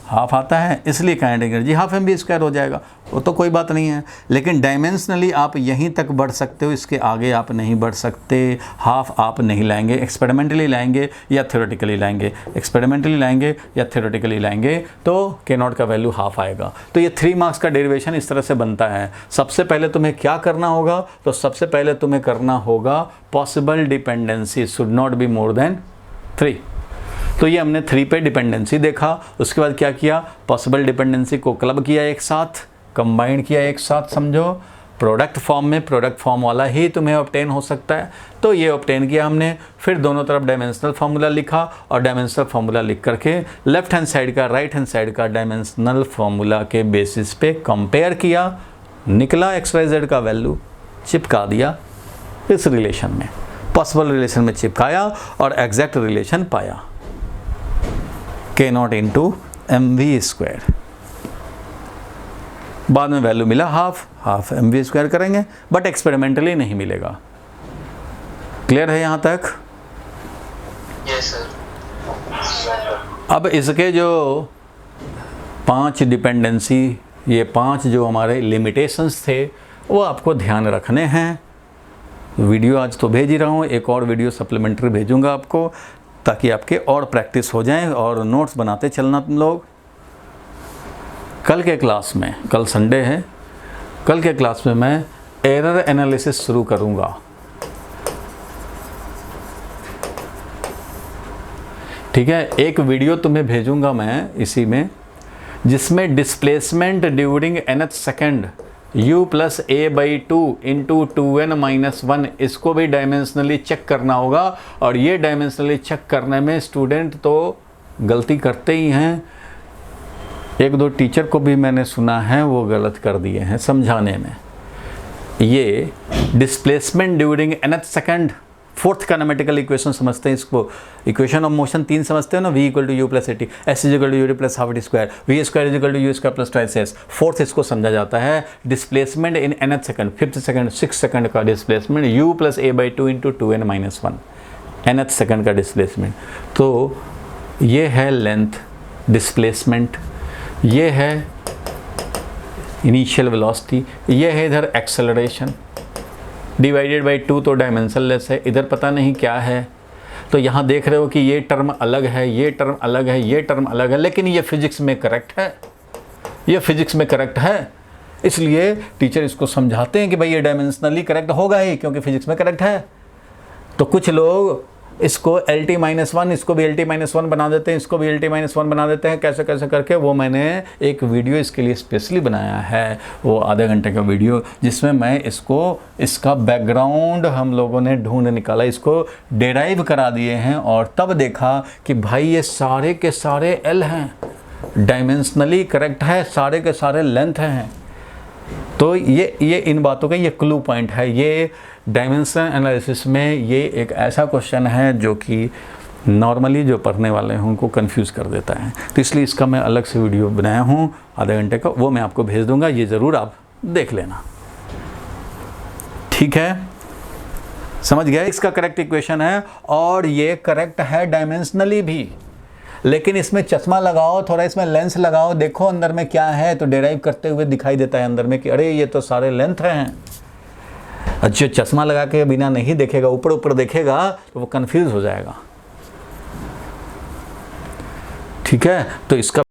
हाफ आता है, इसलिए काइनेटिक एनर्जी हाफ mv² हो जाएगा, वो तो कोई बात नहीं है। लेकिन डायमेंशनली आप यहीं तक बढ़ सकते हो, इसके आगे आप नहीं बढ़ सकते, हाफ आप नहीं लाएंगे, एक्सपेरिमेंटली लाएंगे या थ्योरेटिकली लाएंगे, एक्सपेरिमेंटली लाएंगे या थ्योरेटिकली लाएंगे तो k0 का वैल्यू हाफ आएगा। तो ये 3 मार्क्स का डेरिवेशन इस तरह से बनता है। सबसे पहले तुम्हें क्या करना होगा, तो सबसे पहले तुम्हें करना होगा possible dependency should not be more than 3। तो ये हमने 3 पे डिपेंडेंसी देखा, उसके बाद क्या किया, पॉसिबल डिपेंडेंसी को क्लब किया एक साथ, कंबाइन किया एक साथ, समझो प्रोडक्ट फॉर्म में, प्रोडक्ट फॉर्म वाला ही तुम्हें ऑब्टेन हो सकता है, तो ये ऑब्टेन किया हमने। फिर दोनों तरफ डायमेंशनल फार्मूला लिखा और डायमेंशनल फार्मूला लिख करके लेफ्ट हैंड साइड का राइट हैंड साइड का डायमेंशनल फार्मूला के बेसिस पे कंपेयर किया, निकला XYZ का वैल्यू, चिपका दिया इस रिलेशन में, पॉसिबल रिलेशन में चिपकाया और एग्जैक्ट रिलेशन पाया k0 × mv²। बाद में वैल्यू मिला हाफ mv² करेंगे, बट एक्सपेरिमेंटली नहीं मिलेगा। क्लियर है यहाँ तक? Yes sir. अब इसके जो 5 डिपेंडेंसी, ये 5 जो हमारे लिमिटेशंस थे वो आपको ध्यान रखने हैं। वीडियो आज तो भेज ही रहा हूँ, एक और वीडियो सप्लीमेंट्री भेजूंगा आपको ताकि आपके और प्रैक्टिस हो जाएं और नोट्स बनाते चलना तुम लोग। कल के क्लास में, कल संडे है, कल के क्लास में मैं एरर एनालिसिस शुरू करूंगा। ठीक है, एक वीडियो तुम्हें भेजूंगा मैं इसी में, जिसमें displacement during nth second u + a/2 × 2n-1 इसको भी डायमेंशनली चेक करना होगा। और ये डायमेंशनली चेक करने में स्टूडेंट तो गलती करते ही हैं, 1-2 टीचर को भी मैंने सुना है वो गलत कर दिए हैं समझाने में। ये displacement during nth second, 4th kinematical equation समझते हैं इसको, इक्वेशन ऑफ मोशन 3 समझते हो ना, v = u + at, s = u + ½ v² = u² + 2s। 4th इसको समझा जाता है displacement in nth second, 5th second, 6th second का displacement u + a/2 × 2n-1, nth second का डिस्प्लेसमेंट। तो ये है लेंथ डिस्प्लेसमेंट, ये है इनिशियल वेलोसिटी, ये है इधर एक्सेलरेशन, डिवाइडेड बाई 2 तो डायमेंशनलेस है, इधर पता नहीं क्या है। तो यहाँ देख रहे हो कि ये टर्म अलग है, ये टर्म अलग है, ये टर्म अलग है, लेकिन ये फिजिक्स में करेक्ट है, ये फिजिक्स में करेक्ट है। इसलिए टीचर इसको समझाते हैं कि भाई ये डायमेंशनली करेक्ट होगा ही, क्योंकि फिजिक्स में करेक्ट है। तो कुछ लोग इसको LT-1, इसको भी LT-1 बना देते हैं, इसको भी LT-1 बना देते हैं, कैसे कैसे करके। वो मैंने एक वीडियो इसके लिए स्पेशली बनाया है, वो आधे घंटे का वीडियो, जिसमें मैं इसका बैकग्राउंड हम लोगों ने ढूंढ निकाला, इसको डेराइव करा दिए हैं, और तब देखा कि भाई ये सारे के सारे L हैं, डायमेंशनली करेक्ट है, सारे के सारे लेंथ हैं। तो ये इन बातों का ये क्लू पॉइंट है। ये डायमेंशन एनालिसिस में ये एक ऐसा क्वेश्चन है जो कि नॉर्मली जो पढ़ने वाले हैं उनको कंफ्यूज कर देता है। तो इसलिए इसका मैं अलग से वीडियो बनाया हूँ आधे घंटे का, वो मैं आपको भेज दूंगा, ये ज़रूर आप देख लेना, ठीक है। समझ गए? इसका करेक्ट इक्वेशन है, और ये करेक्ट है डायमेंशनली भी, लेकिन इसमें चश्मा लगाओ, थोड़ा इसमें लेंस लगाओ, देखो अंदर में क्या है, तो डेराइव करते हुए दिखाई देता है अंदर में कि अरे ये तो सारे लेंथ हैं। अच्छा, चश्मा लगा के बिना नहीं देखेगा, ऊपर ऊपर देखेगा, तो वो कंफ्यूज हो जाएगा, ठीक है। तो इसका